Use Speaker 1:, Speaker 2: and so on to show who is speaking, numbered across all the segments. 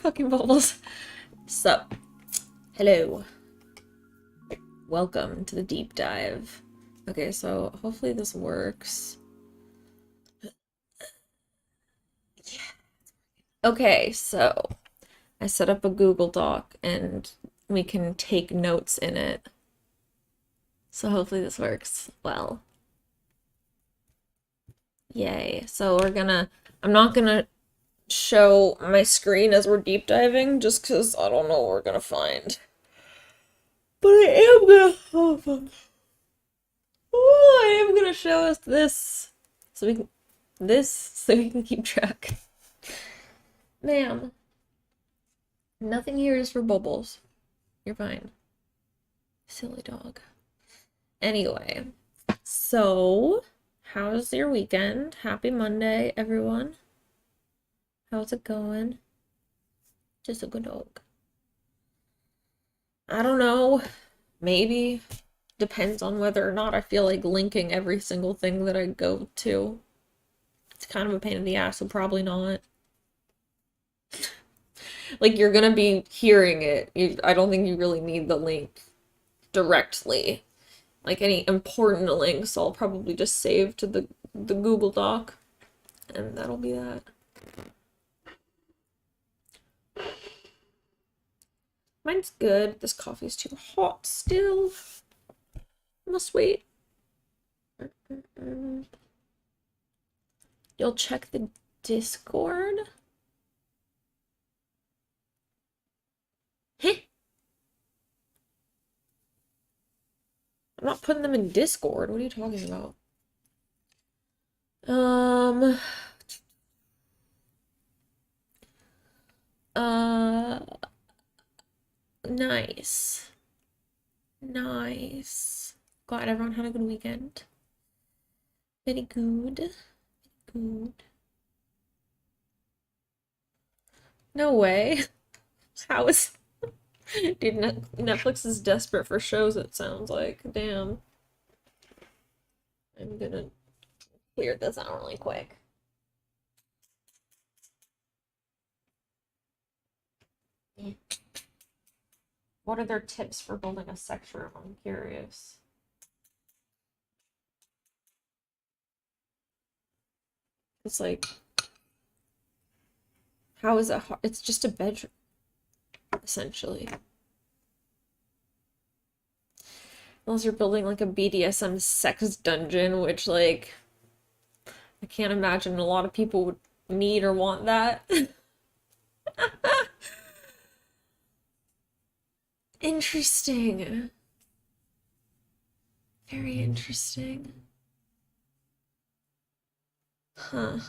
Speaker 1: Fucking bubbles. Sup? Hello. Welcome to the deep dive. Okay, so hopefully this works. Okay, so I set up a Google Doc and we can take notes in it. So hopefully this works well. Yay. So I'm not gonna show my screen as we're deep diving just because I don't know what we're gonna find. But I am gonna, oh fuck. Oh, I am gonna show us this so we can keep track. Ma'am, nothing here is for bubbles. You're fine. Silly dog. Anyway, so how's your weekend? Happy Monday, everyone. How's it going? Just a good dog. I don't know. Maybe. Depends on whether or not I feel like linking every single thing that I go to. It's kind of a pain in the ass, so probably not. Like, you're gonna be hearing it. I don't think you really need the link directly. Like, any important links, I'll probably just save to the Google Doc. And that'll be that. Mine's good. This coffee's too hot still. Must wait. You'll check the Discord? Heh. I'm not putting them in Discord. What are you talking about? Uh, nice. Nice. Glad everyone had a good weekend. Very good. Good. No way. How is... Dude, Netflix is desperate for shows, it sounds like. Damn. I'm gonna clear this out really quick. What are their tips for building a sex room? I'm curious. It's like, how is it hard? It's just a bedroom, essentially. Unless you're building like a BDSM sex dungeon, which like, I can't imagine a lot of people would need or want that. Interesting. Very interesting. Huh.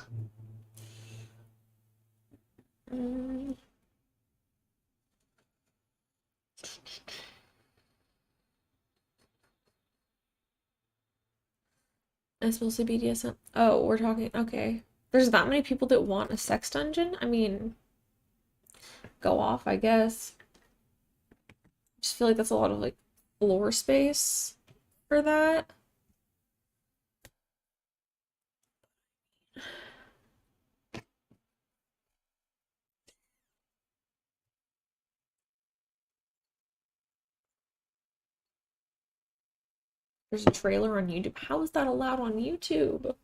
Speaker 1: Mm. It's mostly BDSM. Oh, we're talking. Okay. There's that many people that want a sex dungeon? I mean, go off, I guess. Just feel like that's a lot of like floor space for that. There's a trailer on YouTube. How is that allowed on YouTube?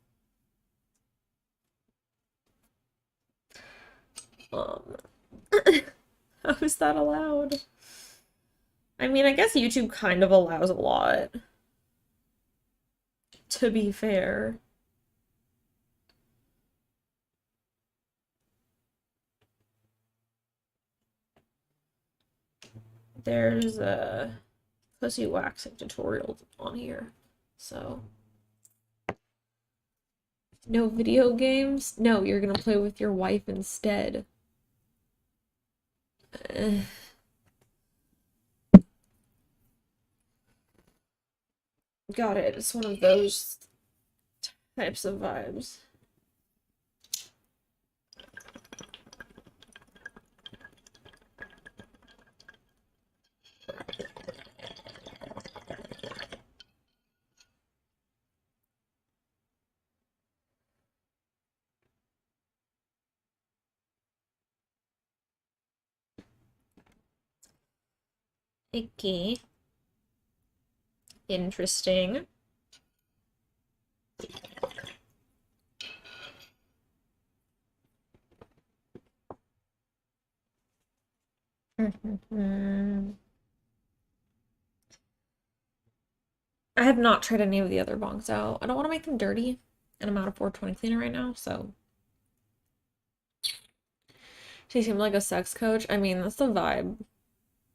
Speaker 1: Um, how is that allowed? I mean, I guess YouTube kind of allows a lot, to be fair. There's a pussy waxing tutorial on here, so. No video games? No, you're gonna play with your wife instead. Got it. It's one of those types of vibes. Icky. Interesting. I have not tried any of the other bongs out. I don't want to make them dirty, and I'm out of 420 cleaner right now, so. She seemed like a sex coach. I mean, that's the vibe.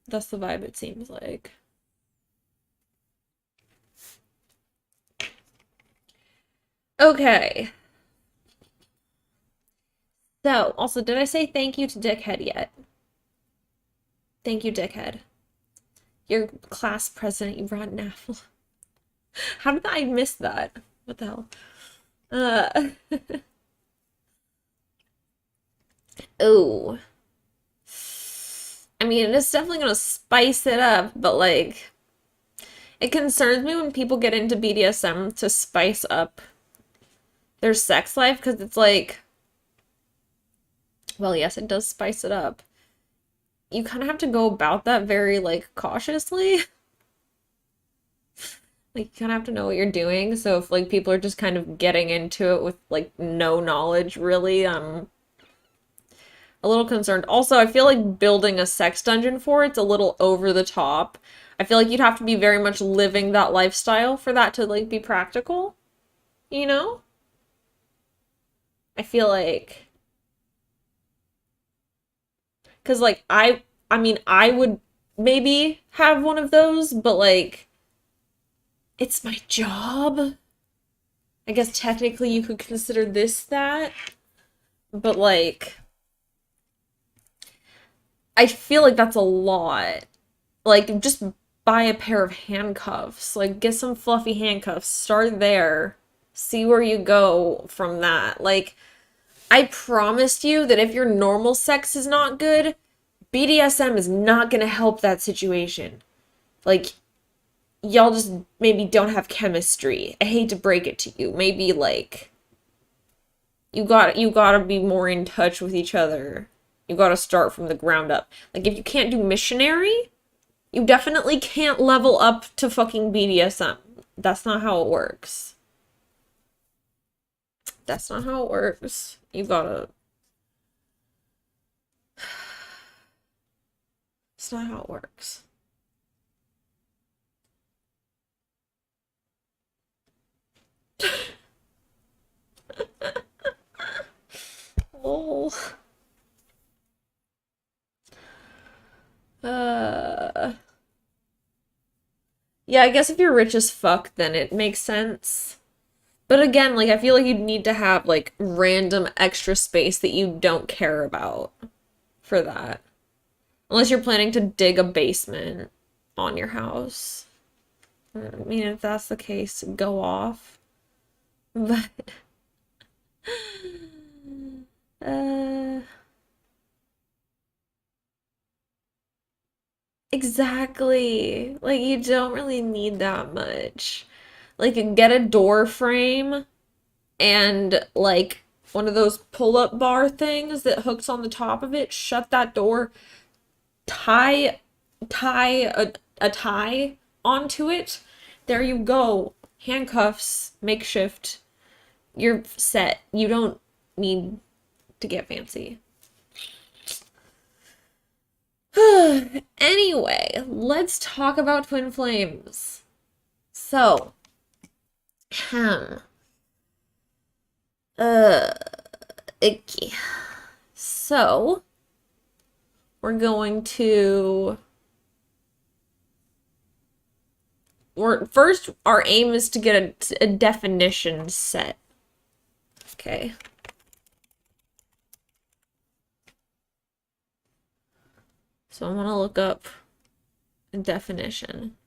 Speaker 1: That's the vibe it seems like. Okay. So, also, did I say thank you to Dickhead yet? Thank you, Dickhead. Your class president, you brought an apple. How did I miss that? What the hell? Uh. Oh. I mean, it's definitely gonna spice it up, but like, it concerns me when people get into BDSM to spice up their sex life because it's like, well, yes, it does spice it up. You kind of have to go about that very like cautiously. Like, you kind of have to know what you're doing. So if like people are just kind of getting into it with like no knowledge, really, a little concerned. Also, I feel like building a sex dungeon for it's a little over the top. I feel like you'd have to be very much living that lifestyle for that to like be practical, you know? I feel like cuz like I mean, I would maybe have one of those, but like it's my job. I guess technically you could consider this that, but like I feel like that's a lot. Like, just buy a pair of handcuffs. Like, get some fluffy handcuffs. Start there. See where you go from that. Like, I promised you that if your normal sex is not good, BDSM is not gonna help that situation. Like, y'all just maybe don't have chemistry. I hate to break it to you. Maybe, like, you gotta be more in touch with each other. You gotta start from the ground up. Like, if you can't do missionary, you definitely can't level up to fucking BDSM. That's not how it works. That's not how it works. You gotta. It's not how it works. Oh. Uh. Yeah, I guess if you're rich as fuck, then it makes sense. But again, like, I feel like you'd need to have, like, random extra space that you don't care about for that. Unless you're planning to dig a basement on your house. I mean, if that's the case, go off. But, uh, exactly. Like, you don't really need that much. Like, get a door frame and, like, one of those pull-up bar things that hooks on the top of it. Shut that door. Tie, tie a tie onto it. There you go. Handcuffs, makeshift. You're set. You don't need to get fancy. Anyway, let's talk about twin flames. So, hmm. Uh, icky. So, we're going to. First, our aim is to get a definition set. Okay. So I'm gonna look up a definition.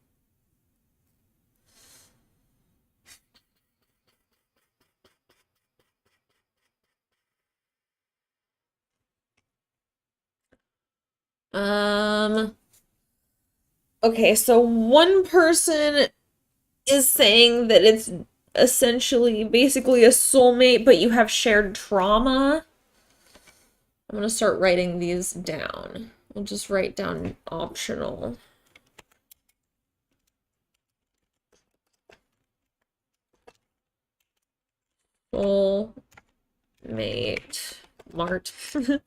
Speaker 1: Okay, so one person is saying that it's essentially basically a soulmate, but you have shared trauma. I'm gonna start writing these down. I'll just write down optional.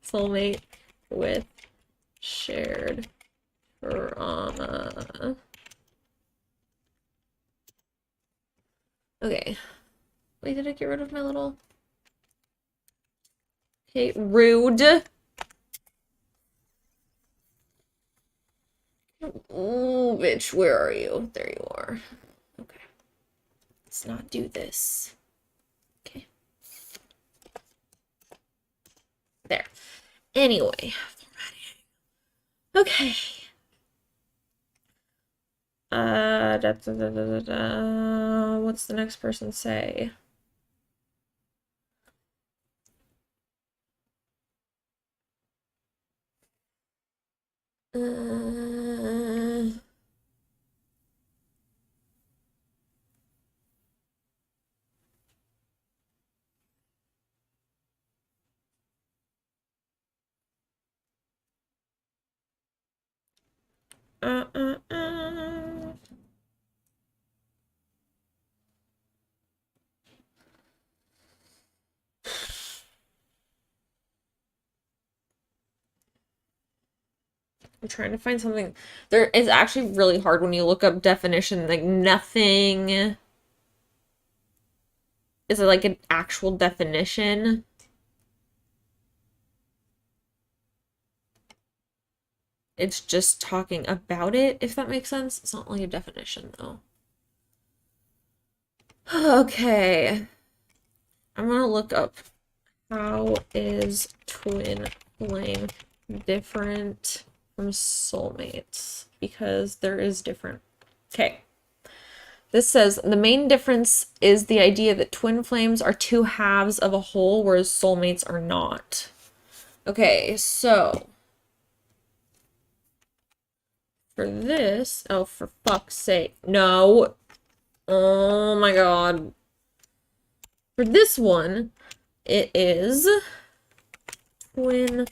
Speaker 1: soulmate with shared trauma. Okay. Wait, did I get rid of my little... Okay, rude. Oh, bitch, where are you? There you are. Okay. Let's not do this. Okay. There. Anyway. Okay. What's the next person say? I'm trying to find something. There is actually really hard when you look up definition. Like nothing is it like an actual definition. It's just talking about it, if that makes sense. It's not like a definition though. Okay. I'm gonna look up how is twin flame different from soulmates because there is different. Okay. This says the main difference is the idea that twin flames are two halves of a whole, whereas soulmates are not. Okay, so for this, oh, for fuck's sake, no. Oh my god. For this one, it is twin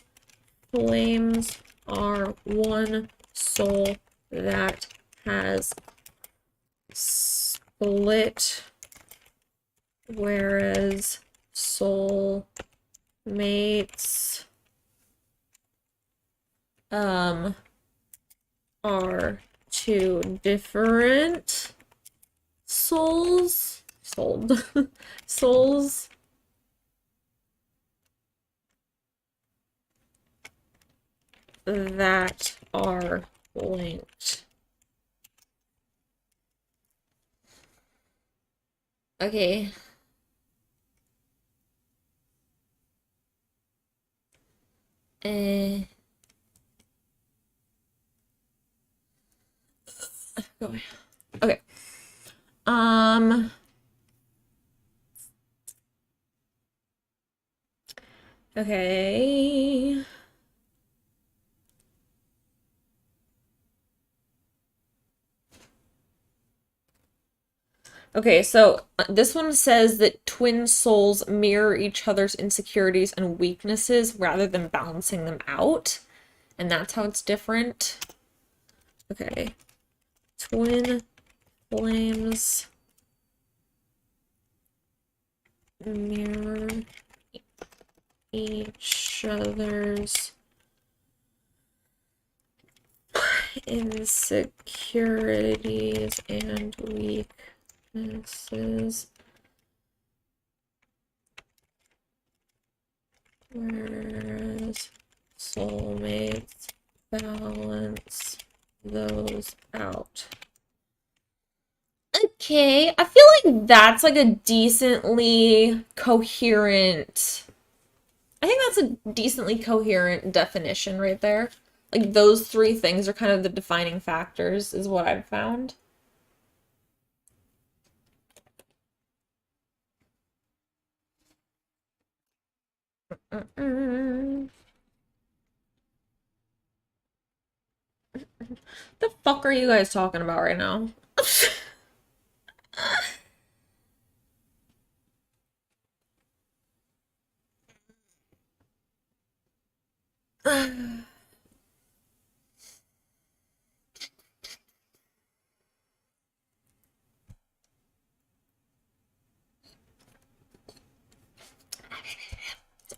Speaker 1: flames are one soul that has split, whereas soul mates are two different souls souls that are linked. Okay. Go away. Okay. Okay. Okay, so this one says that twin souls mirror each other's insecurities and weaknesses rather than balancing them out. And that's how it's different. Okay. Twin flames mirror each other's insecurities and weaknesses, whereas soulmates balance those out. Okay, I feel like that's like a decently coherent... I think that's a decently coherent definition right there. Like, those three things are kind of the defining factors, is what I've found. The fuck are you guys talking about right now?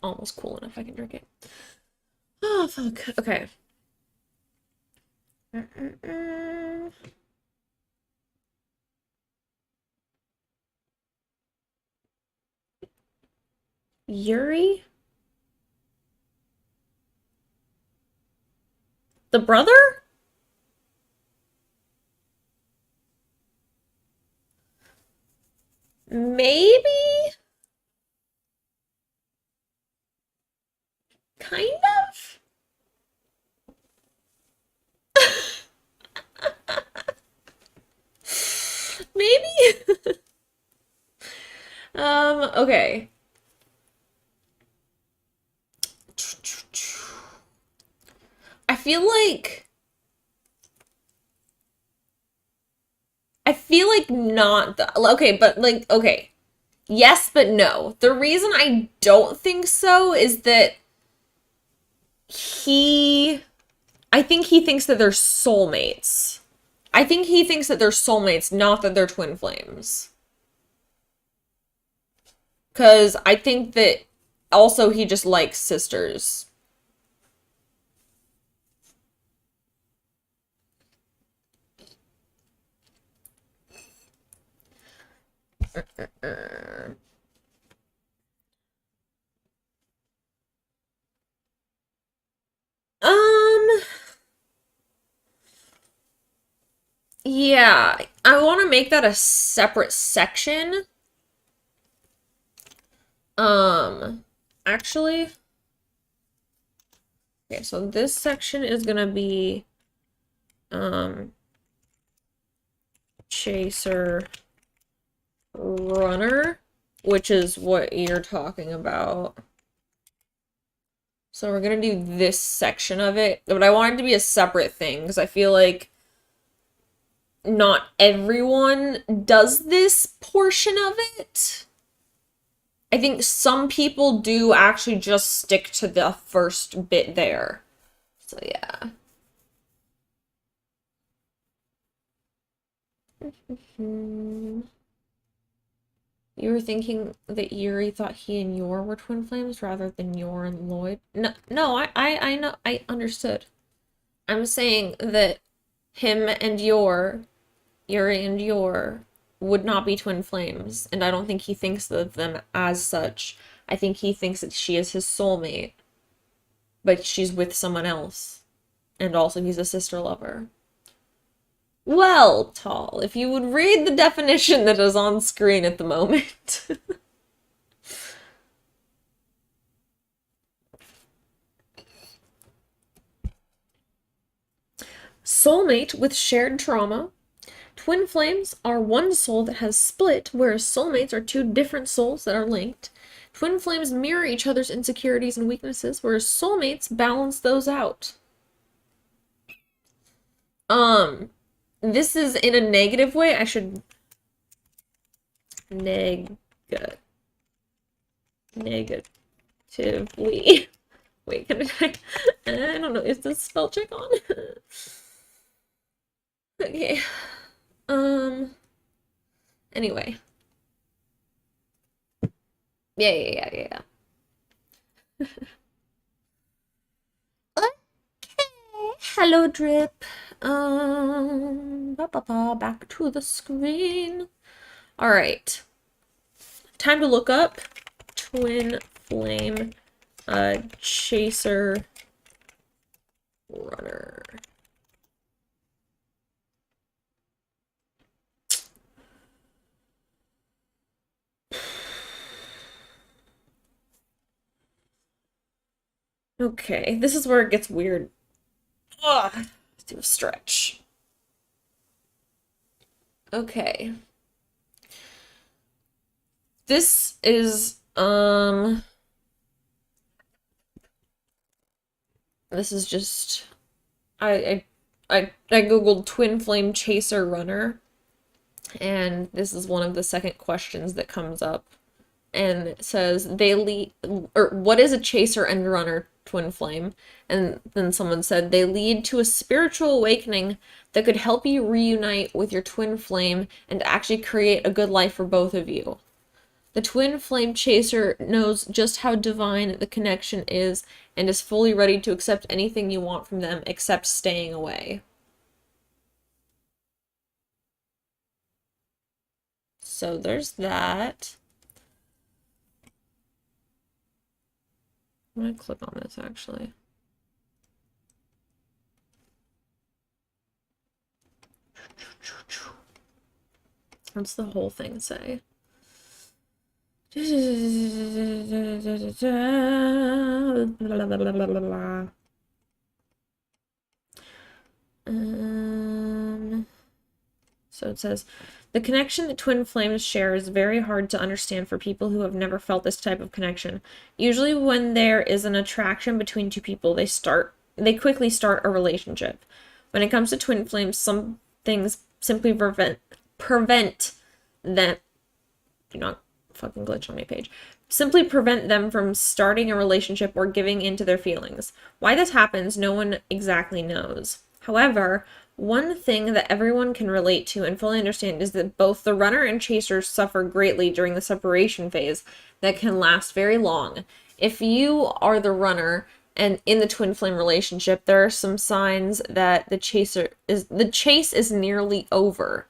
Speaker 1: almost cool enough. I can drink it. Oh, fuck. Okay. Yuri? The brother? Maybe? Kind of? Maybe? Okay. I feel like not the okay, but like okay. Yes, but no. The reason I don't think so is that he I think he thinks that they're soulmates. I think he thinks that they're soulmates, not that they're twin flames. Because I think that also he just likes sisters. Um, yeah, I want to make that a separate section. Actually, okay, so this section is gonna be, chaser runner, which is what you're talking about. So we're gonna do this section of it, but I want it to be a separate thing because I feel like not everyone does this portion of it. I think some people do actually just stick to the first bit there. So yeah. You were thinking that Yuri thought he and Yor were twin flames rather than Yor and Lloyd? No, no, I know, I understood. I'm saying that him and Yuri and Yor, would not be twin flames, and I don't think he thinks of them as such. I think he thinks that she is his soulmate, but she's with someone else, and also he's a sister lover. Well, Tall, if you would read the definition that is on screen at the moment. Soulmate with shared trauma. Twin flames are one soul that has split, whereas soulmates are two different souls that are linked. Twin flames mirror each other's insecurities and weaknesses, whereas soulmates balance those out. This is in a negative way. I should negatively. Wait, can I don't know. Is this spell check on? Okay. Anyway. Yeah. Okay. Hello, Drip. Back to the screen. All right. Time to look up twin flame chaser runner. Okay, this is where it gets weird. Ugh, let's do a stretch. Okay. This is, this is just, I googled twin flame chaser runner, and this is one of the second questions that comes up, and it says they lead, or what is a chaser and runner twin flame? And then someone said they lead to a spiritual awakening that could help you reunite with your twin flame and actually create a good life for both of you. The twin flame chaser knows just how divine the connection is and is fully ready to accept anything you want from them except staying away. So there's that. I'm gonna click on this actually. What's the whole thing say? So it says, the connection that twin flames share is very hard to understand for people who have never felt this type of connection. Usually when there is an attraction between two people, they quickly start a relationship. When it comes to twin flames, some things simply prevent them, do not fucking glitch on my page, simply prevent them from starting a relationship or giving in to their feelings. Why this happens, no one exactly knows. However, one thing that everyone can relate to and fully understand is that both the runner and chaser suffer greatly during the separation phase that can last very long. If you are the runner and in the twin flame relationship, there are some signs that the chase is nearly over.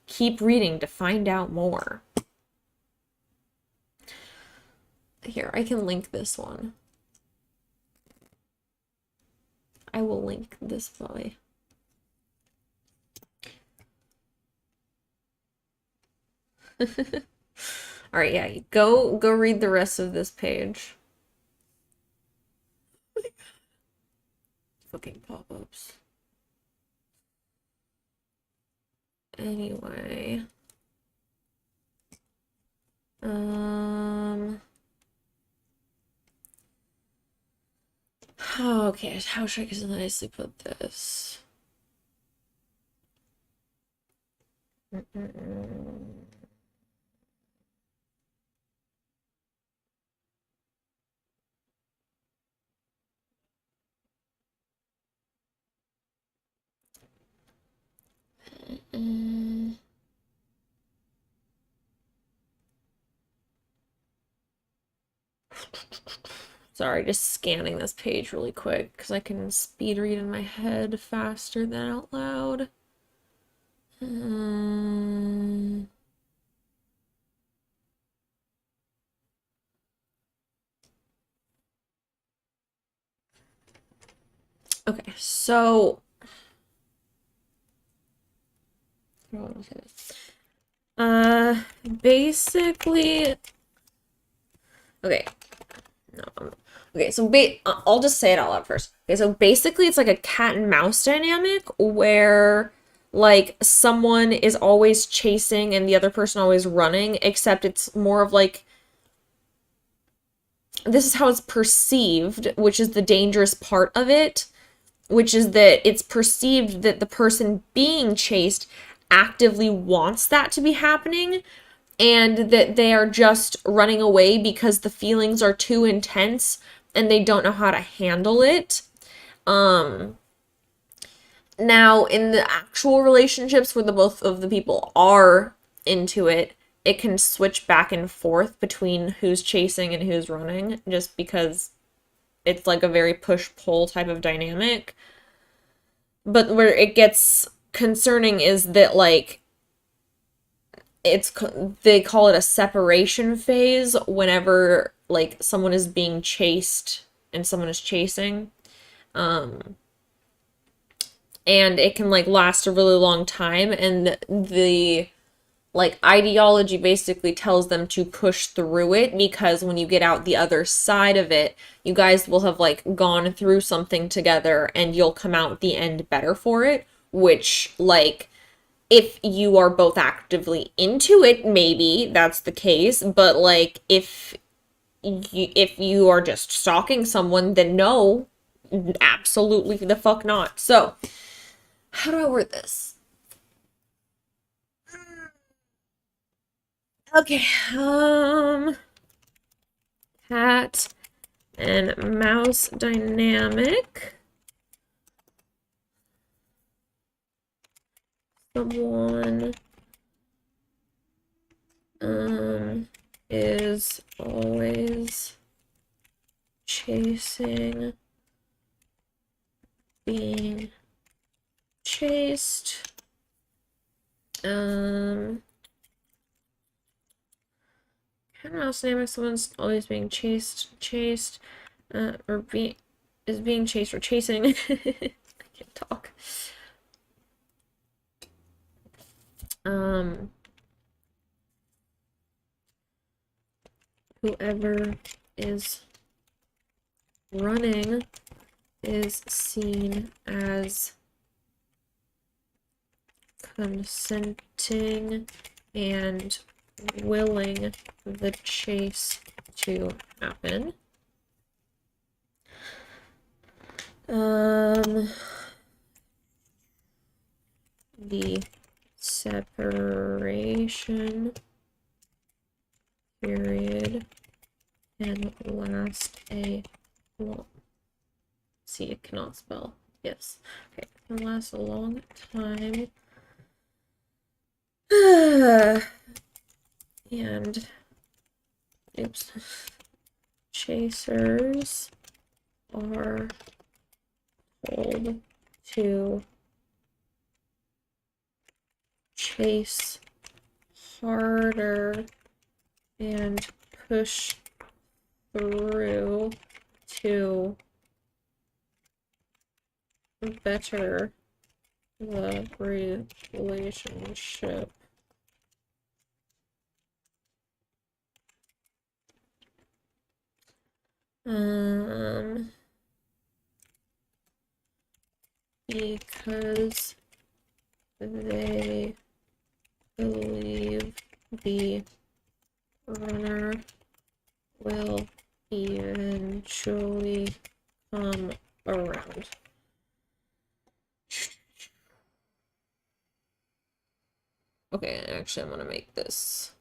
Speaker 1: Keep reading to find out more. Here, I can link this one. I will link this boy. All right, yeah, go read the rest of this page. Fucking pop-ups. Anyway. Okay, how should I nicely put this? Sorry, just scanning this page really quick because I can speed read in my head faster than out loud. Okay, so basically, okay, no, okay, so I'll just say it out loud first. Okay, so basically, it's like a cat and mouse dynamic where like someone is always chasing and the other person always running, except it's more of like this is how it's perceived, which is the dangerous part of it, which is that it's perceived that the person being chased actively wants that to be happening and that they are just running away because the feelings are too intense and they don't know how to handle it. Now, in the actual relationships where the both of the people are into it, it can switch back and forth between who's chasing and who's running, just because it's like a very push-pull type of dynamic. But where it gets concerning is that, like, they call it a separation phase whenever, like, someone is being chased and someone is chasing. And it can, like, last a really long time, and the like ideology basically tells them to push through it because when you get out the other side of it, you guys will have like gone through something together and you'll come out the end better for it, which like if you are both actively into it, maybe that's the case, but like if you are just stalking someone, then no, absolutely the fuck not. So, how do I word this? Okay, cat and mouse dynamic. Someone is always chasing, being chased. I don't know, someone's always being chased, or is being chased or chasing. I can't talk. Whoever is running is seen as consenting and willing the chase to happen. The separation period can last a long. See, it cannot spell. Yes. Okay, it can last a long time. And oops. Chasers are told to chase harder and push through to better the relationship. Because they believe the runner will eventually come around. Okay, actually I'm gonna make this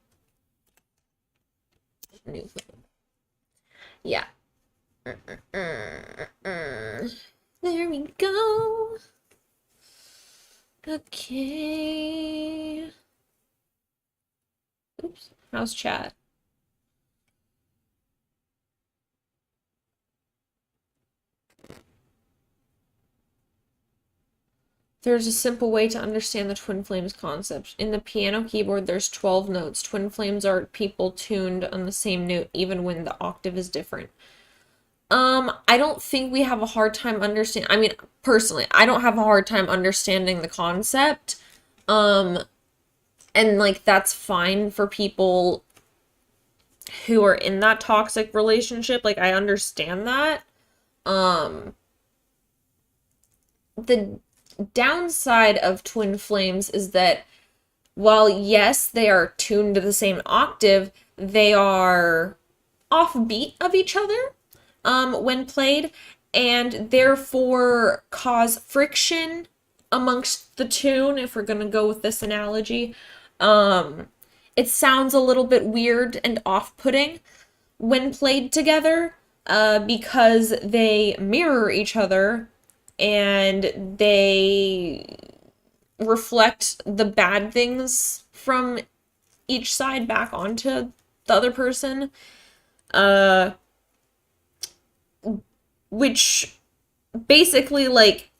Speaker 1: new thing. Yeah. There we go. Okay. Oops. How's chat? There's a simple way to understand the twin flames concept. In the piano keyboard, there's 12 notes. Twin flames are people tuned on the same note, even when the octave is different. I don't think we have a hard time understanding. I mean, personally, I don't have a hard time understanding the concept. And like, that's fine for people who are in that toxic relationship. Like, I understand that. The downside of twin flames is that while yes, they are tuned to the same octave, they are offbeat of each other when played, and therefore cause friction amongst the tune, if we're gonna go with this analogy. It sounds a little bit weird and off-putting when played together because they mirror each other and they reflect the bad things from each side back onto the other person, which basically like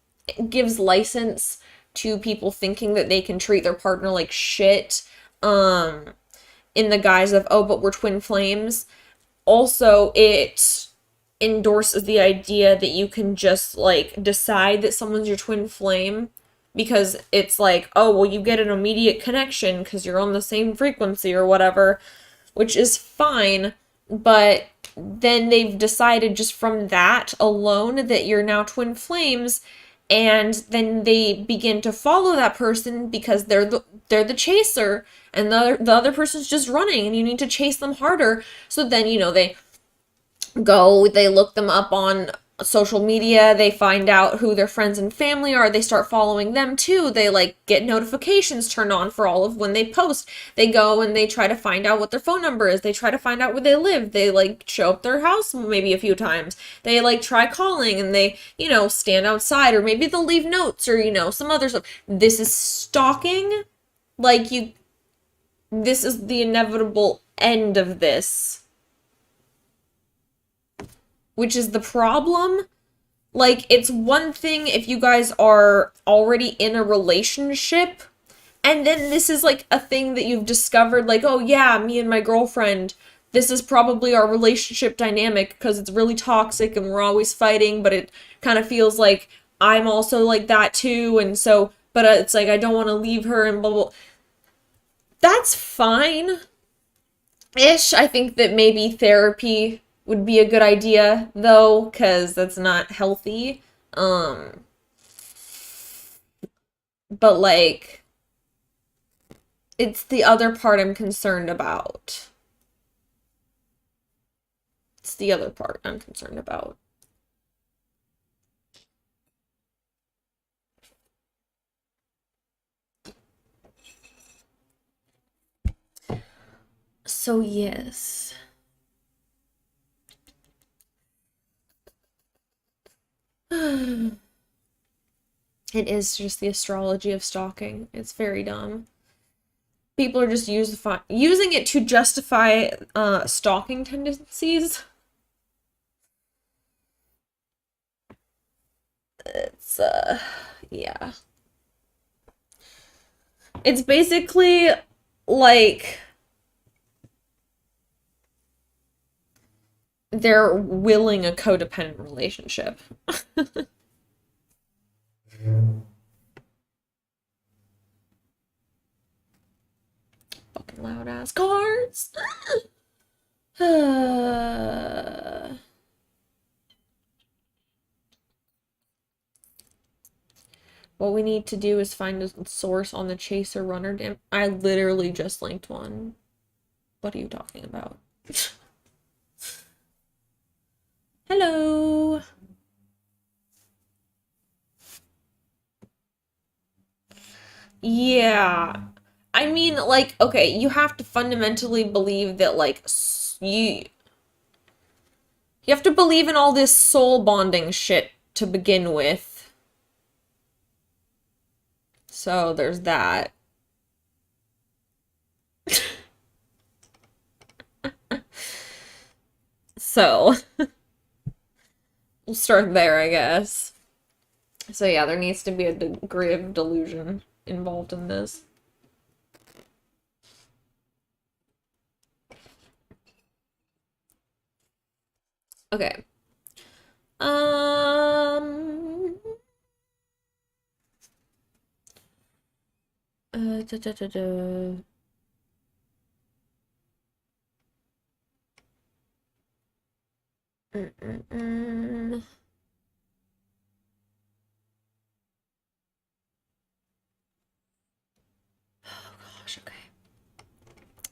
Speaker 1: gives license to people thinking that they can treat their partner like shit in the guise of, oh, but we're twin flames. Also, it endorses the idea that you can just like decide that someone's your twin flame because it's like, oh, well, you get an immediate connection because you're on the same frequency or whatever, which is fine, but then they've decided just from that alone that you're now twin flames, and then they begin to follow that person because they're the chaser and the other person's just running and you need to chase them harder. So then, you know, they look them up on social media, they find out who their friends and family are, they start following them too, they like get notifications turned on for all of when they post, they go and they try to find out what their phone number is, they try to find out where they live, they like show up their house maybe a few times, they like try calling and they, you know, stand outside, or maybe they'll leave notes or, you know, some other stuff. This is stalking. Like, this is the inevitable end of this. which is the problem. Like, it's one thing if you guys are already in a relationship, and then this is like a thing that you've discovered, like, oh yeah, me and my girlfriend, this is probably our relationship dynamic because it's really toxic and we're always fighting, but it kind of feels like I'm also like that too, and so, but it's like I don't want to leave her and blah blah. That's fine ish. I think that maybe therapy would be a good idea though, because that's not healthy. Um, but like, it's the other part I'm concerned about. It's the other part I'm concerned about. So, yes. It is just the astrology of stalking. It's very dumb. People are just using it to justify stalking tendencies. It's yeah. It's basically like they're willing a codependent relationship. Fucking loud ass cards. What we need to do is find a source on the chaser runner. I literally just linked one. What are you talking about? Hello. Yeah. I mean, like, okay, you have to fundamentally believe that, like, you have to believe in all this soul bonding shit to begin with. So there's that. So we'll start there, I guess. So yeah, there needs to be a degree of delusion involved in this. Okay. Um. Da, da, da, da. Mm, mm, mm. Oh gosh, okay.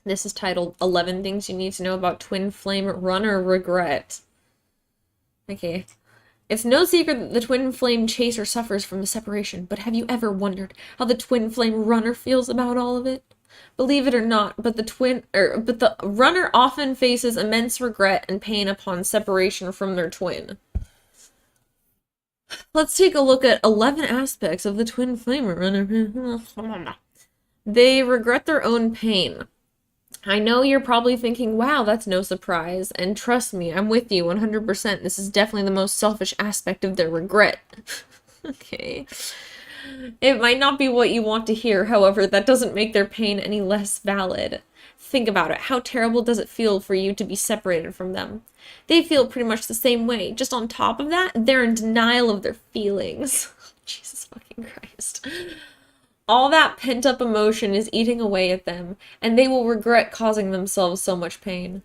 Speaker 1: This is titled 11 Things You Need to Know About Twin Flame Runner Regret. Okay. It's no secret that the twin flame chaser suffers from the separation, but have you ever wondered how the twin flame runner feels about all of it? Believe it or not, but the runner often faces immense regret and pain upon separation from their twin. Let's take a look at 11 aspects of the twin flame runner. They regret their own pain. I know you're probably thinking, wow, that's no surprise. And trust me, I'm with you 100%. This is definitely the most selfish aspect of their regret. Okay. It might not be what you want to hear, however, that doesn't make their pain any less valid. Think about it. How terrible does it feel for you to be separated from them? They feel pretty much the same way. Just on top of that, they're in denial of their feelings. Jesus fucking Christ. All that pent-up emotion is eating away at them, and they will regret causing themselves so much pain.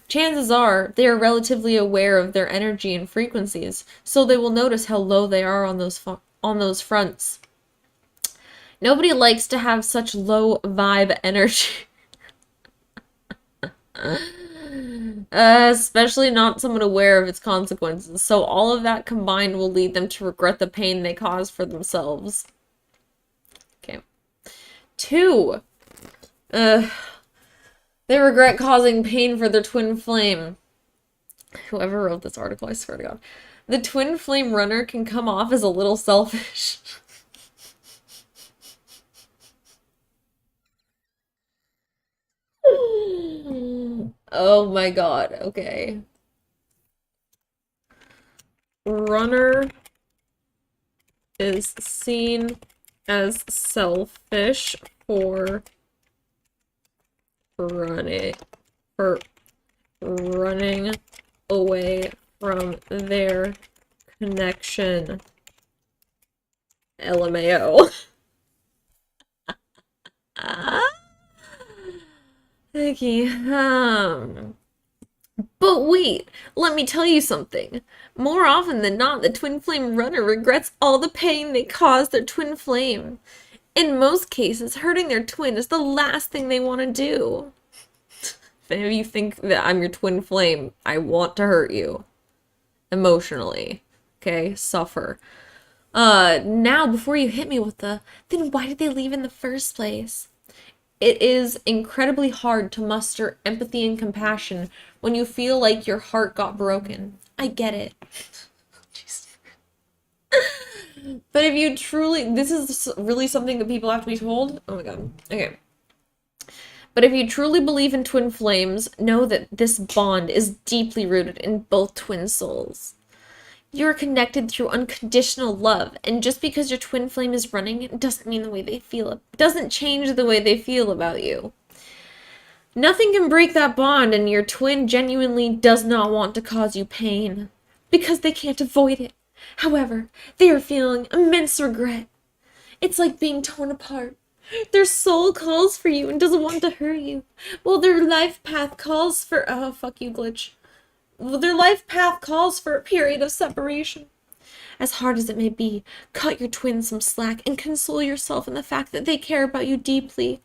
Speaker 1: Chances are, they are relatively aware of their energy and frequencies, so they will notice how low they are on those fronts. Nobody likes to have such low vibe energy. Especially not someone aware of its consequences, so all of that combined will lead them to regret the pain they caused for themselves. Okay. 2. They regret causing pain for their twin flame. Whoever wrote this article, I swear to God. The twin flame runner can come off as a little selfish. Oh my God, okay. runner is seen as selfish for running away from their connection. LMAO. Okay, but wait, let me tell you something. More often than not, the twin flame runner regrets all the pain they caused their twin flame. In most cases, hurting their twin is the last thing they want to do. If any of you think that I'm your twin flame, I want to hurt you. Emotionally. Okay? Suffer. Now, before you hit me with then why did they leave in the first place? It is incredibly hard to muster empathy and compassion when you feel like your heart got broken. I get it. But if you truly, this is really something that people have to be told. Oh my god. Okay. But if you truly believe in twin flames, know that this bond is deeply rooted in both twin souls. You are connected through unconditional love, and just because your twin flame is running, it doesn't mean the way they feel. It doesn't change the way they feel about you. Nothing can break that bond, and your twin genuinely does not want to cause you pain, because they can't avoid it. However, they are feeling immense regret. It's like being torn apart. Their soul calls for you and doesn't want to hurt you, while their life path calls for— oh, fuck you, glitch. Their life path calls for a period of separation. As hard as it may be, cut your twin some slack and console yourself in the fact that they care about you deeply.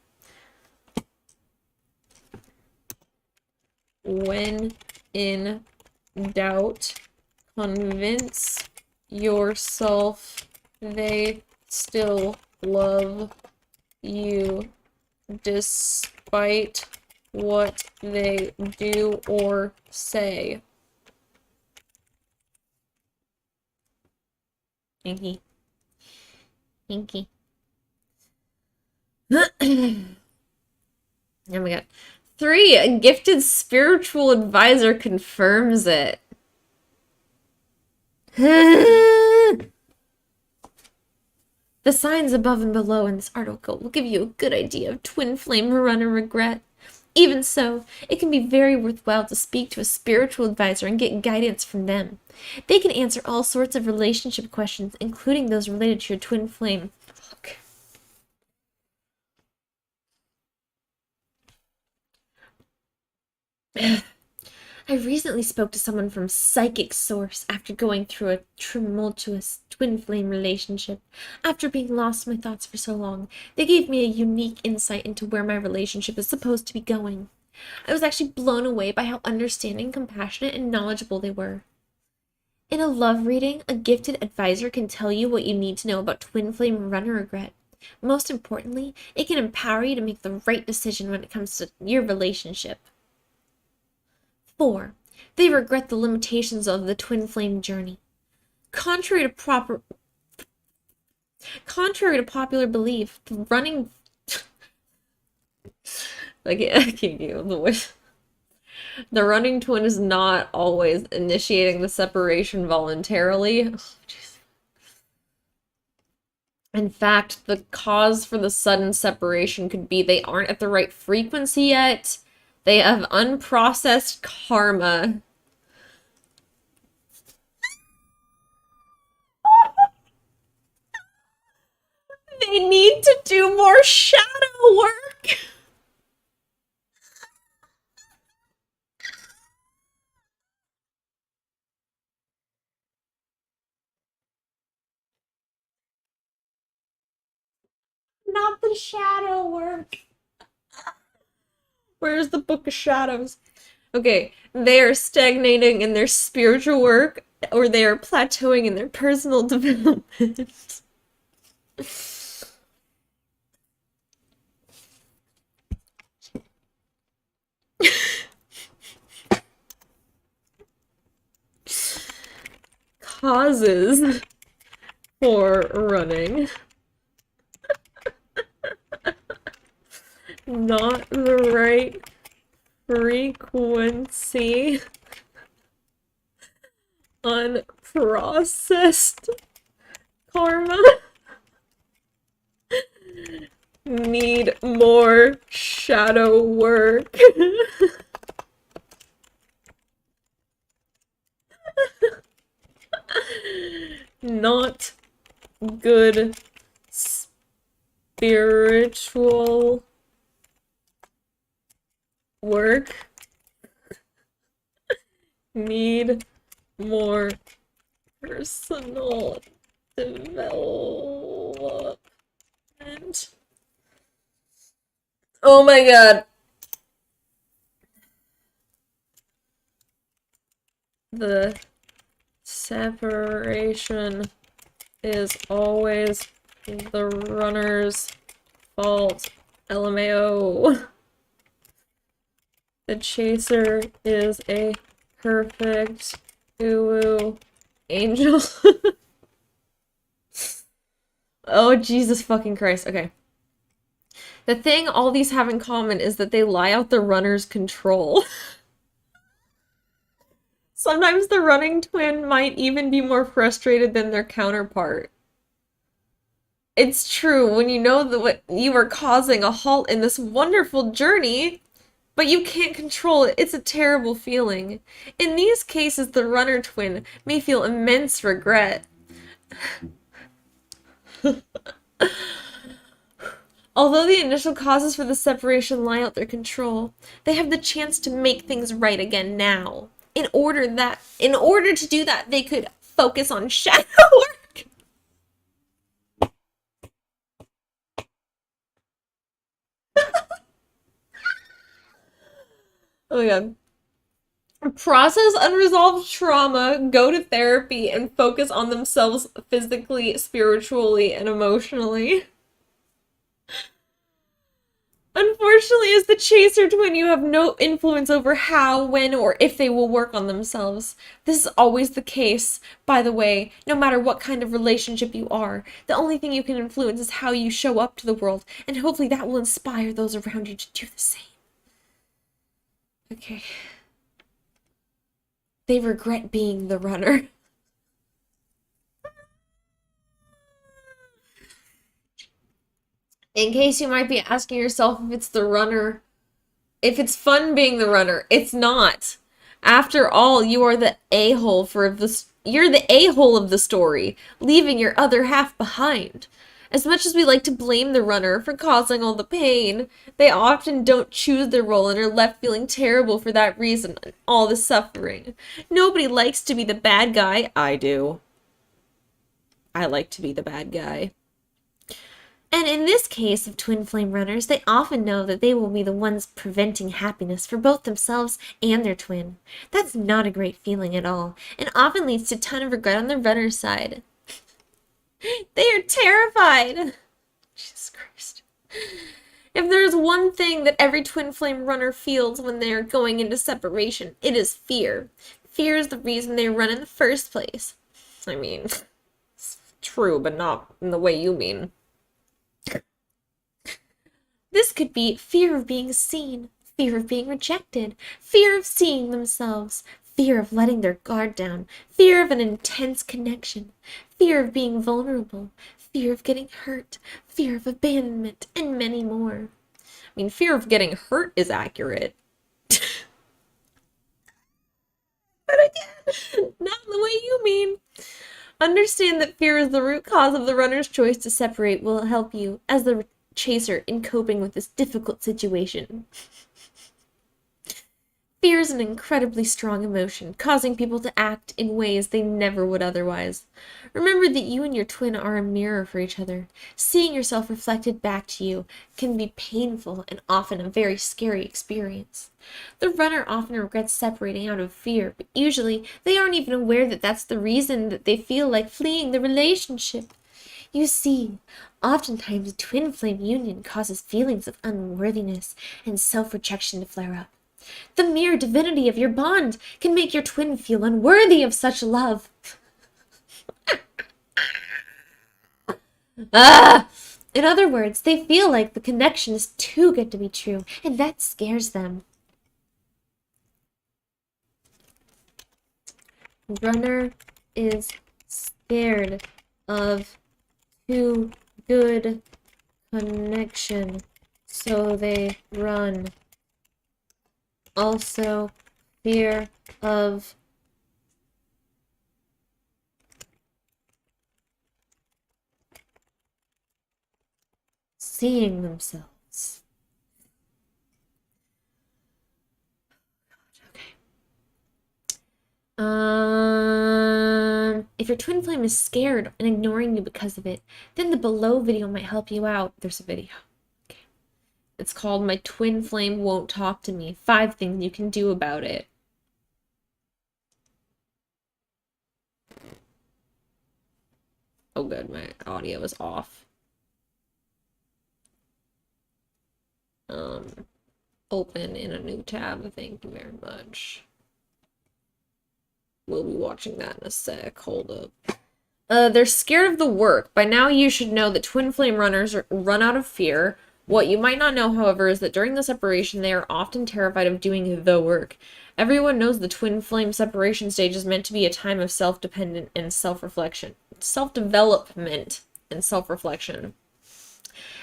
Speaker 1: When in doubt, convince yourself they still love you despite what they do or say. Hinky. Hinky. Oh my god. 3, a gifted spiritual advisor confirms it. The signs above and below in this article will give you a good idea of twin flame runner regret. Even so, it can be very worthwhile to speak to a spiritual advisor and get guidance from them. They can answer all sorts of relationship questions, including those related to your twin flame. Fuck. I recently spoke to someone from Psychic Source after going through a tumultuous twin flame relationship. After being lost in my thoughts for so long, they gave me a unique insight into where my relationship is supposed to be going. I was actually blown away by how understanding, compassionate, and knowledgeable they were. In a love reading, a gifted advisor can tell you what you need to know about twin flame runner regret. Most importantly, it can empower you to make the right decision when it comes to your relationship. 4. They regret the limitations of the twin flame journey. Contrary to popular belief, the running I can't give the voice. The running twin is not always initiating the separation voluntarily. Oh, in fact, the cause for the sudden separation could be they aren't at the right frequency yet. They have unprocessed karma. They need to do more shadow work. Not the shadow work. Where's the Book of Shadows? Okay, they are stagnating in their spiritual work, or they are plateauing in their personal development. Causes for running. Not the right frequency. processed karma. Need more shadow work. Not good spiritual work. Need more personal development. Oh my god. The separation is always the runner's fault. LMAO. The chaser is a perfect angel. Oh, Jesus fucking Christ. Okay. The thing all these have in common is that they lie out the runner's control. Sometimes the running twin might even be more frustrated than their counterpart. It's true when you know that what you are causing a halt in this wonderful journey, but you can't control it. It's a terrible feeling. In these cases, the runner twin may feel immense regret. Although the initial causes for the separation lie out their control, they have the chance to make things right again now. In order to do that, they could focus on shadow work. Oh yeah. Process unresolved trauma, go to therapy, and focus on themselves physically, spiritually, and emotionally. Unfortunately, as the chaser twin, you have no influence over how, when, or if they will work on themselves. This is always the case, by the way, no matter what kind of relationship you are. The only thing you can influence is how you show up to the world, and hopefully that will inspire those around you to do the same. Okay. They regret being the runner. In case you might be asking yourself if it's the runner, if it's fun being the runner, it's not. After all, you are the a-hole you're the a-hole of the story, leaving your other half behind. As much as we like to blame the runner for causing all the pain, they often don't choose their role and are left feeling terrible for that reason, all the suffering. Nobody likes to be the bad guy. I do. I like to be the bad guy. And in this case of twin flame runners, they often know that they will be the ones preventing happiness for both themselves and their twin. That's not a great feeling at all, and often leads to a ton of regret on the runner's side. They are terrified! Jesus Christ. If there's one thing that every twin flame runner feels when they are going into separation, it is fear. Fear is the reason they run in the first place. I mean, it's true, but not in the way you mean. This could be fear of being seen, fear of being rejected, fear of seeing themselves, fear of letting their guard down, fear of an intense connection, fear of being vulnerable, fear of getting hurt, fear of abandonment, and many more. I mean, fear of getting hurt is accurate. But again, not in the way you mean. Understand that fear is the root cause of the runner's choice to separate will help you, as the chaser, in coping with this difficult situation. Fear is an incredibly strong emotion, causing people to act in ways they never would otherwise. Remember that you and your twin are a mirror for each other. Seeing yourself reflected back to you can be painful and often a very scary experience. The runner often regrets separating out of fear, but usually they aren't even aware that that's the reason that they feel like fleeing the relationship. You see, oftentimes a twin flame union causes feelings of unworthiness and self-rejection to flare up. The mere divinity of your bond can make your twin feel unworthy of such love. In other words, they feel like the connection is too good to be true, and that scares them. Runner is scared of too good connection, so they run. Also, fear of seeing themselves. If your twin flame is scared and ignoring you because of it, then the below video might help you out. There's a video. Okay. It's called My Twin Flame Won't Talk to Me. 5 things you can do about it. Oh good, my audio is off. Open in a new tab. Thank you very much. We'll be watching that in a sec. Hold up. They're scared of the work. By now you should know that twin flame runners run out of fear. What you might not know, however, is that during the separation, they are often terrified of doing the work. Everyone knows the twin flame separation stage is meant to be a time of self-dependent and self-reflection. Self-development and self-reflection.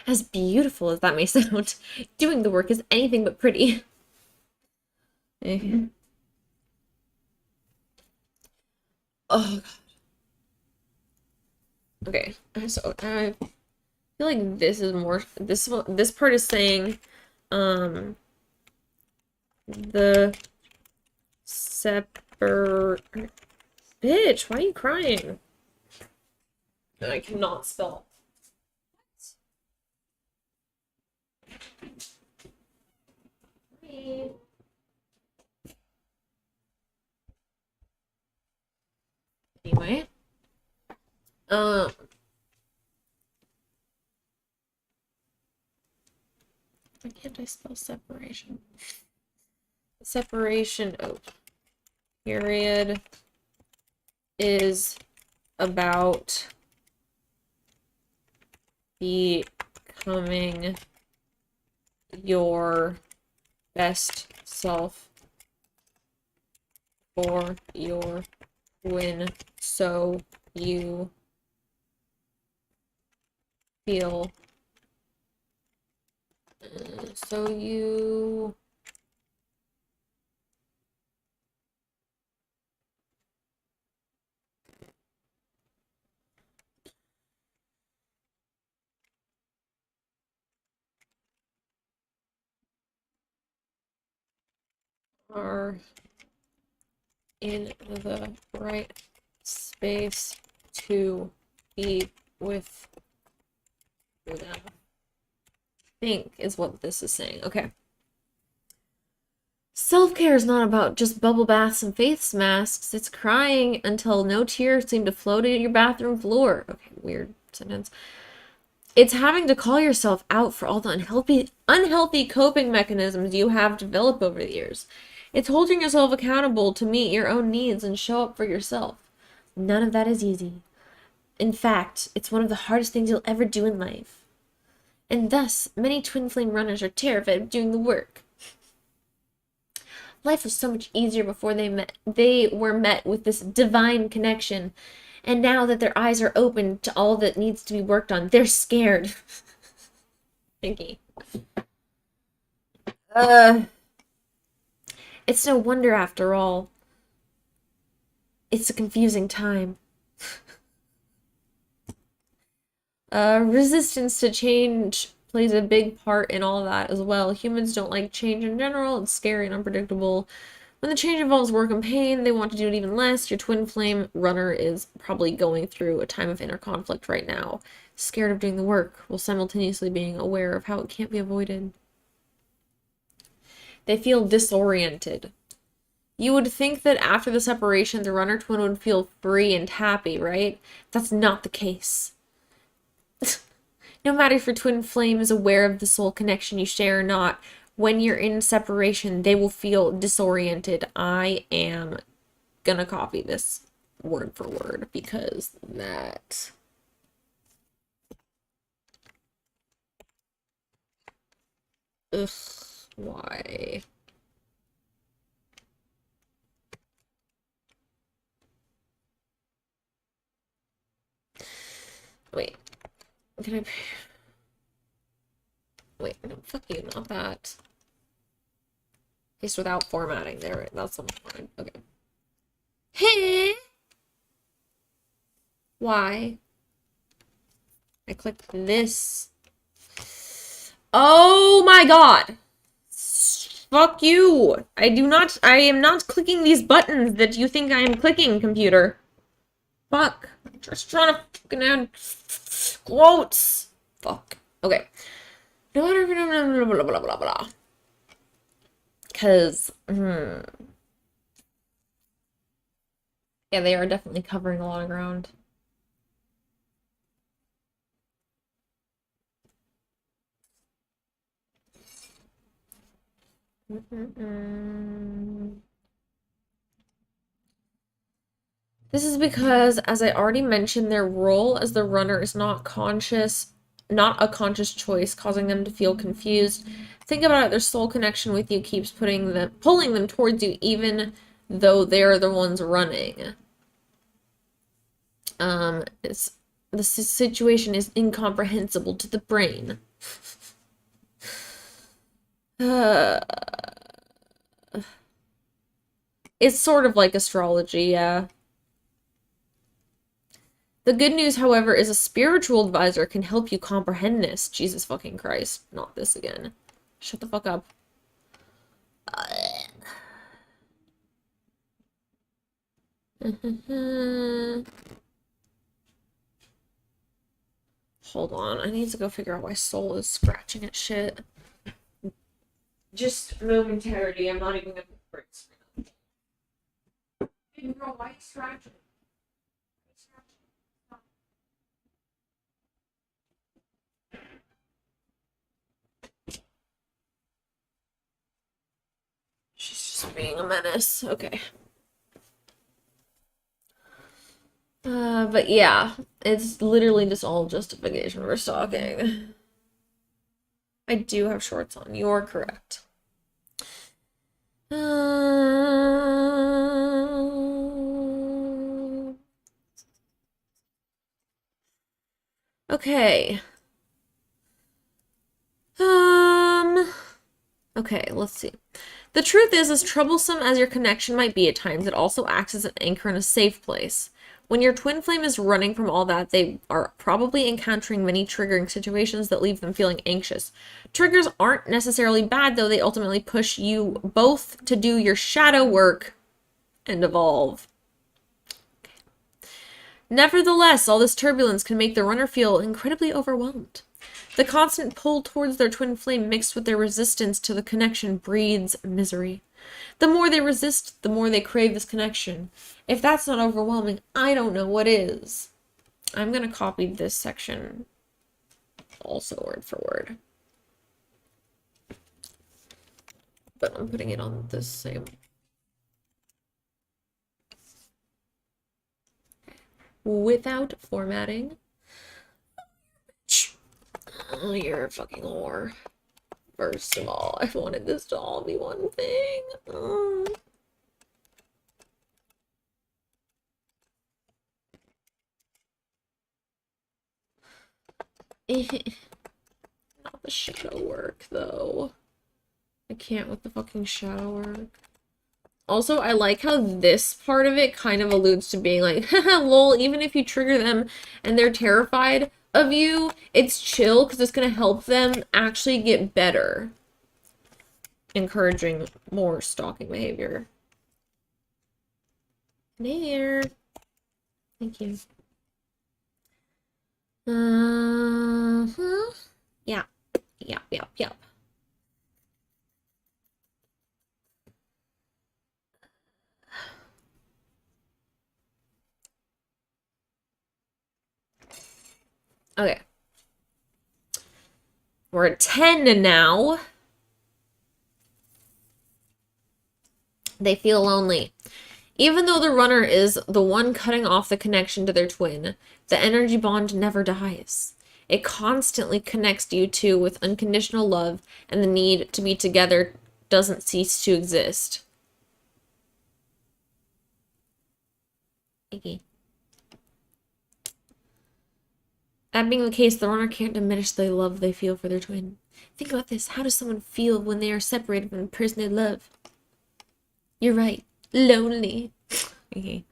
Speaker 1: As beautiful as that may sound, doing the work is anything but pretty. Oh, God. Okay, so I feel like this is more, this part is saying, the bitch, why are you crying? I cannot spell. Anyway, why can't I spell separation? Separation, period, is about becoming your best self for your twin, so you feel so you are in the right space to be with them. Think is what this is saying. Okay. Self-care is not about just bubble baths and face masks. It's crying until no tears seem to float at your bathroom floor. Okay, weird sentence. It's having to call yourself out for all the unhealthy coping mechanisms you have developed over the years. It's holding yourself accountable to meet your own needs and show up for yourself. None of that is easy. In fact, it's one of the hardest things you'll ever do in life. And thus, many twin flame runners are terrified of doing the work. Life was so much easier before they were met with this divine connection. And now that their eyes are open to all that needs to be worked on, they're scared. Thinky. It's no wonder after all. It's a confusing time. Resistance to change plays a big part in all that as well. Humans don't like change in general. It's scary and unpredictable. When the change involves work and pain, they want to do it even less. Your twin flame runner is probably going through a time of inner conflict right now, scared of doing the work, while simultaneously being aware of how it can't be avoided. They feel disoriented. You would think that after the separation, the runner twin would feel free and happy, right? That's not the case. No matter if your twin flame is aware of the soul connection you share or not, when you're in separation, they will feel disoriented. I am gonna copy this word for word because that... Ugh, why? Wait. Can I... Wait, no, fuck you, not that. Paste without formatting. There, that's what I wanted. Okay. Hey! Why? I clicked this. Oh my god! Fuck you! I am not clicking these buttons that you think I am clicking, computer. Fuck. I'm just trying to fucking add quotes. Fuck. Okay. Blah, blah, blah, blah, blah, blah. Because, yeah, they are definitely covering a lot of ground. This is because, as I already mentioned, their role as the runner is not a conscious choice, causing them to feel confused. Think about it, their soul connection with you keeps pulling them towards you, even though they're the ones running. The situation is incomprehensible to the brain. It's sort of like astrology, yeah. The good news, however, is a spiritual advisor can help you comprehend this. Jesus fucking Christ. Not this again. Shut the fuck up. Hold on. I need to go figure out why Soul is scratching at shit. Just momentarily. I'm not even gonna break screen. Hey, girl, why are you scratching? She's just being a menace. Okay. But yeah, it's literally just all justification for stalking. I do have shorts on. You're correct. Okay. Okay, let's see. The truth is, as troublesome as your connection might be at times, it also acts as an anchor in a safe place. When your twin flame is running from all that, they are probably encountering many triggering situations that leave them feeling anxious. Triggers aren't necessarily bad, though. They ultimately push you both to do your shadow work and evolve. Nevertheless, all this turbulence can make the runner feel incredibly overwhelmed. The constant pull towards their twin flame mixed with their resistance to the connection breeds misery. The more they resist, the more they crave this connection. If that's not overwhelming, I don't know what is. I'm going to copy this section also word for word. But I'm putting it on the same. Without formatting. Oh, you're a fucking whore. First of all, I wanted this to all be one thing. Not the shadow work, though. I can't with the fucking shadow work. Also, I like how this part of it kind of alludes to being like, haha, lol, even if you trigger them and they're terrified of you, it's chill because it's going to help them actually get better. Encouraging more stalking behavior. There. Thank you. Yeah. Yep. Okay. We're at 10 now. They feel lonely. Even though the runner is the one cutting off the connection to their twin, the energy bond never dies. It constantly connects you two with unconditional love, and the need to be together doesn't cease to exist. Okay. That being the case, the runner can't diminish the love they feel for their twin. Think about this. How does someone feel when they are separated from the person they love? You're right. Lonely. Okay.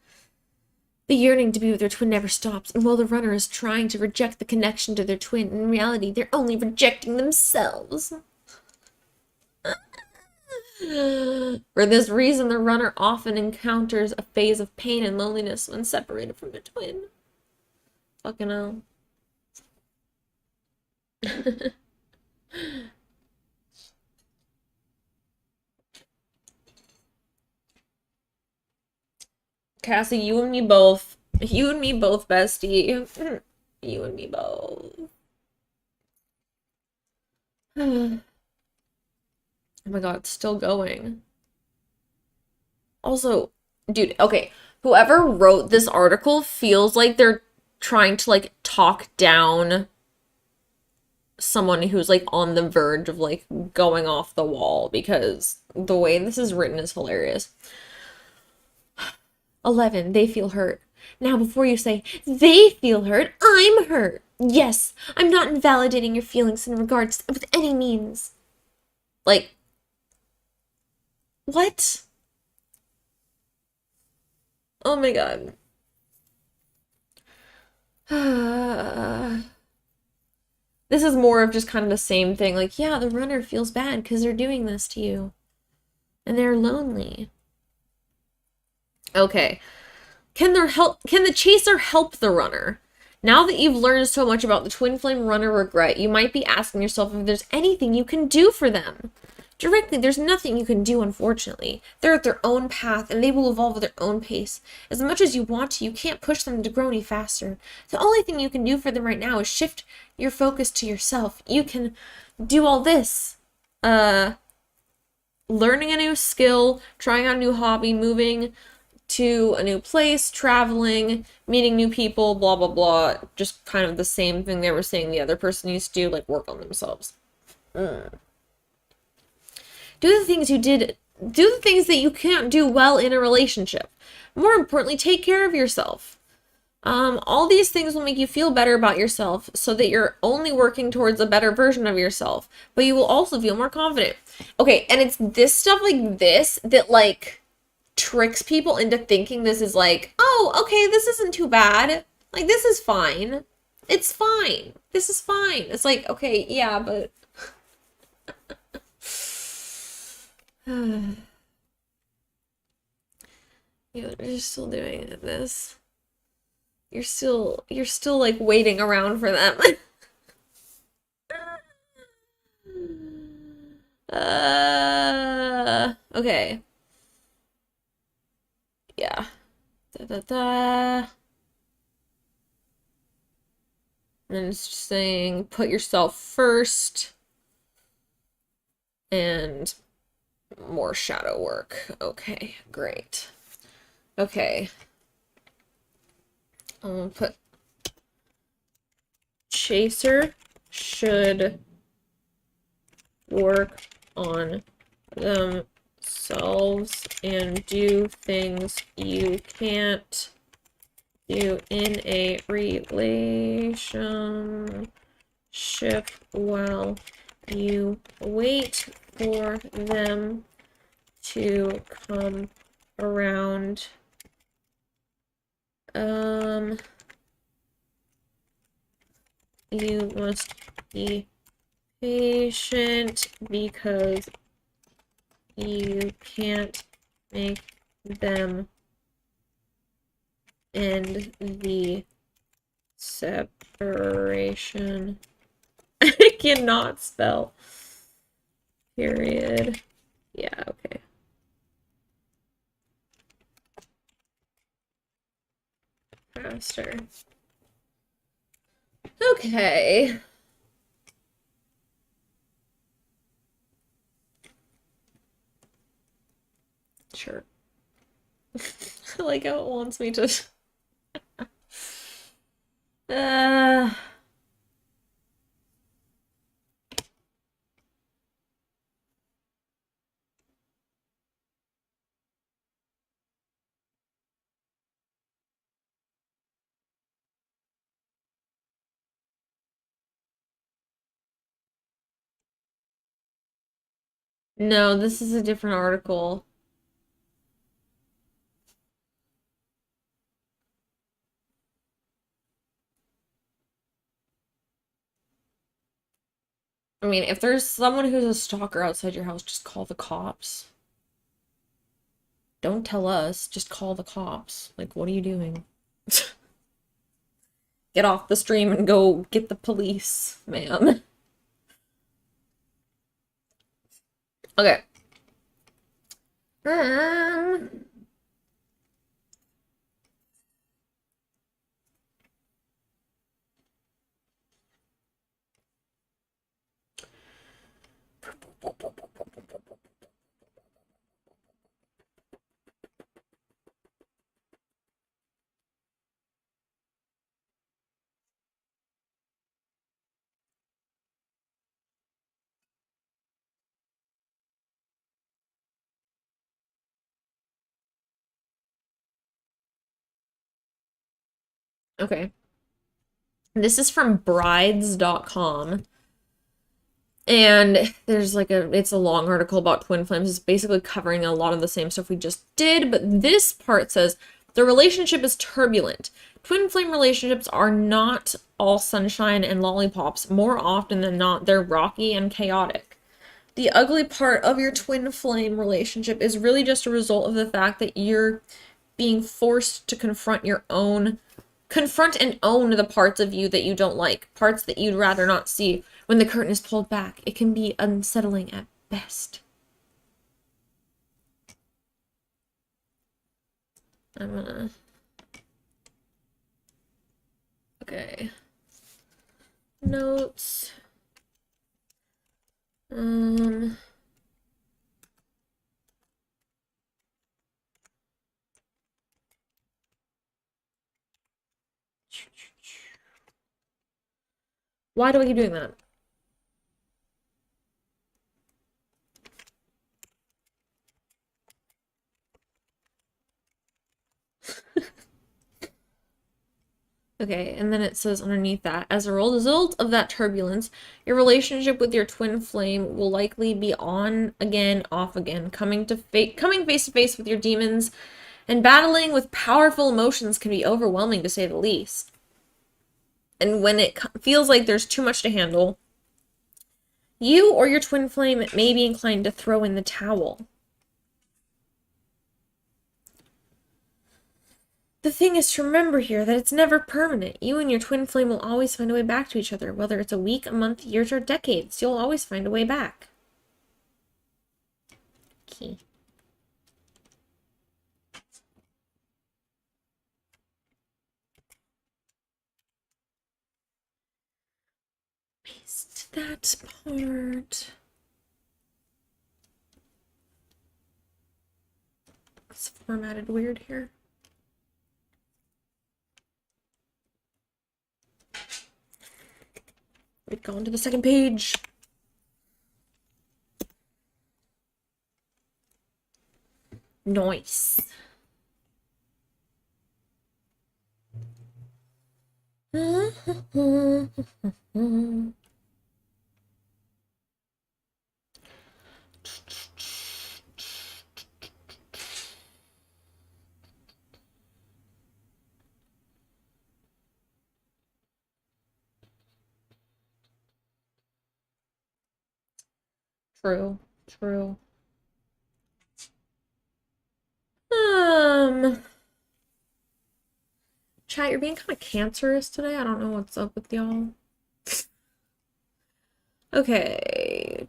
Speaker 1: The yearning to be with their twin never stops, and while the runner is trying to reject the connection to their twin, in reality, they're only rejecting themselves. For this reason, the runner often encounters a phase of pain and loneliness when separated from their twin. Fucking hell. Cassie, you and me both. You and me both, bestie. You and me both. Oh my god, it's still going. Also, dude, okay, whoever wrote this article feels like they're trying to like talk down someone who's like on the verge of like going off the wall because the way this is written is hilarious. 11, they feel hurt. Now, before you say, they feel hurt, I'm hurt. Yes, I'm not invalidating your feelings in regards with any means. Like, what? Oh my god. This is more of just kind of the same thing. Like, yeah, the runner feels bad because they're doing this to you. And they're lonely. Okay. Can the chaser help the runner? Now that you've learned so much about the twin flame runner regret, you might be asking yourself if there's anything you can do for them. Directly, there's nothing you can do, unfortunately. They're at their own path, and they will evolve at their own pace. As much as you want to, you can't push them to grow any faster. The only thing you can do for them right now is shift your focus to yourself. You can do all this. Learning a new skill, trying out a new hobby, moving to a new place, traveling, meeting new people, blah, blah, blah. Just kind of the same thing they were saying the other person needs to do, like work on themselves. Do the things that you can't do well in a relationship. More importantly, take care of yourself. All these things will make you feel better about yourself so that you're only working towards a better version of yourself, but you will also feel more confident. Okay, and it's this stuff like this that like tricks people into thinking this is like, oh, okay, this isn't too bad. Like, this is fine. It's fine. This is fine. It's like, okay, yeah, but you're still doing this. You're still like waiting around for them. Okay. Yeah. Da, da, da. And it's just saying put yourself first and more shadow work. Okay, great. Okay. I'm gonna put chaser should work on themselves and do things you can't do in a relationship while you wait for them to come around. You must be patient because you can't make them end the separation. I cannot spell. Period. Yeah, okay. Faster. Okay. Sure. I like how it wants me to. uh No, this is a different article. I mean, if there's someone who's a stalker outside your house, just call the cops. Don't tell us, just call the cops. Like, what are you doing? Get off the stream and go get the police, ma'am. Okay. Um, okay. This is from brides.com. And there's like it's a long article about twin flames. It's basically covering a lot of the same stuff we just did, but this part says the relationship is turbulent. Twin flame relationships are not all sunshine and lollipops. More often than not, they're rocky and chaotic. The ugly part of your twin flame relationship is really just a result of the fact that you're being forced to confront and own the parts of you that you don't like, parts that you'd rather not see. When the curtain is pulled back, it can be unsettling at best. I'm gonna... Okay. Notes. Why do I keep doing that? Okay, and then it says underneath that, as a result of that turbulence, your relationship with your twin flame will likely be on again, off again, coming face to face with your demons, and battling with powerful emotions can be overwhelming to say the least. And when it feels like there's too much to handle, you or your twin flame may be inclined to throw in the towel. The thing is to remember here that it's never permanent. You and your twin flame will always find a way back to each other. Whether it's a week, a month, years, or decades, you'll always find a way back. Key. Paste that part. It's formatted weird here. We've gone to the second page. Nice. True. True. Chat, you're being kind of cancerous today. I don't know what's up with y'all. Okay.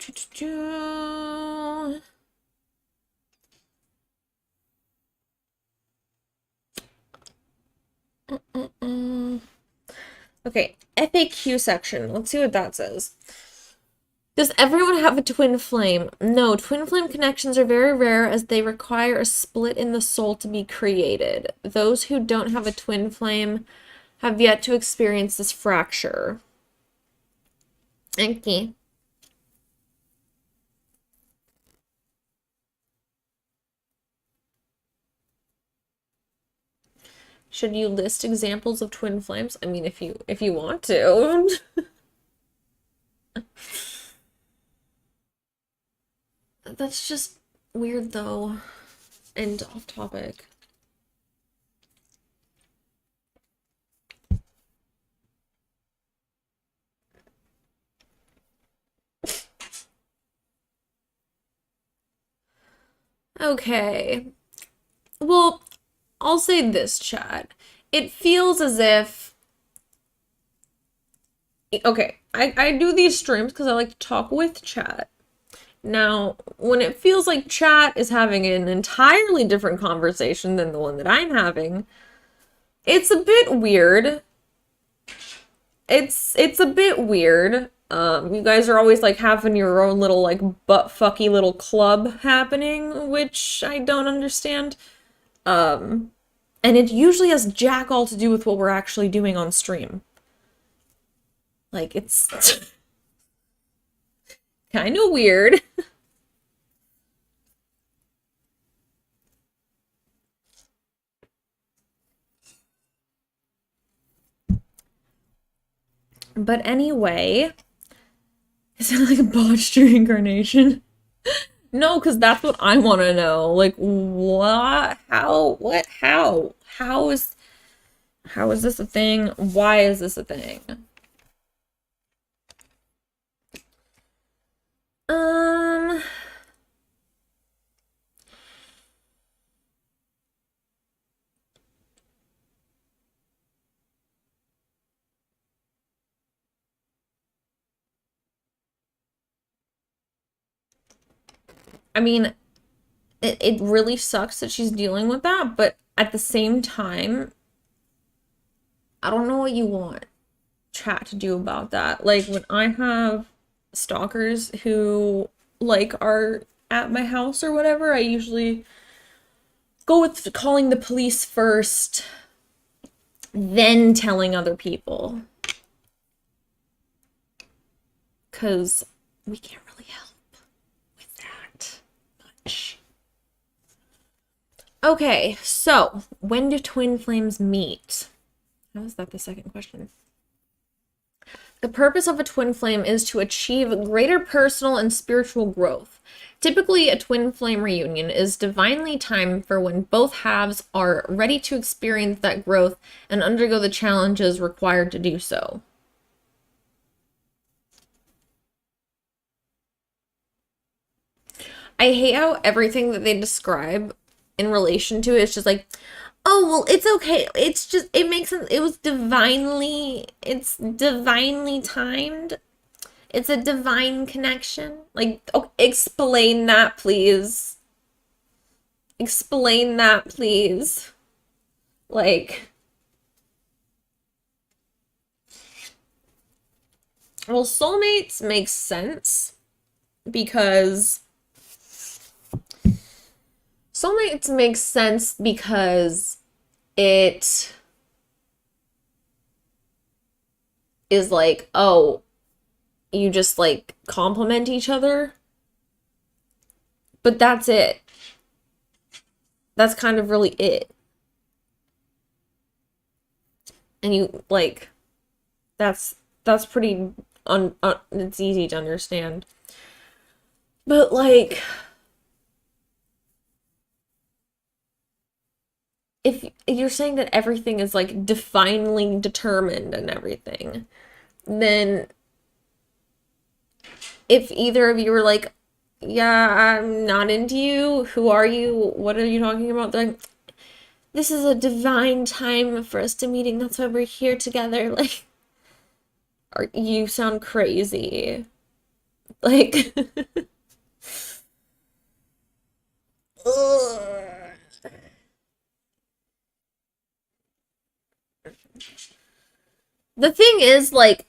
Speaker 1: Okay, FAQ section. Let's see what that says. Does everyone have a twin flame? No, twin flame connections are very rare as they require a split in the soul to be created. Those who don't have a twin flame have yet to experience this fracture. Okay. Should you list examples of twin flames? I mean, if you want to. That's just weird though, and off topic. Okay. Well, I'll say this, chat. It feels as if, okay, I do these streams because I like to talk with chat. Now, when it feels like chat is having an entirely different conversation than the one that I'm having, it's a bit weird. It's a bit weird. You guys are always like having your own little like butt fucky little club happening, which I don't understand. Um, and it usually has jack all to do with what we're actually doing on stream. Like it's kind of weird. But anyway, is it like a botched reincarnation? No, because that's what I want to know. Like, what? How? What? How? How is this a thing? Why is this a thing? Um, I mean, it really sucks that she's dealing with that, but at the same time, I don't know what you want chat to do about that. Like when I have stalkers who like are at my house or whatever, I usually go with calling the police first, then telling other people. Because we can't really help with that much. Okay, so when do twin flames meet? How is that the second question? The purpose of a twin flame is to achieve greater personal and spiritual growth. Typically, a twin flame reunion is divinely timed for when both halves are ready to experience that growth and undergo the challenges required to do so. I hate how everything that they describe in relation to it is just like, oh, well, it's okay. It's just, it makes sense. It's divinely timed. It's a divine connection. Like, oh, explain that, please. Explain that, please. Like, well, soulmates makes sense because soulmates makes sense because it is like, oh, you just like complement each other. But that's it. That's kind of really it. And you like that's pretty it's easy to understand. But like if you're saying that everything is like divinely determined and everything, then if either of you are like, yeah, I'm not into you, who are you? What are you talking about? They're like, this is a divine time for us to meeting. That's why we're here together. Like, you sound crazy. Like, the thing is, like,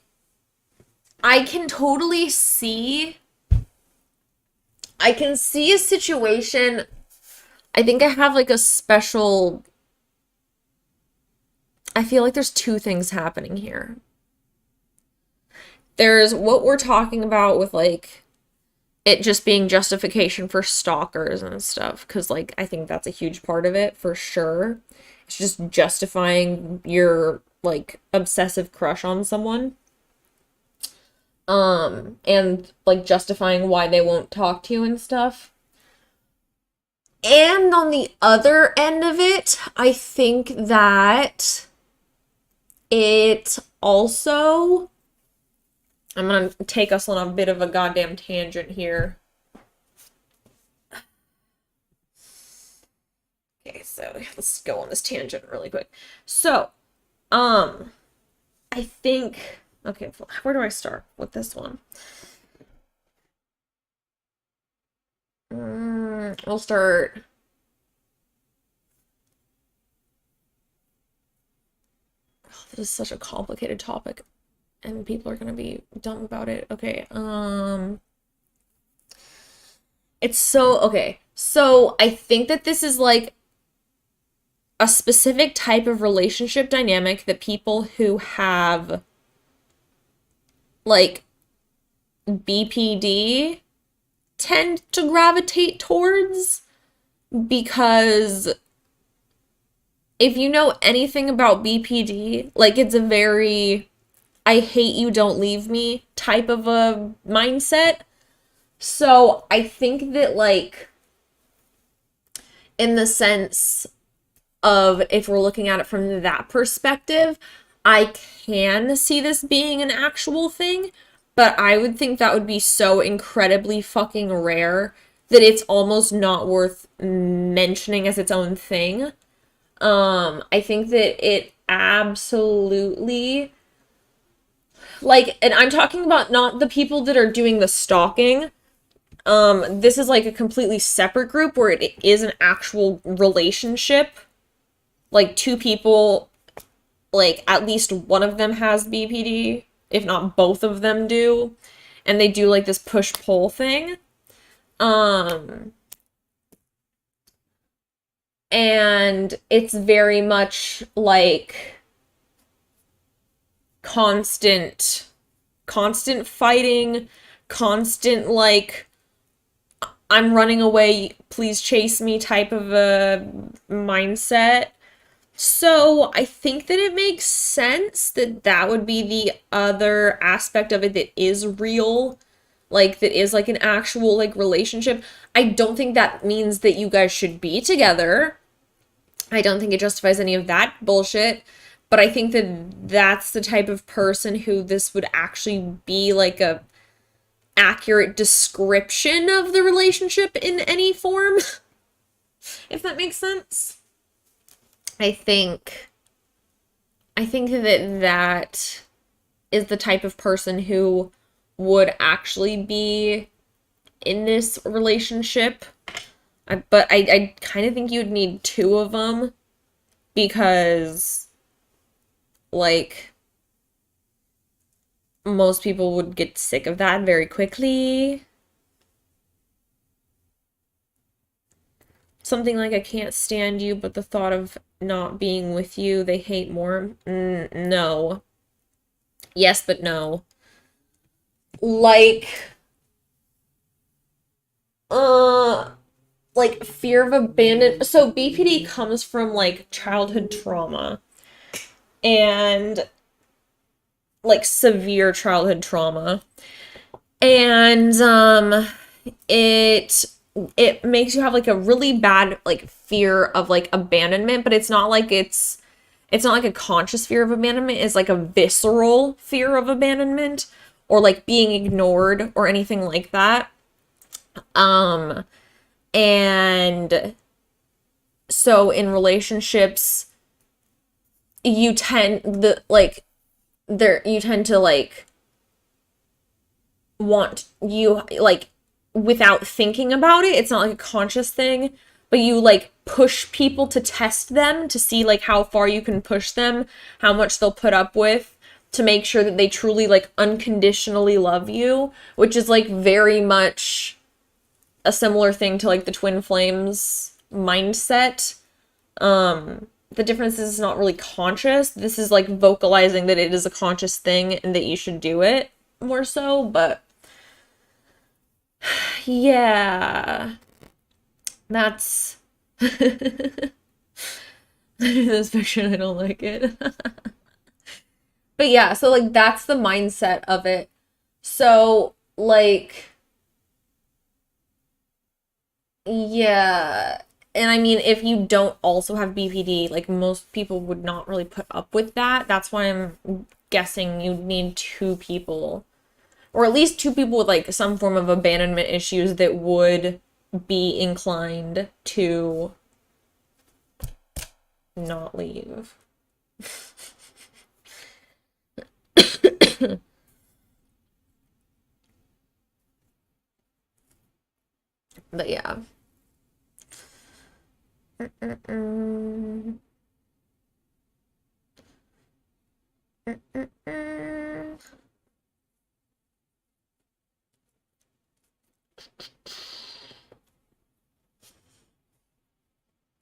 Speaker 1: I can totally see. I can see a situation. I think I have like a special. I feel like there's two things happening here. There's what we're talking about with like it just being justification for stalkers and stuff, because like I think that's a huge part of it for sure. It's just justifying your like obsessive crush on someone. and like justifying why they won't talk to you and stuff. And on the other end of it, I think that it also, I'm gonna take us on a bit of a goddamn tangent here. Okay, so let's go on this tangent really quick. So, I think, okay, where do I start with this one? We'll start. Oh, this is such a complicated topic, and people are gonna be dumb about it. Okay, it's so okay. So I think that this is like a specific type of relationship dynamic that people who have like BPD tend to gravitate towards, because if you know anything about BPD, like it's a very I hate you, don't leave me type of a mindset. So I think that like in the sense of if we're looking at it from that perspective, I can see this being an actual thing, but I would think that would be so incredibly fucking rare that it's almost not worth mentioning as its own thing. I think that it absolutely like, and I'm talking about not the people that are doing the stalking. This is like a completely separate group where it is an actual relationship. Like two people, like at least one of them has BPD, if not both of them do, and they do like this push-pull thing. And it's very much like constant fighting, constant like I'm running away, please chase me type of a mindset. So I think that it makes sense that that would be the other aspect of it that is real, like that is like an actual like relationship. I don't think that means that you guys should be together. I don't think it justifies any of that bullshit. But I think that that's the type of person who this would actually be like a accurate description of the relationship in any form, if that makes sense. I think that that is the type of person who would actually be in this relationship. But I kind of think you'd need two of them because, like, most people would get sick of that very quickly. Something like, I can't stand you, but the thought of not being with you, they hate more. No. Yes, but no. Like, uh, like fear of abandonment. So BPD comes from like childhood trauma and like severe childhood trauma. And it it makes you have like a really bad like fear of like abandonment, but it's not like a conscious fear of abandonment. It's like a visceral fear of abandonment or like being ignored or anything like that. Um and so in relationships you tend the like there you tend to like want you like without thinking about it. It's not like a conscious thing, but you like push people to test them to see like how far you can push them, how much they'll put up with to make sure that they truly like unconditionally love you, which is like very much a similar thing to like the twin flames mindset. The difference is it's not really conscious. This is like vocalizing that it is a conscious thing and that you should do it more so, but yeah, that's this picture. I don't like it. But yeah, so like that's the mindset of it. So, like, yeah. And I mean, if you don't also have BPD, like most people would not really put up with that. That's why I'm guessing you need two people, or at least two people with like some form of abandonment issues that would be inclined to not leave. But yeah. Mm-mm-mm. Mm-mm-mm.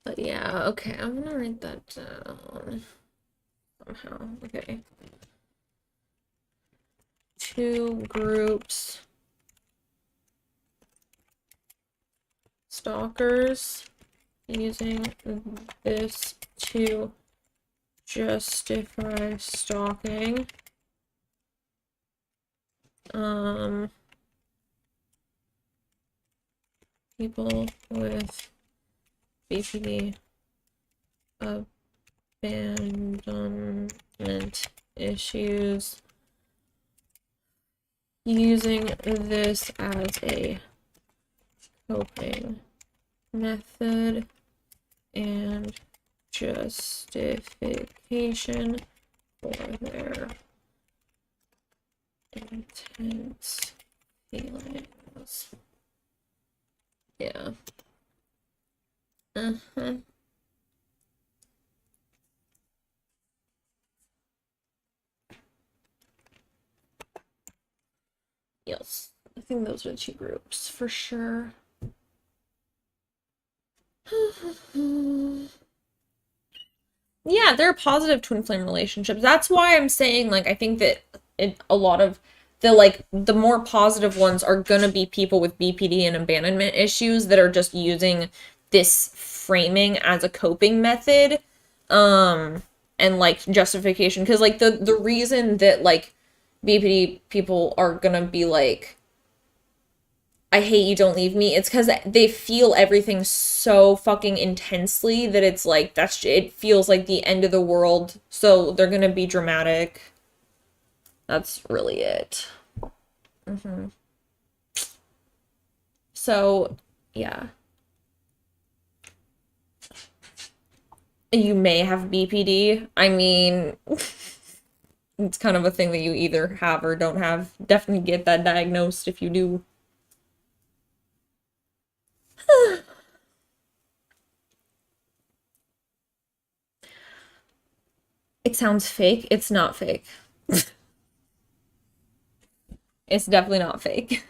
Speaker 1: But yeah, okay, I'm gonna write that down somehow. Okay. Two groups. Stalkers using this to justify stalking. People with BPD abandonment issues using this as a coping method and justification for their intense feelings. Yeah. Uh-huh. Yes. I think those are the two groups for sure. Yeah, they're positive twin flame relationships. That's why I'm saying, like, I think that a lot of the, like, the more positive ones are gonna be people with BPD and abandonment issues that are just using this framing as a coping method, and, like, justification. Because, like, the reason that, like, BPD people are gonna be like, I hate you, don't leave me. It's because they feel everything so fucking intensely that it's like, it feels like the end of the world. So they're gonna be dramatic. That's really it. So, yeah. You may have BPD. I mean, it's kind of a thing that you either have or don't have. Definitely get that diagnosed if you do. It sounds fake. It's not fake. It's definitely not fake.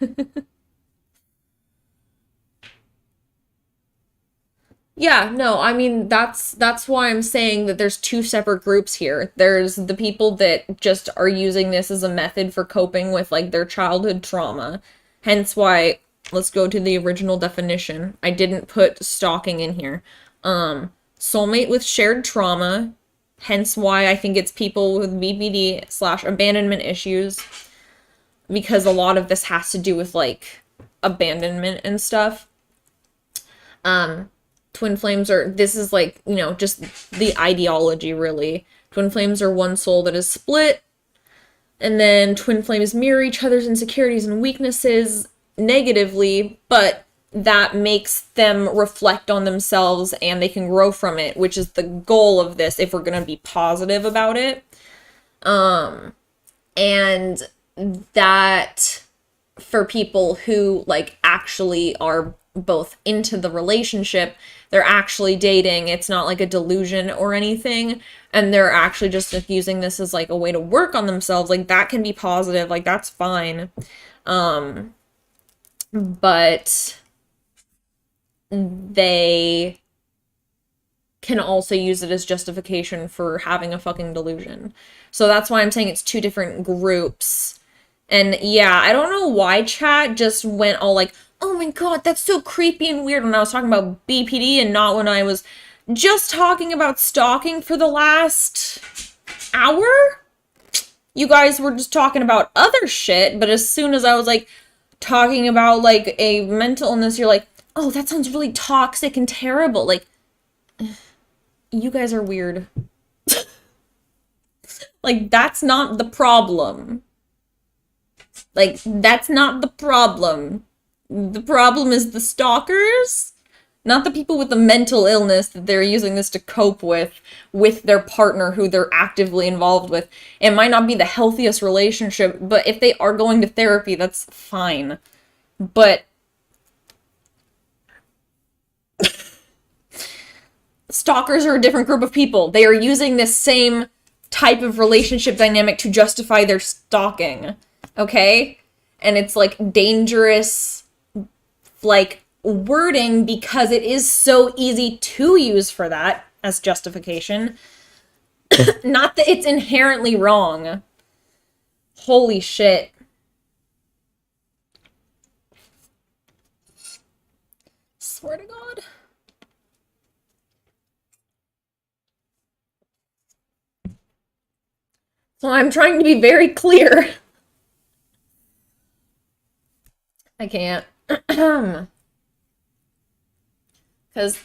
Speaker 1: Yeah, no, I mean that's why I'm saying that there's two separate groups here. There's the people that just are using this as a method for coping with like their childhood trauma. Hence why let's go to the original definition. I didn't put stalking in here. Soulmate with shared trauma. Hence why I think it's people with BPD/abandonment issues because a lot of this has to do with like abandonment and stuff. Twin flames are, this is like, you know, just the ideology really. Twin flames are one soul that is split, and then twin flames mirror each other's insecurities and weaknesses negatively, but that makes them reflect on themselves and they can grow from it, which is the goal of this if we're going to be positive about it. And that for people who like actually are both into the relationship, they're actually dating, it's not like a delusion or anything, and they're actually just like, using this as like a way to work on themselves, like that can be positive, like that's fine. But they can also use it as justification for having a fucking delusion. So that's why I'm saying it's two different groups. And yeah, I don't know why chat just went all like, oh my god, that's so creepy and weird when I was talking about BPD and not when I was just talking about stalking for the last hour? you guys were just talking about other shit, but as soon as I was like talking about like a mental illness, you're like, oh, that sounds really toxic and terrible. Like, you guys are weird. Like, that's not the problem. Like, that's not the problem. The problem is the stalkers, not the people with the mental illness that they're using this to cope with their partner who they're actively involved with. It might not be the healthiest relationship, but if they are going to therapy, that's fine. But stalkers are a different group of people. They are using this same type of relationship dynamic to justify their stalking. Okay? And it's like dangerous, like, wording because it is so easy to use for that as justification. Not that it's inherently wrong. Holy shit. Swear to God. So I'm trying to be very clear. I can't. Because,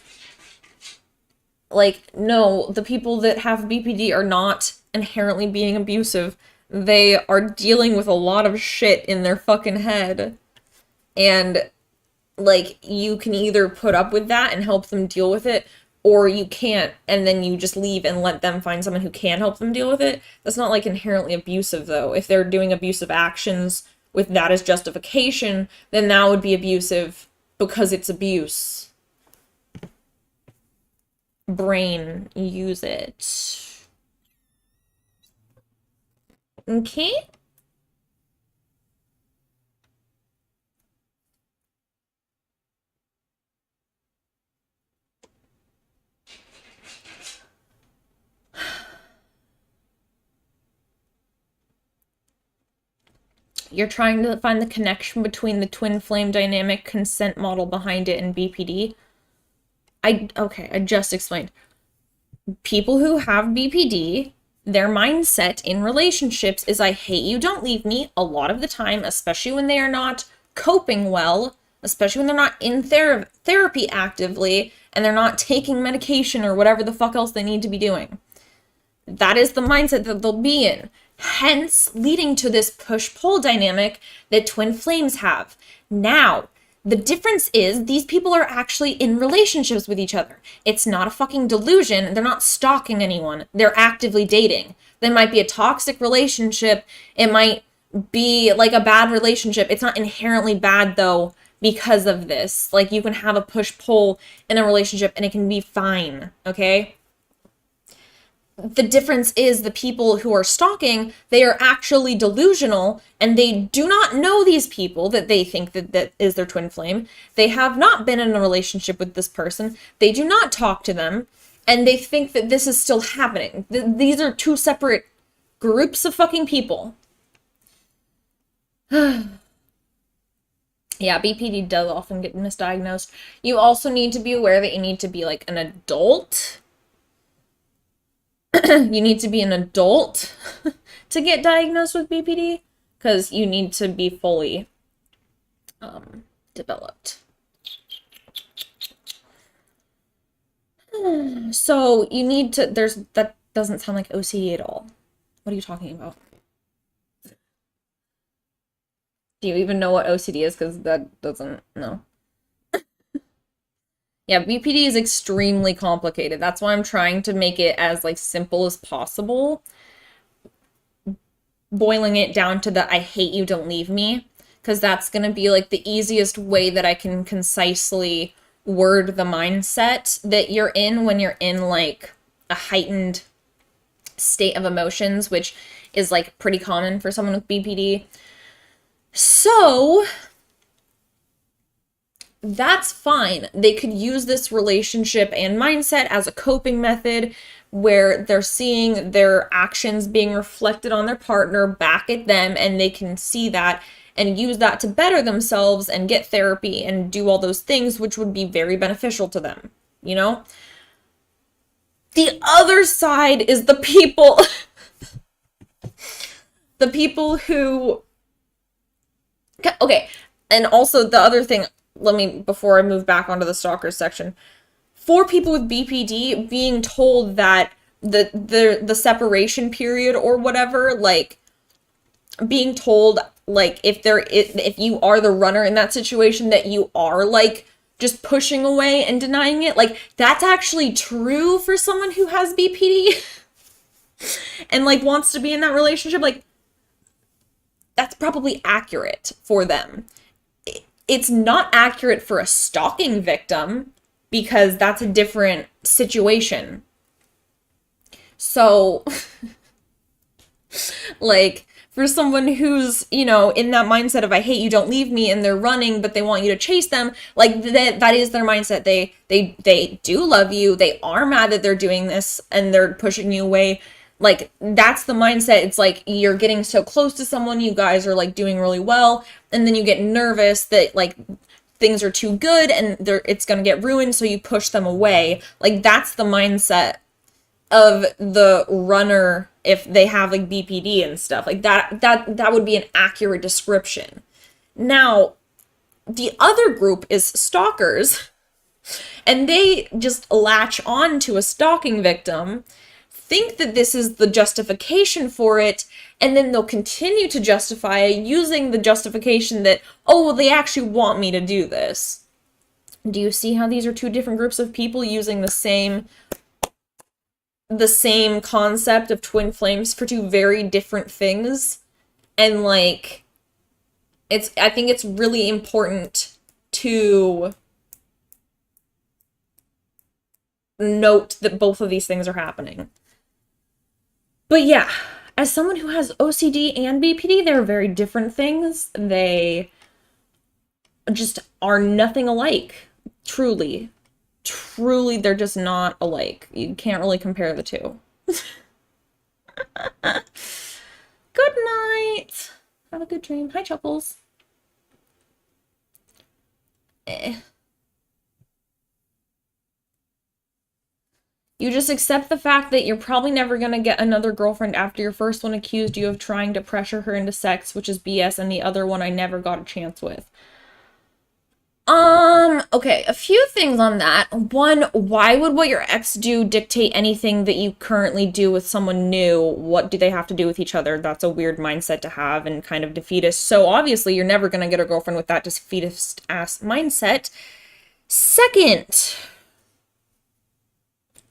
Speaker 1: like, no, the people that have BPD are not inherently being abusive. They are dealing with a lot of shit in their fucking head. And, like, you can either put up with that and help them deal with it, or you can't, and then you just leave and let them find someone who can help them deal with it. That's not, like, inherently abusive, though. If they're doing abusive actions with that as justification, then that would be abusive because it's abuse. Brain, use it. Okay? You're trying to find the connection between the twin flame dynamic consent model behind it and BPD. Okay, I just explained. People who have BPD, their mindset in relationships is I hate you, don't leave me, a lot of the time, especially when they are not coping well, especially when they're not in therapy actively, and they're not taking medication or whatever the fuck else they need to be doing. That is the mindset that they'll be in. Hence, leading to this push-pull dynamic that twin flames have. Now, the difference is these people are actually in relationships with each other. It's not a fucking delusion. They're not stalking anyone. They're actively dating. There might be a toxic relationship. It might be like a bad relationship. It's not inherently bad, though, because of this. Like, you can have a push-pull in a relationship and it can be fine, okay? The difference is the people who are stalking, they are actually delusional and they do not know these people that they think that is their twin flame. They have not been in a relationship with this person. They do not talk to them and they think that this is still happening. These are two separate groups of fucking people. Yeah, BPD does often get misdiagnosed. You also need to be aware that you need to be like an adult. You need to be an adult to get diagnosed with BPD because you need to be fully developed. So you need to, that doesn't sound like OCD at all. What are you talking about? Do you even know what OCD is? Because that doesn't, no. Yeah, BPD is extremely complicated. That's why I'm trying to make it as like simple as possible. Boiling it down to the I hate you, don't leave me. Because that's going to be like the easiest way that I can concisely word the mindset that you're in when you're in like a heightened state of emotions, which is like pretty common for someone with BPD. So that's fine. They could use this relationship and mindset as a coping method where they're seeing their actions being reflected on their partner back at them, and they can see that and use that to better themselves and get therapy and do all those things, which would be very beneficial to them, you know? The other side is the people the people who, okay, and also the other thing, before I move back onto the stalkers section, for people with BPD, being told that the separation period or whatever, like, being told, like, if you are the runner in that situation, that you are, like, just pushing away and denying it, like, that's actually true for someone who has BPD and, like, wants to be in that relationship. Like, that's probably accurate for them. It's not accurate for a stalking victim because that's a different situation. So, like, for someone who's, you know, in that mindset of I hate you, don't leave me, and they're running, but they want you to chase them, like, that is their mindset. They do love you. They are mad that they're doing this and they're pushing you away. Like, that's the mindset. It's like you're getting so close to someone, you guys are, like, doing really well, and then you get nervous that, like, things are too good and it's gonna get ruined, so you push them away. Like, that's the mindset of the runner if they have, like, BPD and stuff. Like, that would be an accurate description. Now, the other group is stalkers, and they just latch on to a stalking victim, think that this is the justification for it, and then they'll continue to justify it using the justification that, oh, well, they actually want me to do this. Do you see how these are two different groups of people using the same concept of twin flames for two very different things? And, like, I think it's really important to note that both of these things are happening. But yeah, as someone who has OCD and BPD, they're very different things. They just are nothing alike. Truly. Truly, they're just not alike. You can't really compare the two. Good night. Have a good dream. Hi, Chuckles. You just accept the fact that you're probably never going to get another girlfriend after your first one accused you of trying to pressure her into sex, which is BS, and the other one I never got a chance with. Okay, a few things on that. One, why would what your ex do dictate anything that you currently do with someone new? What do they have to do with each other? That's a weird mindset to have and kind of defeatist. So obviously you're never going to get a girlfriend with that defeatist ass mindset. Second,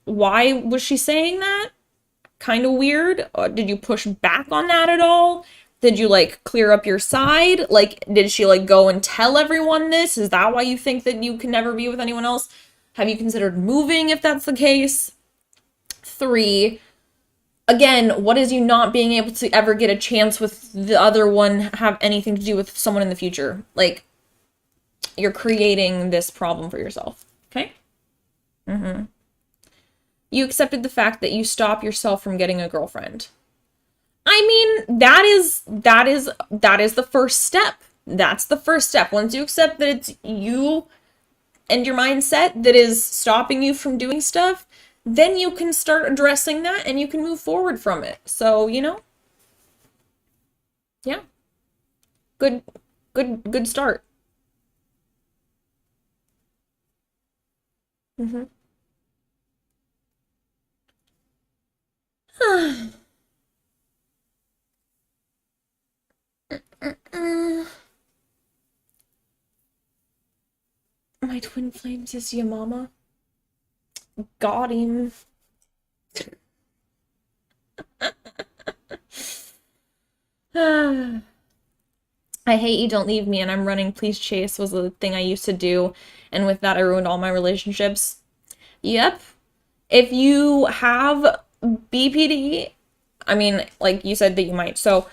Speaker 1: why was she saying that? Kind of weird. Did you push back on that at all? Did you, like, clear up your side? Like, did she, like, go and tell everyone this? Is that why you think that you can never be with anyone else? Have you considered moving if that's the case? 3, again, what is you not being able to ever get a chance with the other one have anything to do with someone in the future? Like, you're creating this problem for yourself, okay? You accepted the fact that you stop yourself from getting a girlfriend. I mean, that is the first step. That's the first step. Once you accept that it's you and your mindset that is stopping you from doing stuff, then you can start addressing that and you can move forward from it. So, you know, yeah. Good start. My twin flames is your mama. Got him. I hate you, don't leave me, and I'm running, please chase was the thing I used to do, and with that I ruined all my relationships. Yep. If you have BPD, I mean, like you said that you might, so,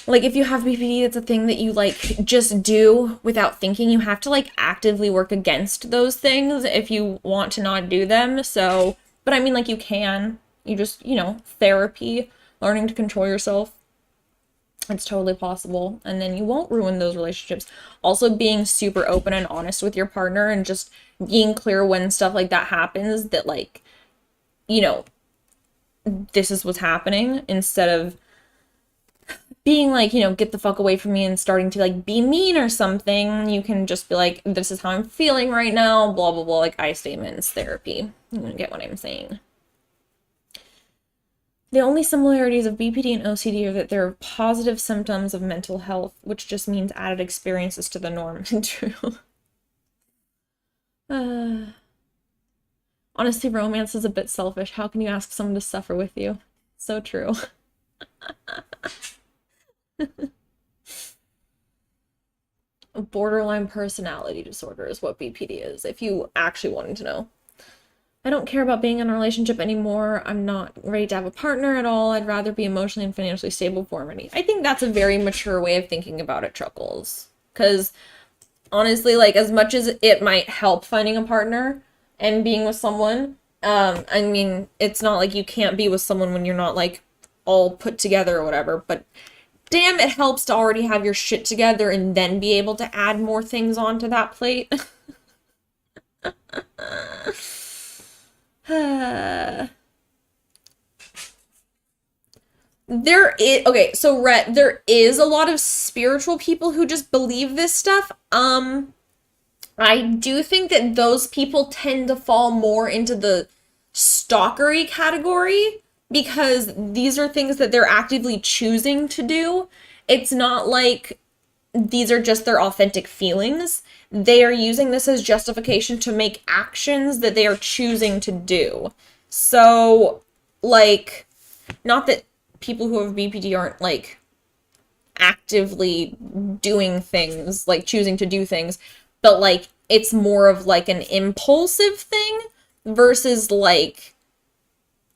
Speaker 1: like, if you have BPD, it's a thing that you, like, just do without thinking. You have to, like, actively work against those things if you want to not do them, so, but I mean, like, you can. You just, you know, therapy, learning to control yourself. It's totally possible, and then you won't ruin those relationships. Also, being super open and honest with your partner and just being clear when stuff like that happens, that, like, you know, this is what's happening, instead of being like, you know, get the fuck away from me and starting to like be mean or something, you can just be like, this is how I'm feeling right now, blah, blah, blah, like I statements, therapy. You get what I'm saying. The only similarities of BPD and OCD are that there are positive symptoms of mental health, which just means added experiences to the norm. True. Honestly, romance is a bit selfish. How can you ask someone to suffer with you? So true. Borderline personality disorder is what BPD is, if you actually wanted to know. I don't care about being in a relationship anymore. I'm not ready to have a partner at all. I'd rather be emotionally and financially stable for me. I think that's a very mature way of thinking about it, Chuckles. Because honestly, like, as much as it might help finding a partner and being with someone, I mean, it's not like you can't be with someone when you're not, like, all put together or whatever, but damn, it helps to already have your shit together and then be able to add more things onto that plate. There is, okay, so Rhett, there is a lot of spiritual people who just believe this stuff. I do think that those people tend to fall more into the stalkery category because these are things that they're actively choosing to do. It's not like these are just their authentic feelings. They are using this as justification to make actions that they are choosing to do. So, like, not that people who have BPD aren't, like, actively doing things, like, choosing to do things, but, like, it's more of, like, an impulsive thing versus, like,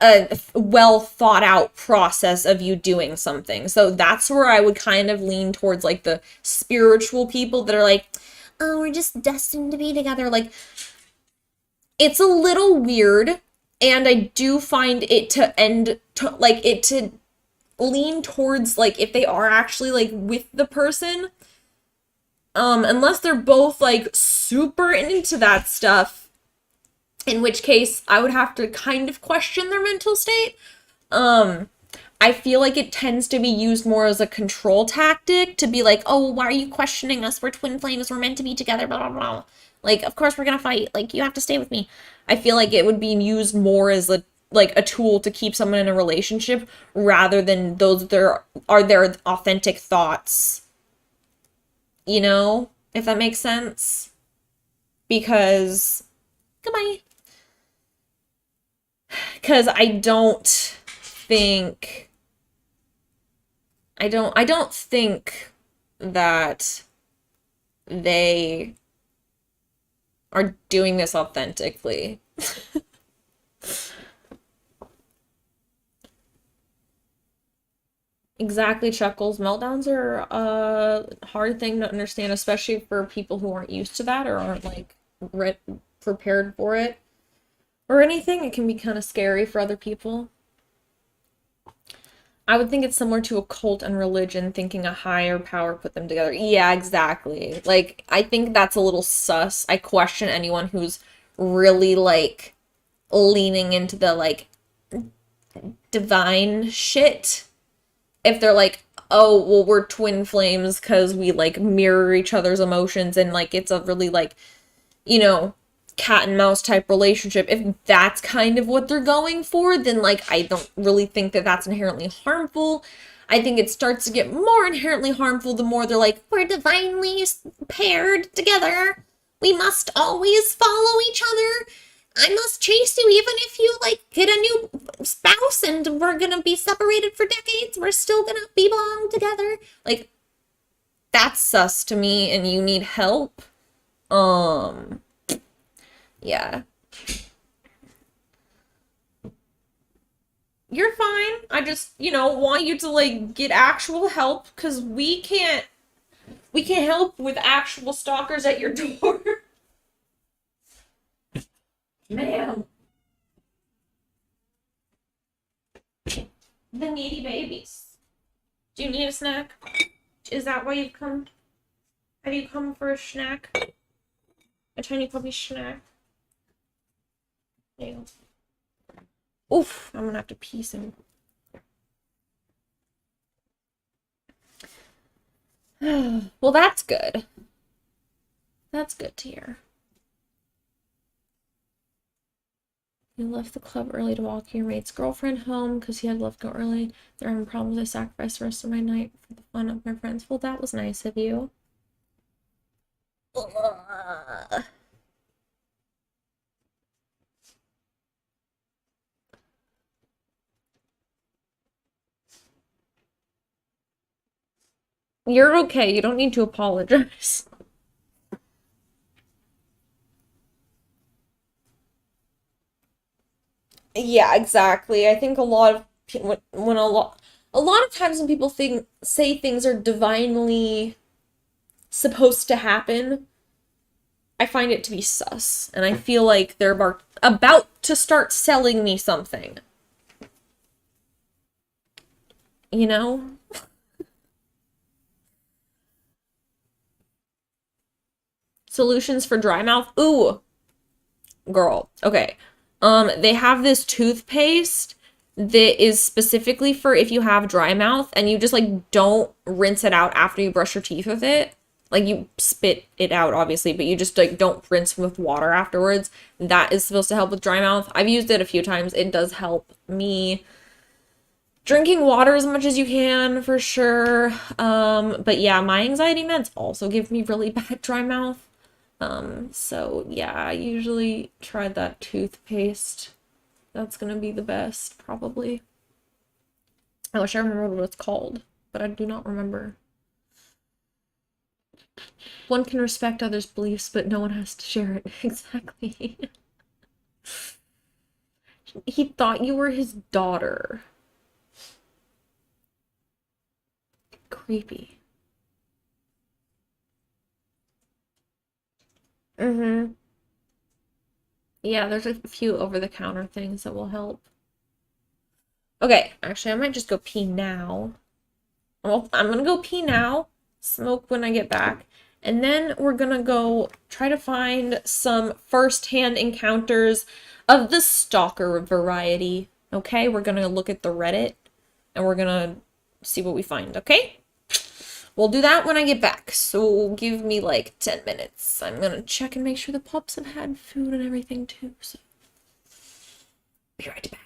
Speaker 1: a well thought out process of you doing something. So that's where I would kind of lean towards like the spiritual people that are like, oh, we're just destined to be together. Like, it's a little weird, and I do find it to end to like it to lean towards like if they are actually like with the person, unless they're both like super into that stuff, in which case I would have to kind of question their mental state. I feel like it tends to be used more as a control tactic to be like, oh, why are you questioning us? We're twin flames. We're meant to be together, blah, blah, blah. Like, of course we're gonna fight. Like, you have to stay with me. I feel like it would be used more as a tool to keep someone in a relationship rather than those there are their authentic thoughts. You know, if that makes sense. Because goodbye. Because I don't think that they are doing this authentically. Exactly, Chuckles. Meltdowns are a hard thing to understand, especially for people who aren't used to that or aren't like prepared for it or anything. It can be kind of scary for other people. I would think it's similar to a cult and religion, thinking a higher power put them together. Yeah, exactly. Like, I think that's a little sus. I question anyone who's really, like, leaning into the, like, divine shit. If they're like, oh, well, we're twin flames because we, like, mirror each other's emotions and, like, it's a really, like, you know, cat and mouse type relationship, if that's kind of what they're going for, then like I don't really think that that's inherently harmful. I think it starts to get more inherently harmful the more they're like, we're divinely paired together. We must always follow each other. I must chase you even if you like get a new spouse and we're gonna be separated for decades. We're still gonna belong together. Like, that's sus to me and you need help. Yeah. You're fine. I just, you know, want you to like get actual help because we can't help with actual stalkers at your door. Ma'am. The needy babies. Do you need a snack? Is that why you've come? Have you come for a snack? A tiny puppy snack? There you go. Oof, I'm gonna have to pee soon. Well, that's good. That's good to hear. You left the club early to walk your mate's girlfriend home because he had left go early. They're having problems. I sacrificed the rest of my night for the fun of my friends. Well, that was nice of you. Ugh. You're okay. You don't need to apologize. Yeah, exactly. I think a lot of when a lot of times when people think say things are divinely supposed to happen, I find it to be sus, and I feel like they're about to start selling me something. You know? Solutions for dry mouth. Ooh, girl. Okay. They have this toothpaste that is specifically for if you have dry mouth and you just like don't rinse it out after you brush your teeth with it. Like you spit it out obviously, but you just like don't rinse with water afterwards. That is supposed to help with dry mouth. I've used it a few times. It does help me. Drinking water as much as you can for sure. But yeah, my anxiety meds also give me really bad dry mouth. So yeah, I usually try that toothpaste. That's gonna be the best, probably. I wish I remembered what it's called, but I do not remember. One can respect others' beliefs, but no one has to share it. Exactly. He thought you were his daughter. Creepy. Mm-hmm. Yeah, there's a few over-the-counter things that will help. Okay, actually, I might just go pee now. Well, I'm gonna go pee now, smoke when I get back, and then we're gonna go try to find some first-hand encounters of the stalker variety. Okay, we're gonna look at the Reddit and we're gonna see what we find, okay? We'll do that when I get back, so give me like 10 minutes. I'm gonna check and make sure the pups have had food and everything too, so be right back.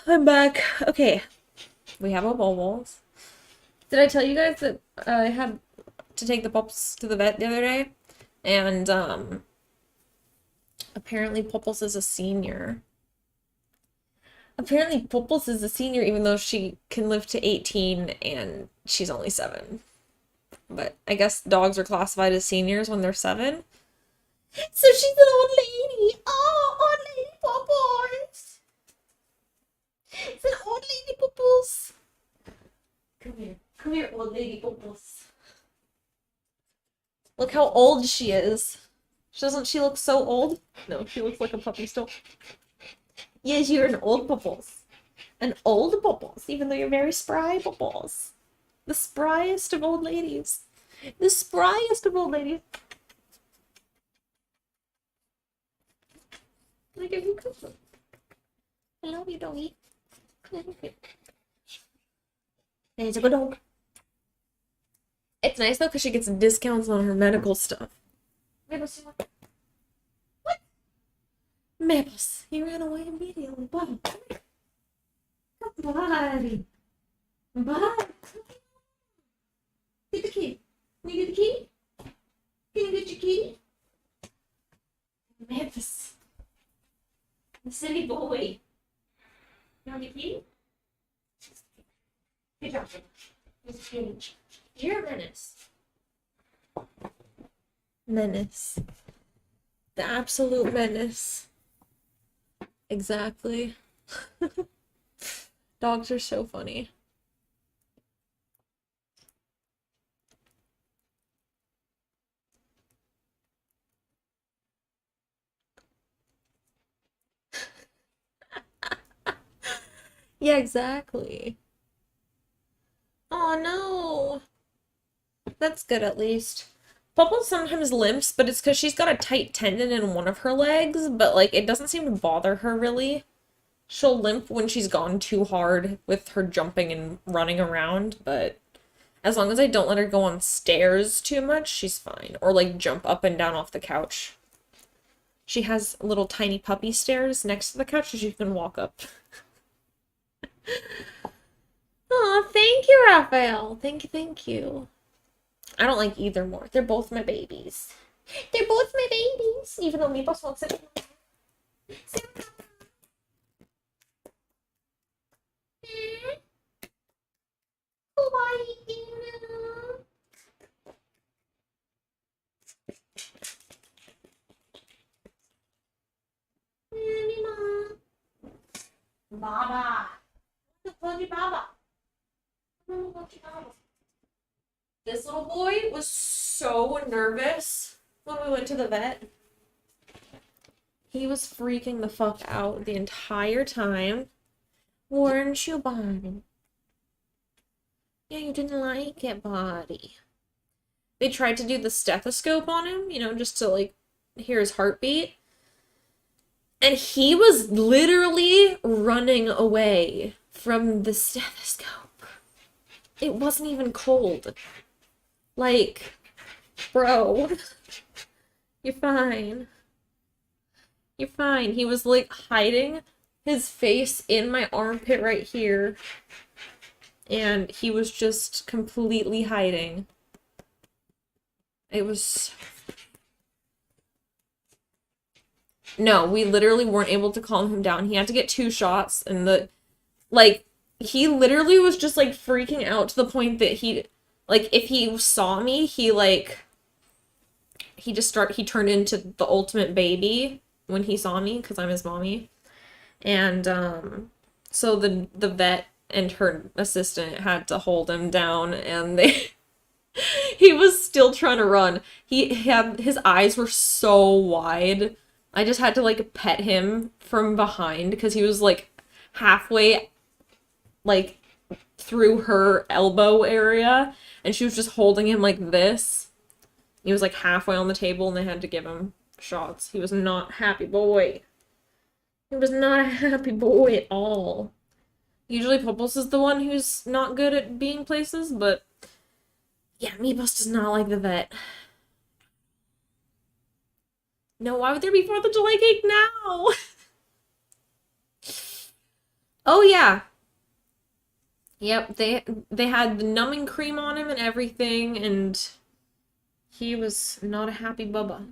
Speaker 1: I'm back. Okay, we have our bubbles. Did I tell you guys that I had to take the pups to the vet the other day? And, apparently Pupples is a senior. Apparently Pupples is a senior even though she can live to 18 and she's only 7. But I guess dogs are classified as seniors when they're 7. So she's an old lady. Oh, old lady Pupples. It's an old lady Pupples. Come here. Come here, old lady Pupples. Look how old she is. Doesn't she look so old? No, she looks like a puppy still. Yes, you're an old Pupples. An old Pupples, even though you're very spry Pupples. The spryest of old ladies. The spryest of old ladies. Look at you, Cooper. I love you, doggy. He's a good dog. It's nice though because she gets discounts on her medical stuff. Maples, what? Maples, you ran away immediately. Buddy, come here. Come, buddy. Buddy. Get the key. Can you get the key? Can you get your key? Maples. The silly boy. You want your key? Good job. You're a menace. Menace. The absolute menace. Exactly. Dogs are so funny. Yeah, exactly. Oh no. That's good at least. Bubble sometimes limps, but it's because she's got a tight tendon in one of her legs, but like it doesn't seem to bother her really. She'll limp when she's gone too hard with her jumping and running around, but as long as I don't let her go on stairs too much, she's fine. Or like jump up and down off the couch. She has little tiny puppy stairs next to the couch so she can walk up. Oh, thank you, Raphael. Thank you, thank you. I don't like either more. They're both my babies. They're both my babies. Even though Meatball won't sit. Baba. Baba. This little boy was so nervous when we went to the vet. He was freaking the fuck out the entire time. Weren't you, Bonnie? Yeah, you didn't like it, Buddy. They tried to do the stethoscope on him, you know, just to, like, hear his heartbeat. And he was literally running away from the stethoscope. It wasn't even cold. Like, bro, you're fine. You're fine. He was, like, hiding his face in my armpit right here. And he was just completely hiding. It was... No, we literally weren't able to calm him down. He had to get 2 shots, and he literally was just, like, freaking out to the point that he, like, if he saw me, he turned into the ultimate baby when he saw me, because I'm his mommy. And, so the vet and her assistant had to hold him down, and he was still trying to run. His eyes were so wide. I just had to, like, pet him from behind because he was, like, halfway, like, through her elbow area, and she was just holding him like this. He was, like, halfway on the table, and they had to give him shots. He was not a happy boy. He was not a happy boy at all. Usually Popos is the one who's not good at being places, but yeah, Meepos does not like the vet. No, why would there be 4th of July cake now? Oh yeah. Yep, they had the numbing cream on him and everything, and he was not a happy bubba.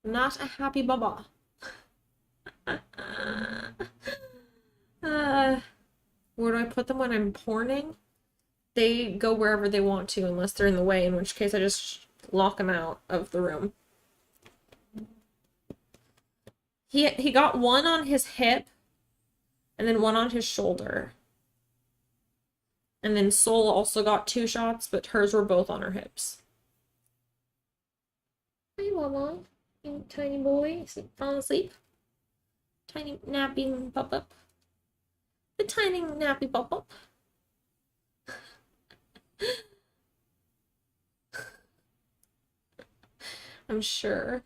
Speaker 1: Not a happy bubba. uh, where do I put them when I'm porning? They go wherever they want to unless they're in the way, in which case I just lock them out of the room. He got one on his hip and then one on his shoulder. And then Soul also got 2 shots, but hers were both on her hips. Hi, Mama. You tiny boy. Falling asleep. Tiny nappy pop-up. The tiny nappy pop-up. I'm sure.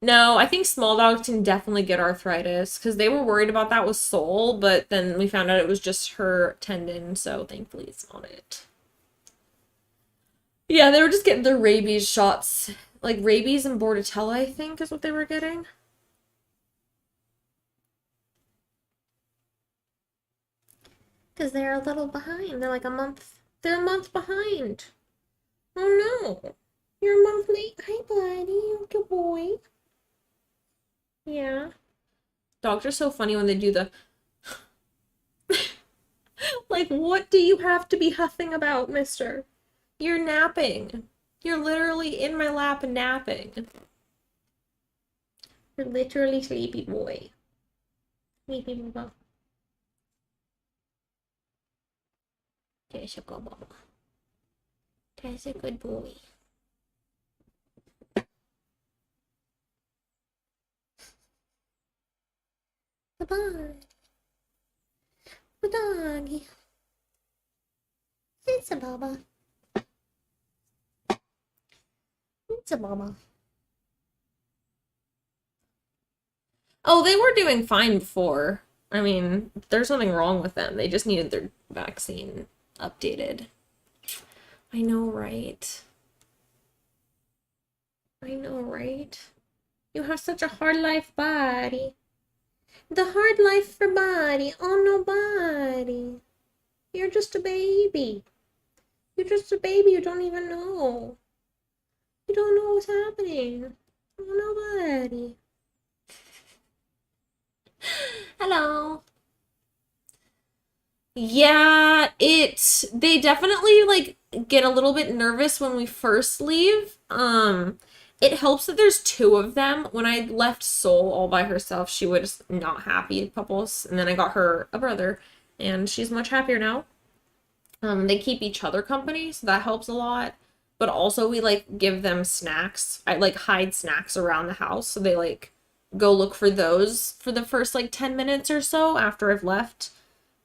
Speaker 1: No, I think small dogs can definitely get arthritis because they were worried about that with Soul, but then we found out it was just her tendon, so thankfully it's not it. Yeah, they were just getting their rabies shots. Like rabies and Bordetella, I think, is what they were getting. Because they're a little behind. They're like a month. They're a month behind. Oh no. You're a month late. Hi, buddy. Good boy. Yeah. Dogs are so funny when they do the. Like, what do you have to be huffing about, mister? You're napping. You're literally in my lap and napping. You're literally sleepy boy. Sleepy boy. There's a good boy. There's a good boy. Goodbye. Good doggy. It's a baba. It's a baba. Oh, they were doing fine before. I mean, there's nothing wrong with them. They just needed their vaccine updated. I know, right? I know, right? You have such a hard life, buddy. The hard life for body on nobody. You're just a baby. You're just a baby. You don't even know. You don't know what's happening. Oh, nobody. Hello. Yeah, they definitely like get a little bit nervous when we first leave. It helps that there's 2 of them. When I left Soul all by herself, she was not happy, Pupples, and then I got her a brother, and she's much happier now. They keep each other company, so that helps a lot. But also we like give them snacks. I like hide snacks around the house, so they like go look for those for the first like 10 minutes or so after I've left.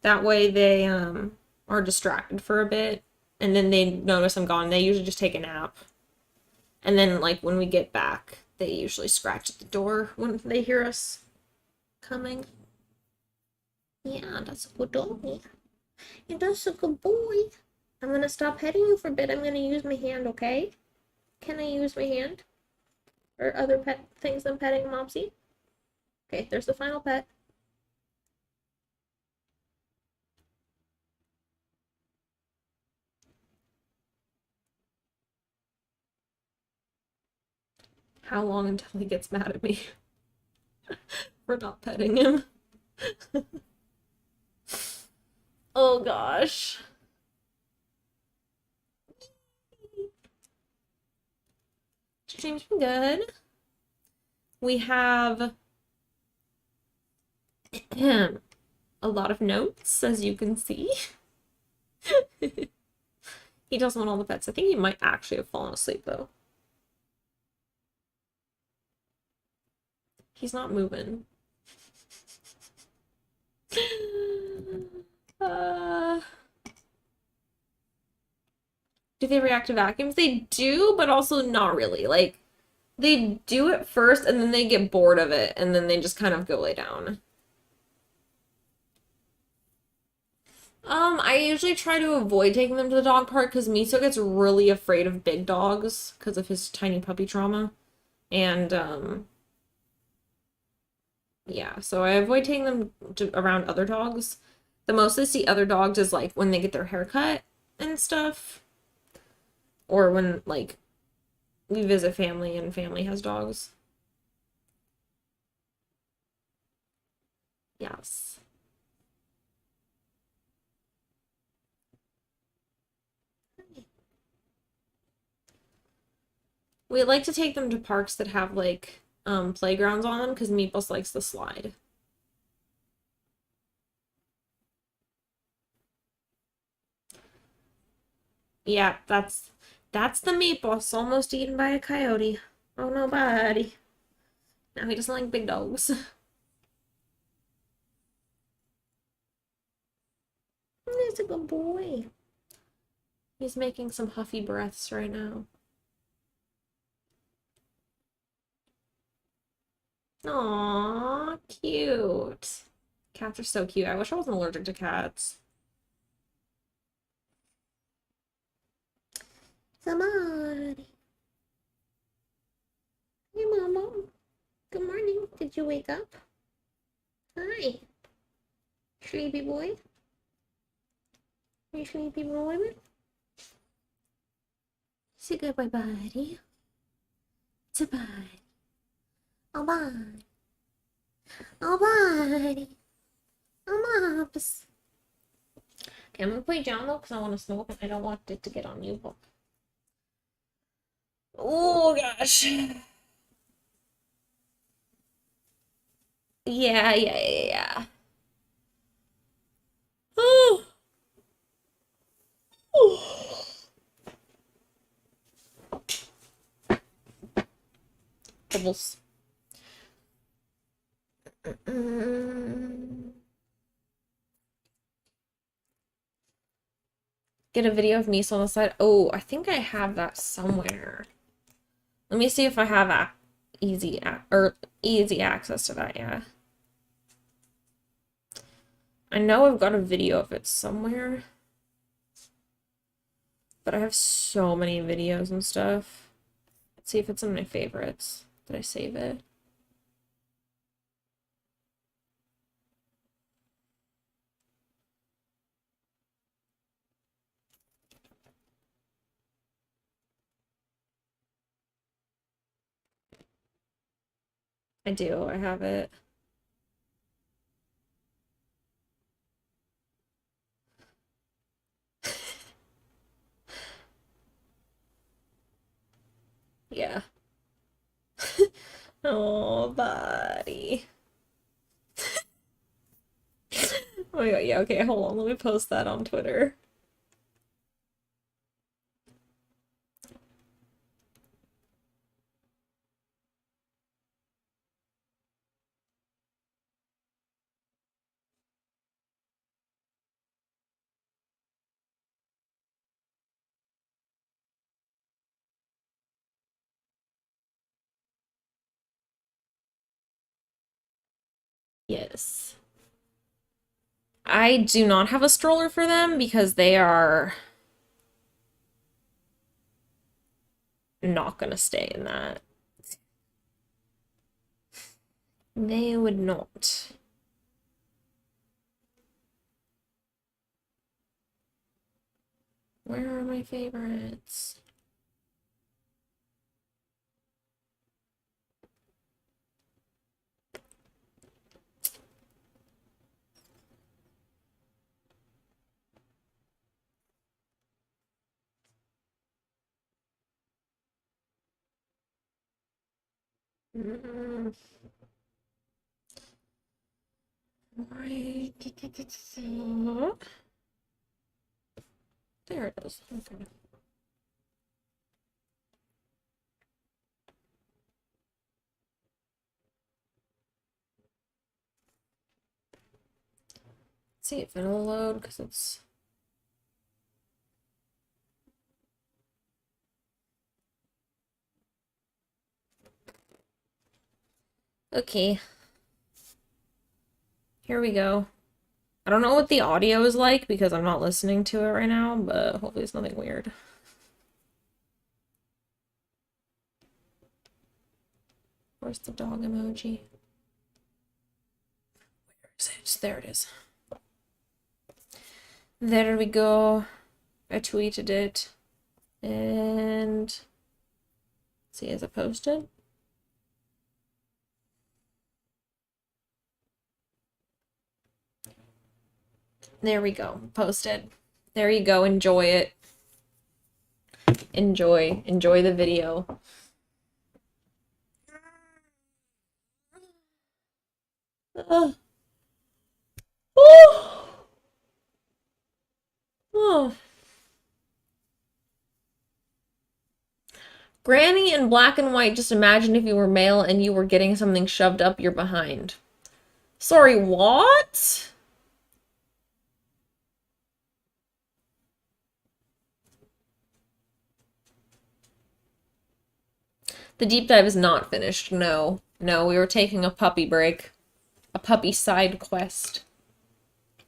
Speaker 1: That way they are distracted for a bit, and then they notice I'm gone. They usually just take a nap. And then like when we get back, they usually scratch at the door when they hear us coming. Yeah, that's a good dog. Yeah, that's a good boy. I'm gonna stop petting you for a bit. I'm gonna use my hand, okay? Can I use my hand? Or other pet things than petting Mopsy? Okay, there's the final pet. How long until he gets mad at me for not petting him? Oh gosh. Stream's been good. We have a lot of notes, as you can see. He doesn't want all the pets. I think he might actually have fallen asleep, though. He's not moving. Uh, do they react to vacuums? They do, but also not really. Like, they do it first, and then they get bored of it, and then they just kind of go lay down. I usually try to avoid taking them to the dog park because Miso gets really afraid of big dogs because of his tiny puppy trauma. And yeah, so I avoid taking them around other dogs. The most I see other dogs is like when they get their hair cut and stuff, or when like we visit family and family has dogs. Yes. We like to take them to parks that have like playgrounds on them because Meeples likes the slide. Yeah, that's the Meeples almost eaten by a coyote. Oh no, buddy. Now he doesn't like big dogs. He's a good boy. He's making some huffy breaths right now. Aww, cute. Cats are so cute. I wish I wasn't allergic to cats. Somebody. Hey, Mama. Good morning. Did you wake up? Hi. Sleepy boy? Are you sleepy boy? Say good boy, buddy. It's a buddy. Oh, buddy. Oh, buddy. Oh, mops. Okay, I'm gonna put you down though because I want to smoke and I don't want it to get on you. Oh gosh. Yeah. Oh. Bubbles. Get a video of Nisa on the side. Oh, I think I have that somewhere. Let me see if I have easy access to that. Yeah. I know I've got a video of it somewhere, but I have so many videos and stuff. Let's see if it's in my favorites. Did I save it? I do. I have it. Yeah. Oh, buddy. Oh my god, yeah, okay, hold on. Let me post that on Twitter. Yes. I do not have a stroller for them because they are not gonna stay in that. They would not. Where are my favorites? Mm. Right. There it is. Okay. Let's see if it'll load because it's. Okay. Here we go. I don't know what the audio is like because I'm not listening to it right now, but hopefully it's nothing weird. Where's the dog emoji? Where is it? There it is. There we go. I tweeted it. And see, is it posted? There we go. Posted. There you go. Enjoy it. Enjoy. Enjoy the video. Oh. Oh. Granny in black and white, just imagine if you were male and you were getting something shoved up your behind. Sorry, what? The deep dive is not finished. No. No, we were taking a puppy break. A puppy side quest.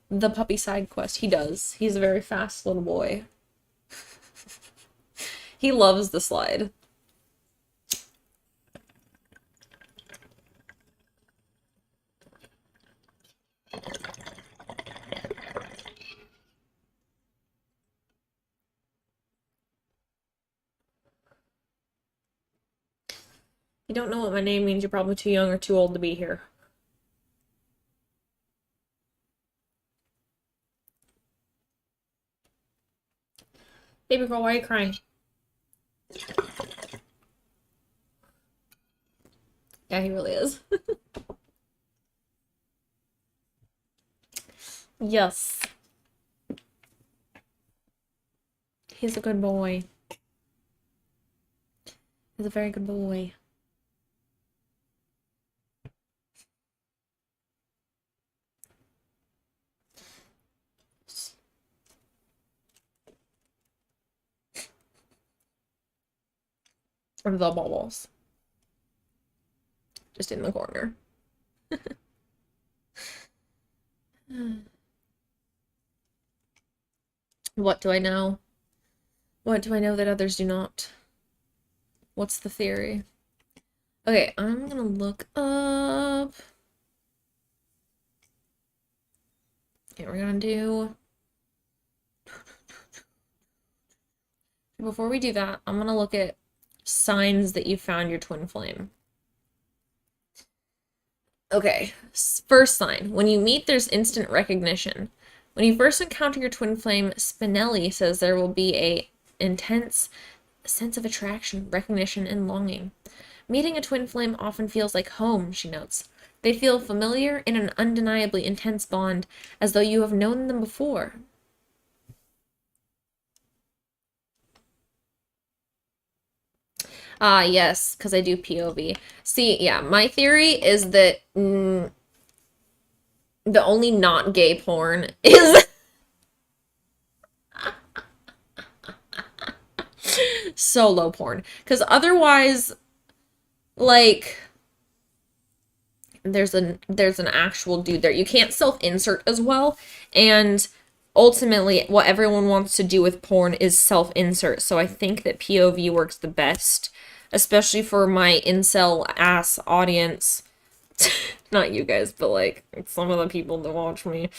Speaker 1: The puppy side quest. He does. He's a very fast little boy. He loves the slide. You don't know what my name means, you're probably too young or too old to be here. Baby girl, why are you crying? Yeah, he really is. Yes. He's a good boy. He's a very good boy. Or the bubbles. Just in the corner. What do I know? What do I know that others do not? What's the theory? Okay, I'm gonna look up. Okay, we're gonna do. Before we do that, I'm gonna look at signs that you found your twin flame. Okay, first sign. When you meet, there's instant recognition. When you first encounter your twin flame, Spinelli says there will be a intense sense of attraction, recognition, and longing. Meeting a twin flame often feels like home, she notes. They feel familiar in an undeniably intense bond, as though you have known them before. Ah, yes, because I do POV. See, yeah, my theory is that the only not gay porn is solo porn. Because otherwise, like, there's an actual dude there. You can't self-insert as well, and ultimately what everyone wants to do with porn is self-insert. So I think that POV works the best, especially for my incel ass audience. Not you guys, but like some of the people that watch me.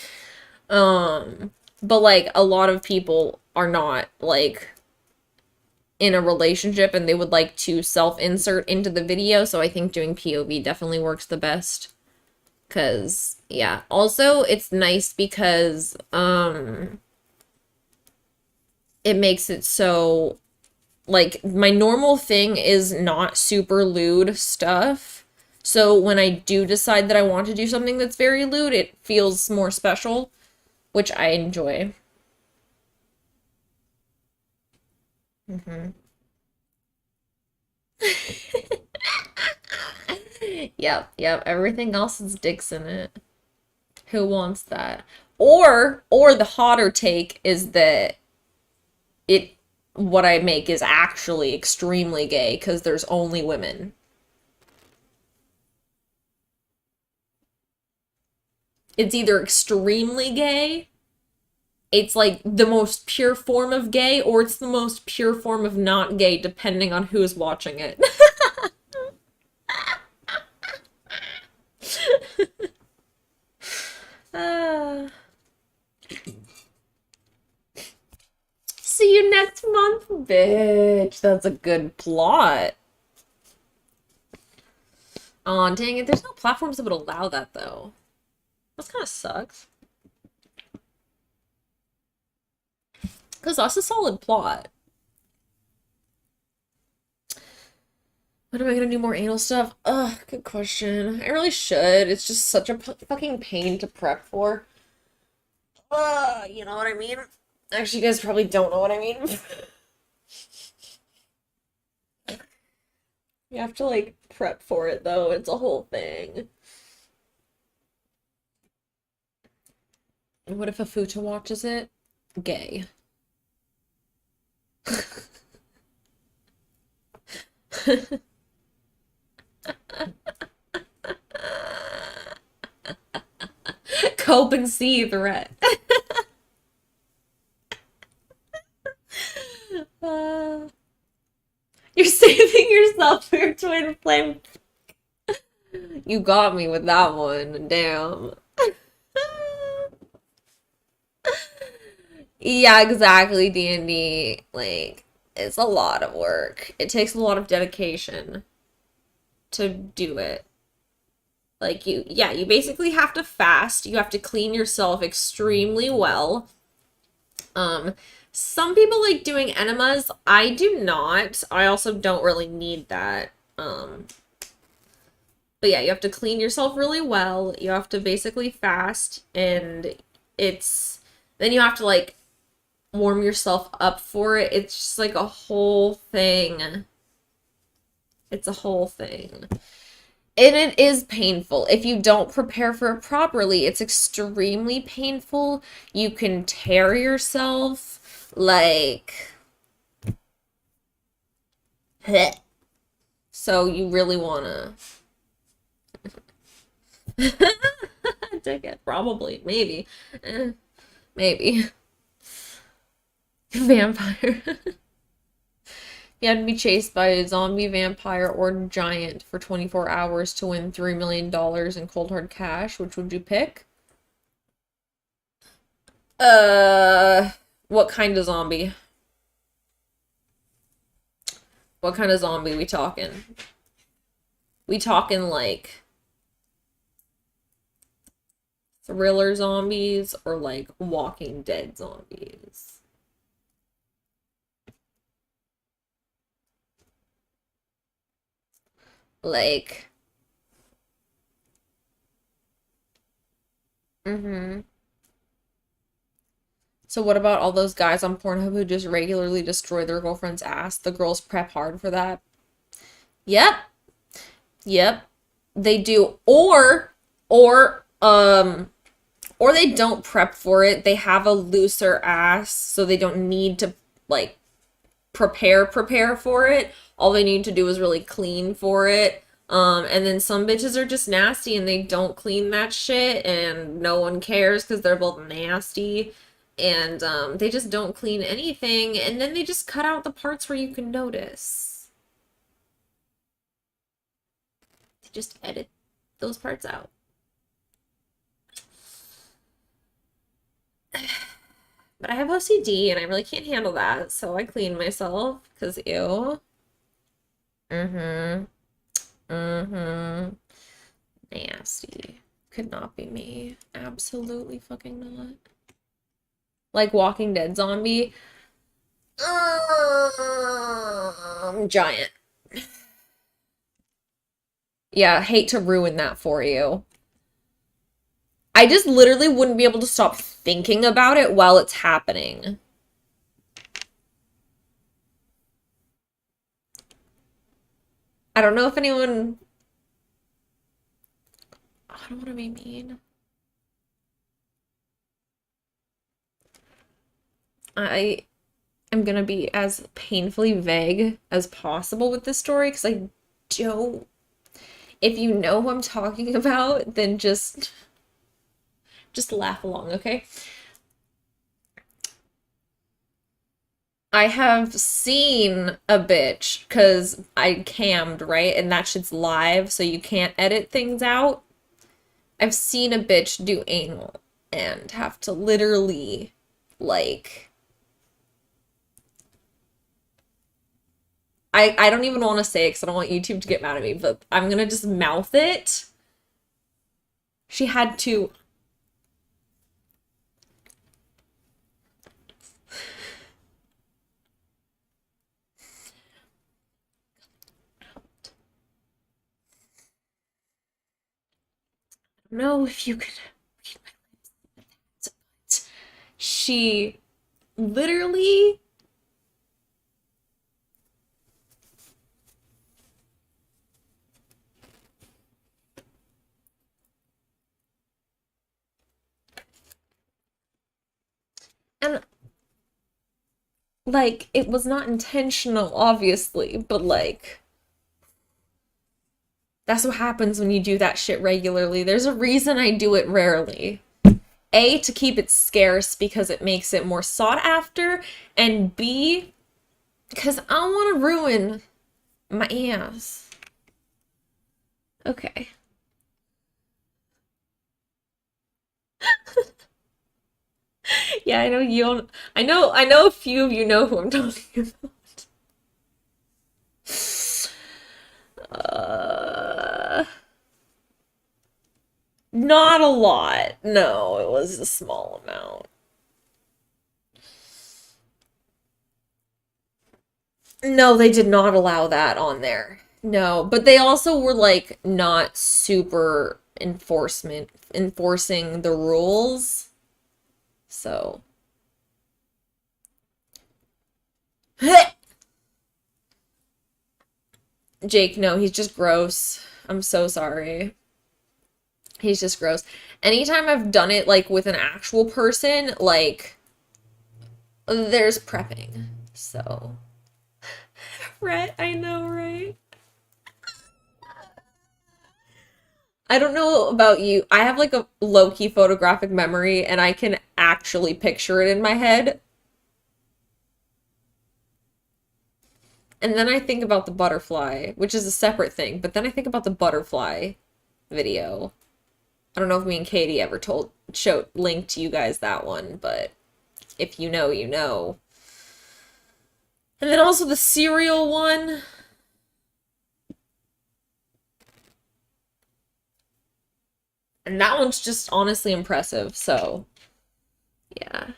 Speaker 1: But like a lot of people are not like in a relationship and they would like to self-insert into the video, so I think doing POV definitely works the best. Cause yeah, also it's nice because it makes it so like my normal thing is not super lewd stuff. So when I do decide that I want to do something that's very lewd, it feels more special, which I enjoy. Yep. Everything else is dicks in it. Who wants that? Or the hotter take is that what I make is actually extremely gay because there's only women. It's either extremely gay, it's like the most pure form of gay, or it's the most pure form of not gay, depending on who's watching it. Ah. See you next month, bitch. That's a good plot. Aw, dang it. There's no platforms that would allow that, though. That kind of sucks. Because that's a solid plot. When am I gonna do more anal stuff? Ugh, good question. I really should. It's just such a fucking pain to prep for. You know what I mean? Actually, you guys probably don't know what I mean. You have to, like, prep for it, though. It's a whole thing. What if a futa watches it? Gay. Cope and see threat. uh, you're saving yourself for your twin flame. You got me with that one. Damn. Yeah, exactly, D&D. Like, it's a lot of work. It takes a lot of dedication to do it. Like, you basically have to fast. You have to clean yourself extremely well. Some people like doing enemas. I do not. I also don't really need that. But yeah, you have to clean yourself really well. You have to basically fast, and then you have to like warm yourself up for it. It's just like a whole thing. It's a whole thing. And it is painful. If you don't prepare for it properly, it's extremely painful. You can tear yourself. Like, heh. So you really wanna take it. Probably. Maybe. Maybe. Vampire. You had to be chased by a zombie, vampire, or giant for 24 hours to win $3 million in cold hard cash. Which would you pick? What kind of zombie? What kind of zombie we talking? We talking like thriller zombies or like Walking Dead zombies? Like, So what about all those guys on Pornhub who just regularly destroy their girlfriend's ass? The girls prep hard for that. Yep. Yep. They do. Or they don't prep for it. They have a looser ass, so they don't need to like prepare for it. All they need to do is really clean for it. And then some bitches are just nasty and they don't clean that shit and no one cares because they're both nasty. And they just don't clean anything, and then they just cut out the parts where you can notice. They just edit those parts out. But I have OCD and I really can't handle that, so I clean myself, because ew. Mm-hmm. Mm-hmm. Nasty. Could not be me. Absolutely fucking not. Like Walking Dead zombie. Giant. Yeah, hate to ruin that for you. I just literally wouldn't be able to stop thinking about it while it's happening. I don't know if anyone... I don't want to be mean. I am gonna be as painfully vague as possible with this story because I don't... If you know who I'm talking about, then just laugh along, okay? I have seen a bitch because I cammed, right? And that shit's live, so you can't edit things out. I've seen a bitch do anal and have to literally, like, I don't even want to say it because I don't want YouTube to get mad at me, but I'm gonna just mouth it. She had to. I don't know if you could read my lips. She literally. And like, it was not intentional, obviously, but like, that's what happens when you do that shit regularly. There's a reason I do it rarely. A, to keep it scarce because it makes it more sought after, and B, because I don't want to ruin my ass. Okay. Yeah, I know you don't. I know a few of you know who I'm talking about. Uh, Not a lot. No, it was a small amount. No, they did not allow that on there. No, but they also were like not super enforcing the rules. So, Jake, no, he's just gross. I'm so sorry. He's just gross. Anytime I've done it like with an actual person, like there's prepping. So, right, I know, right? I don't know about you. I have like a low-key photographic memory and I can actually picture it in my head. And then I think about the butterfly, which is a separate thing, but then I think about the butterfly video. I don't know if me and Katie ever linked you guys that one, but if you know, you know. And then also the cereal one. And that one's just honestly impressive, so yeah.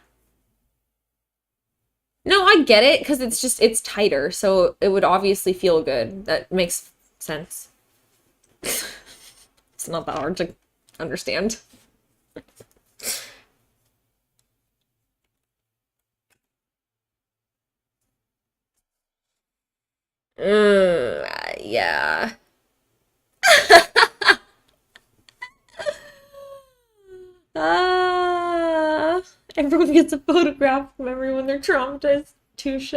Speaker 1: No, I get it because it's tighter, so it would obviously feel good. That makes sense. It's not that hard to understand. Yeah. Ah, everyone gets a photograph from everyone they're traumatized. Touche.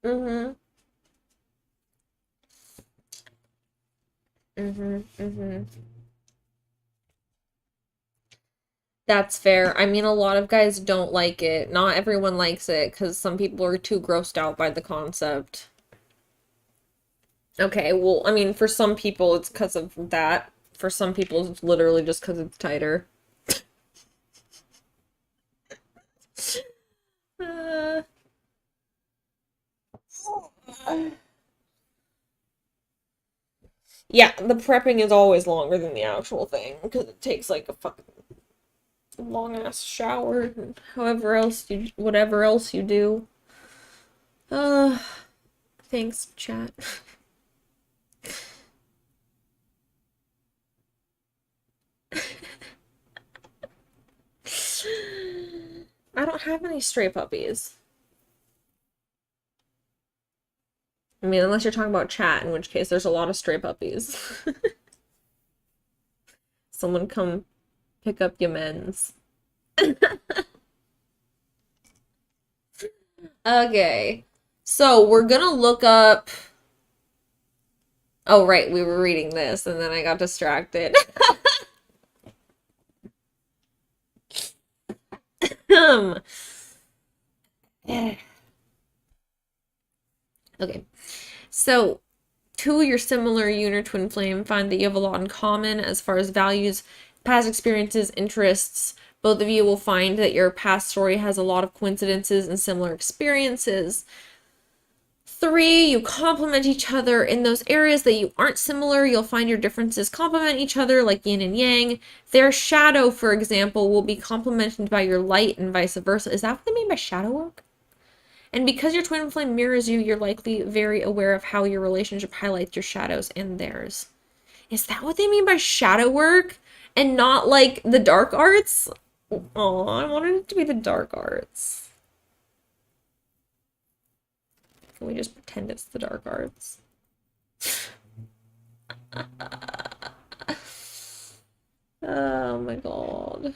Speaker 1: Mm-hmm. Mm-hmm. Mm-hmm. That's fair. I mean, a lot of guys don't like it. Not everyone likes it because some people are too grossed out by the concept. Okay, well, I mean, for some people it's because of that. For some people it's literally just because it's tighter. Uh, yeah, the prepping is always longer than the actual thing because it takes like a fucking long ass shower and whatever else you do. Uh, Thanks, chat. I don't have any stray puppies. I mean, unless you're talking about chat, in which case there's a lot of stray puppies. Someone come pick up your mens. Okay. So we're gonna look up. Oh, right, we were reading this and then I got distracted. Um, Okay. So 2, you're similar, you and your twin flame find that you have a lot in common as far as values, past experiences, interests. Both of you will find that your past story has a lot of coincidences and similar experiences. 3, you complement each other in those areas that you aren't similar. You'll find your differences complement each other like yin and yang. Their shadow, for example, will be complemented by your light and vice versa. Is that what they mean by shadow work? And because your twin flame mirrors you, you're likely very aware of how your relationship highlights your shadows and theirs. Is that what they mean by shadow work? And not like the dark arts? Oh, I wanted it to be the dark arts. Can we just pretend it's the dark arts? Oh my god.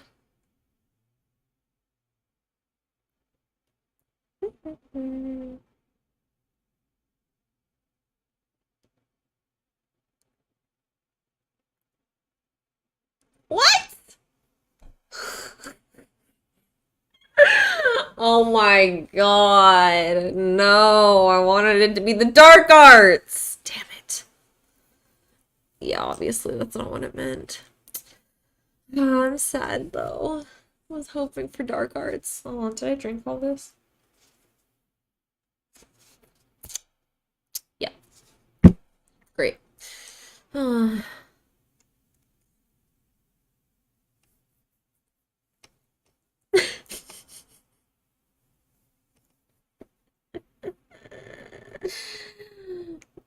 Speaker 1: What? Oh my god. No, I wanted it to be the dark arts. Damn it. Yeah, obviously that's not what it meant. Oh, I'm sad though. I was hoping for dark arts. Oh, did I drink all this? Yeah. Great.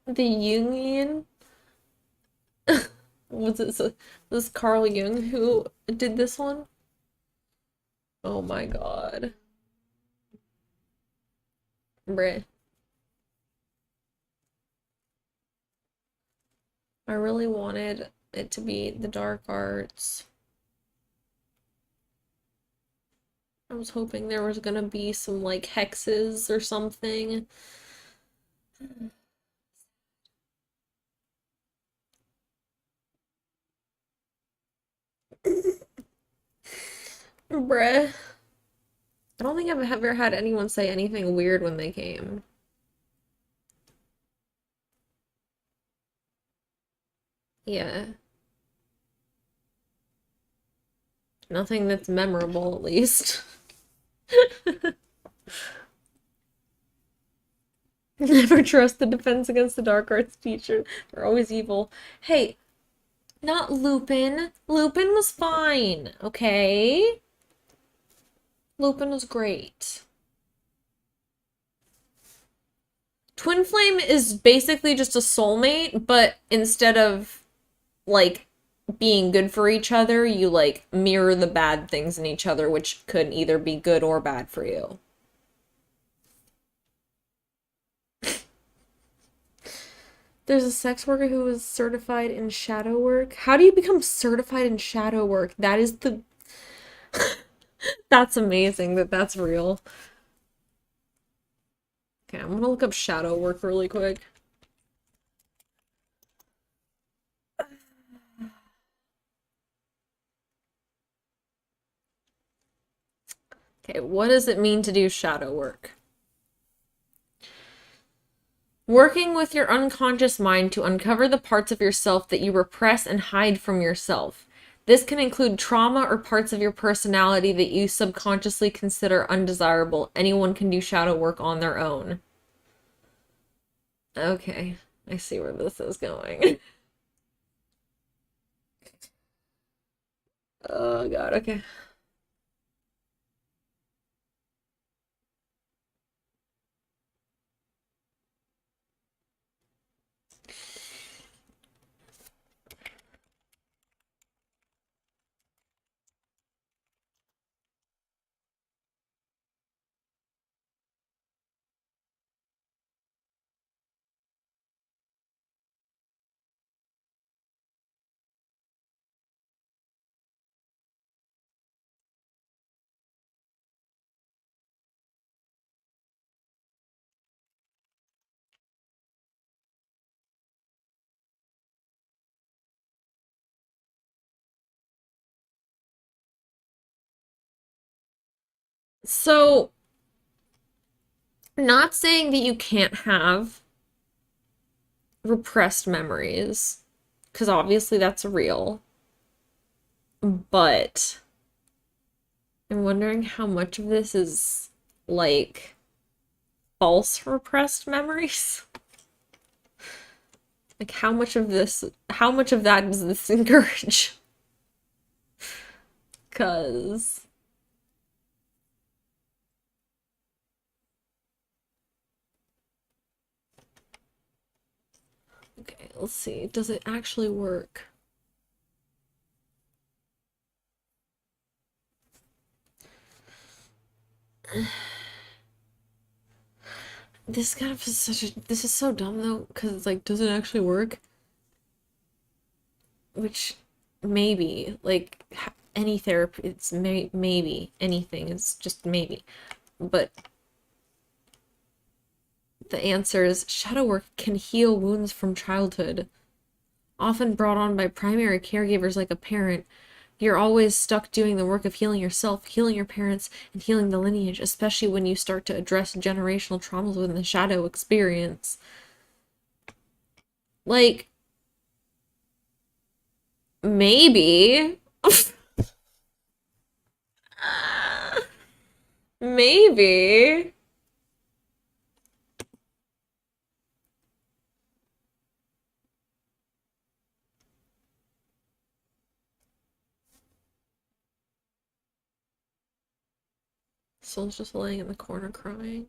Speaker 1: The Jungian. Was it this Carl Jung who did this one? Oh my god. Bruh. I really wanted it to be the dark arts. I was hoping there was gonna be some like hexes or something. Bruh. I don't think I've ever had anyone say anything weird when they came. Yeah. Nothing that's memorable, at least. Never trust the Defense Against the Dark Arts teacher. They're always evil. Hey, not Lupin. Lupin was fine, okay? Lupin was great. Twin Flame is basically just a soulmate, but instead of, like, being good for each other, you, like, mirror the bad things in each other, which could either be good or bad for you. There's a sex worker who is certified in shadow work. How do you become certified in shadow work? That is the... That's amazing that that's real. Okay, I'm gonna look up shadow work really quick. Okay, what does it mean to do shadow work? Working with your unconscious mind to uncover the parts of yourself that you repress and hide from yourself. This can include trauma or parts of your personality that you subconsciously consider undesirable. Anyone can do shadow work on their own. Okay, I see where this is going. Oh god, okay. So, not saying that you can't have repressed memories, because obviously that's real, but I'm wondering how much of this is like false repressed memories. Like how much of that does this encourage? Cause okay, let's see. Does it actually work? This kind of is this is so dumb though, because it's like, does it actually work? Which maybe, like any therapy, it's maybe anything is just maybe. But the answer is shadow work can heal wounds from childhood, often brought on by primary caregivers like a parent. You're always stuck doing the work of healing yourself, healing your parents, and healing the lineage, especially when you start to address generational traumas within the shadow experience. Like, maybe. Maybe. Soul's just laying in the corner crying,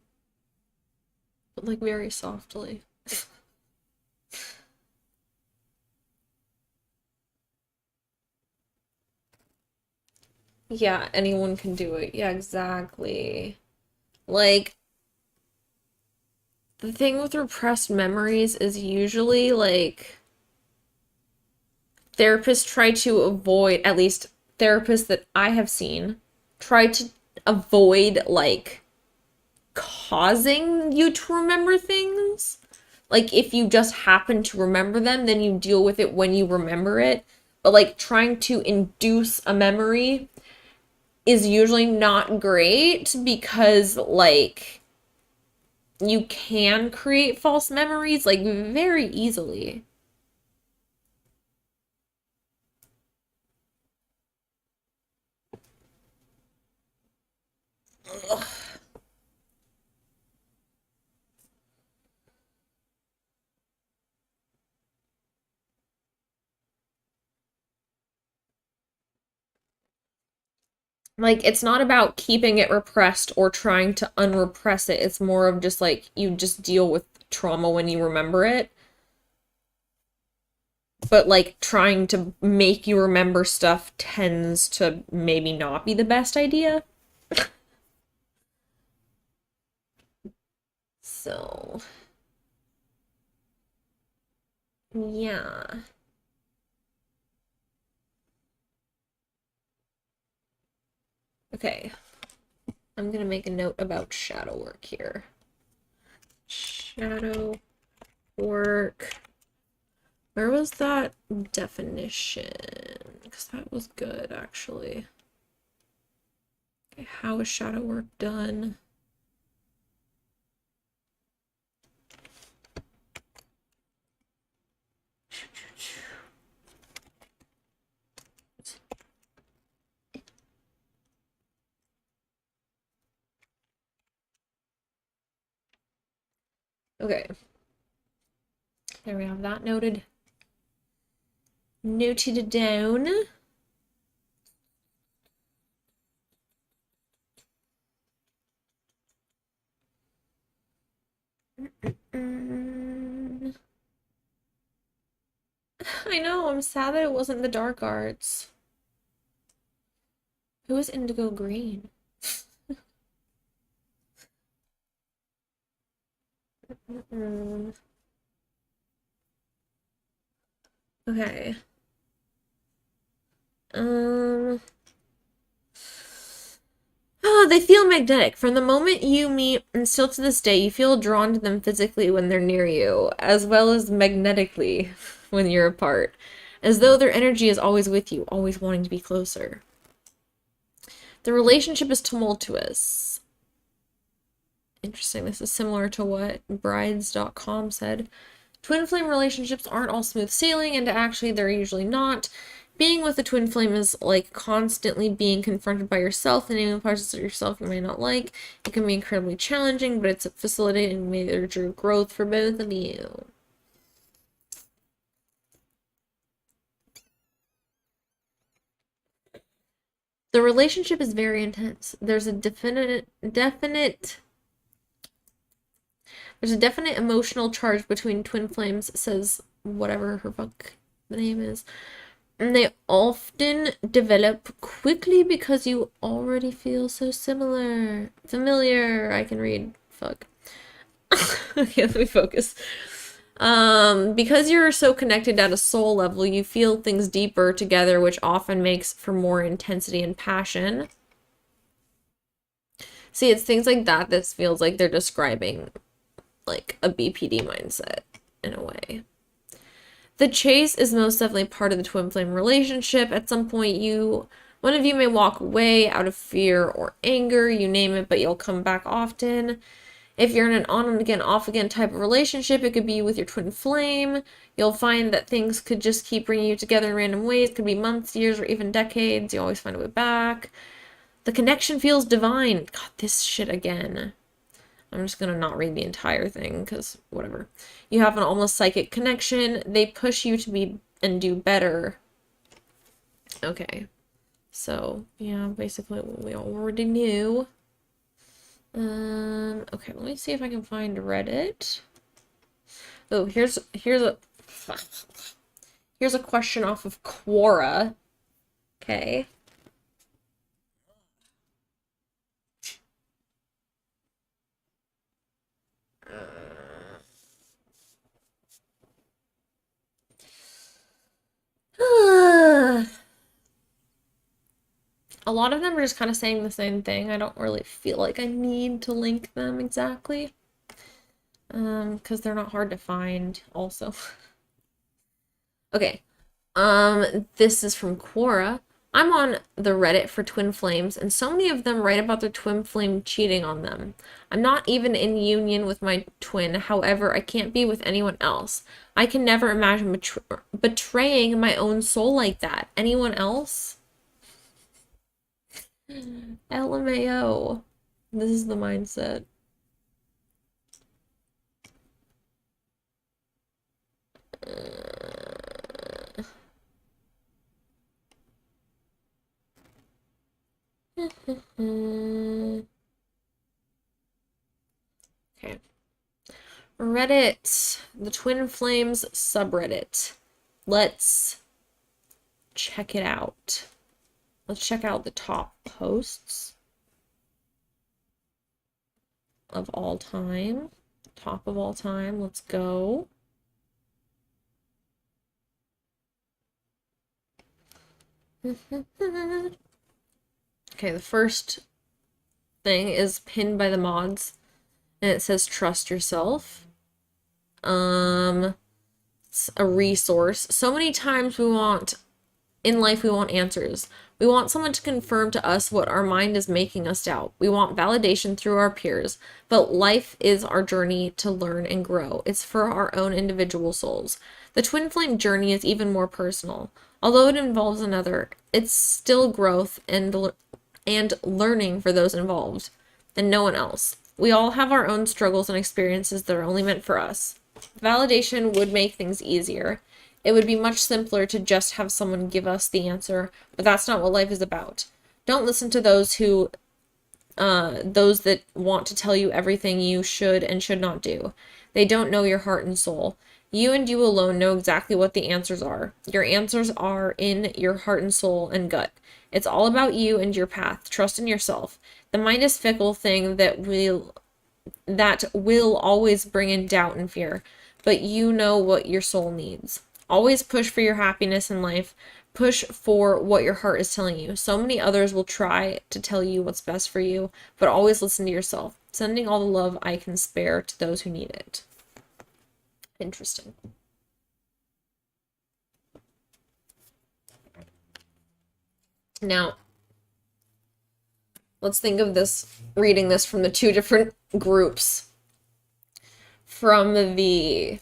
Speaker 1: but like very softly. Yeah, anyone can do it. Yeah, exactly. Like, the thing with repressed memories is usually like therapists try to avoid, at least therapists that I have seen, try to avoid like causing you to remember things. Like if you just happen to remember them, then you deal with it when you remember it. But like trying to induce a memory is usually not great because like you can create false memories like very easily. Ugh. Like it's not about keeping it repressed or trying to unrepress it. It's more of just like you just deal with trauma when you remember it. But like trying to make you remember stuff tends to maybe not be the best idea. So, yeah. Okay. I'm gonna make a note about shadow work here. Shadow work. Where was that definition? Because that was good, actually. Okay, how is shadow work done? Okay. There we have that noted. Noted down. I know, I'm sad that it wasn't the dark arts. Who is Indigo Green? Okay. Um. Oh, they feel magnetic. From the moment you meet, and still to this day, you feel drawn to them physically when they're near you, as well as magnetically when you're apart. As though their energy is always with you, always wanting to be closer. The relationship is tumultuous. Interesting. This is similar to what brides.com said. Twin flame relationships aren't all smooth sailing, and actually they're usually not. Being with a twin flame is like constantly being confronted by yourself and naming parts of yourself you may not like. It can be incredibly challenging, but it's facilitating major growth for both of you. The relationship is very intense. There's a definite emotional charge between twin flames, says whatever her fuck the name is. And they often develop quickly because you already feel so familiar. I can read. Fuck. Okay, let me focus. Because you're so connected at a soul level, you feel things deeper together, which often makes for more intensity and passion. See, it's things like that that feels like they're describing like a BPD mindset in a way. The chase is most definitely part of the twin flame relationship. At some point, one of you may walk away out of fear or anger, you name it, but you'll come back often. If you're in an on and again, off again type of relationship, it could be with your twin flame. You'll find that things could just keep bringing you together in random ways. It could be months, years, or even decades. You always find a way back. The connection feels divine. God, this shit again. I'm just going to not read the entire thing because whatever. You have an almost psychic connection. They push you to be and do better. Okay. So, yeah, basically what we already knew. Okay, let me see if I can find Reddit. Oh, here's a question off of Quora. Okay. A lot of them are just kind of saying the same thing. I don't really feel like I need to link them exactly. Because they're not hard to find also. Okay. This is from Quora. I'm on the Reddit for twin flames, and so many of them write about their twin flame cheating on them. I'm not even in union with my twin, however, I can't be with anyone else. I can never imagine betraying my own soul like that. Anyone else? LMAO. This is the mindset. Okay. Reddit, the Twin Flames subreddit. Let's check it out. Let's check out the top posts of all time. Top of all time. Let's go. Okay, the first thing is pinned by the mods, and it says trust yourself. It's a resource. So many times in life we want answers. We want someone to confirm to us what our mind is making us doubt. We want validation through our peers, but life is our journey to learn and grow. It's for our own individual souls. The twin flame journey is even more personal. Although it involves another, it's still growth and learning for those involved, and no one else. We all have our own struggles and experiences that are only meant for us. Validation would make things easier. It would be much simpler to just have someone give us the answer, but that's not what life is about. Don't listen to those that want to tell you everything you should and should not do. They don't know your heart and soul. You and you alone know exactly what the answers are. Your answers are in your heart and soul and gut. It's all about you and your path. Trust in yourself. The mind is fickle thing that will always bring in doubt and fear, but you know what your soul needs. Always push for your happiness in life. Push for what your heart is telling you. So many others will try to tell you what's best for you, but always listen to yourself. Sending all the love I can spare to those who need it. Interesting. Now, let's think of this, reading this from the two different groups. From the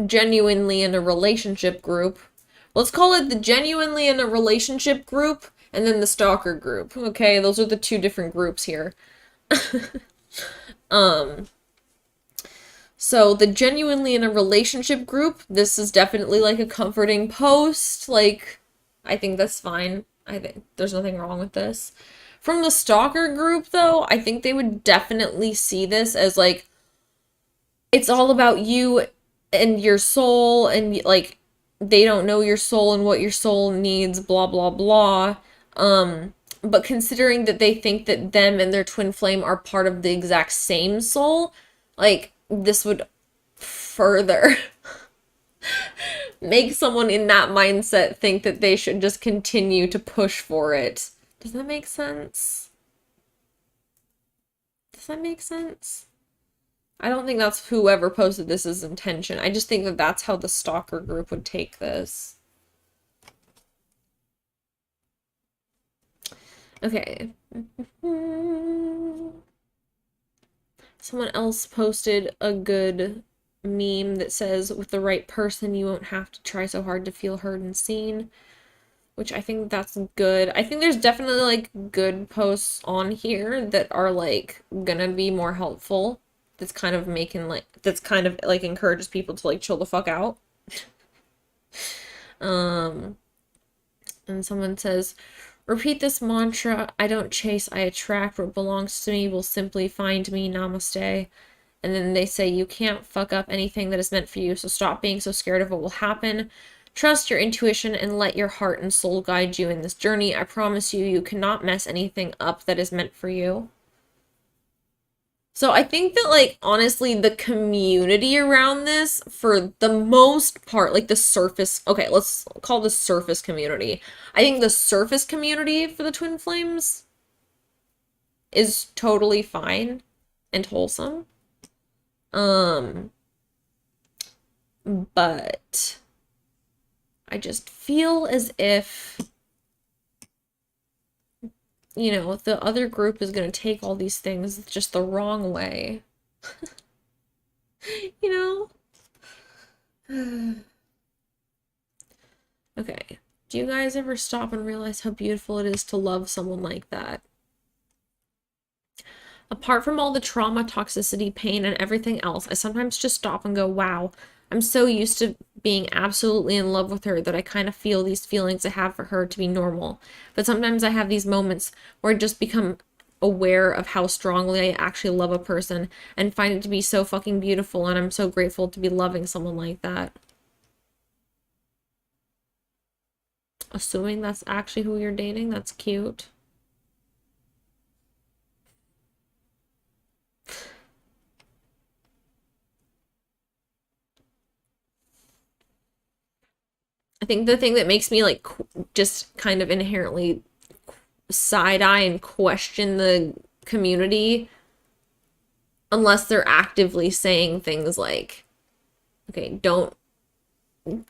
Speaker 1: genuinely in a relationship group. Let's call it the genuinely in a relationship group and then the stalker group. Okay, those are the two different groups here. So the genuinely in a relationship group, this is definitely like a comforting post. Like, I think that's fine. I think there's nothing wrong with this. From the stalker group, though, I think they would definitely see this as like, it's all about you and your soul, and like, they don't know your soul and what your soul needs, blah, blah, blah. But considering that they think that them and their twin flame are part of the exact same soul, like, this would further make someone in that mindset think that they should just continue to push for it. Does that make sense? Does that make sense? I don't think that's whoever posted this' intention. I just think that that's how the stalker group would take this. Okay. Someone else posted a good meme that says, with the right person, you won't have to try so hard to feel heard and seen, which I think that's good. I think there's definitely like good posts on here that are like gonna be more helpful. That's kind of encourages people to like chill the fuck out. And someone says, repeat this mantra, I don't chase, I attract. What belongs to me will simply find me. Namaste. And then they say, you can't fuck up anything that is meant for you, so stop being so scared of what will happen. Trust your intuition and let your heart and soul guide you in this journey. I promise you, you cannot mess anything up that is meant for you. So I think that, like, honestly, the community around this, for the most part, like the surface, okay, let's call the surface community. I think the surface community for the twin flames is totally fine and wholesome. But I just feel as if, you know, the other group is going to take all these things just the wrong way. You know? Okay. Do you guys ever stop and realize how beautiful it is to love someone like that? Apart from all the trauma, toxicity, pain, and everything else, I sometimes just stop and go, wow, I'm so used to being absolutely in love with her that I kind of feel these feelings I have for her to be normal. But sometimes I have these moments where I just become aware of how strongly I actually love a person and find it to be so fucking beautiful, and I'm so grateful to be loving someone like that. Assuming that's actually who you're dating, that's cute. I think the thing that makes me like just kind of inherently side eye and question the community, unless they're actively saying things like, okay, don't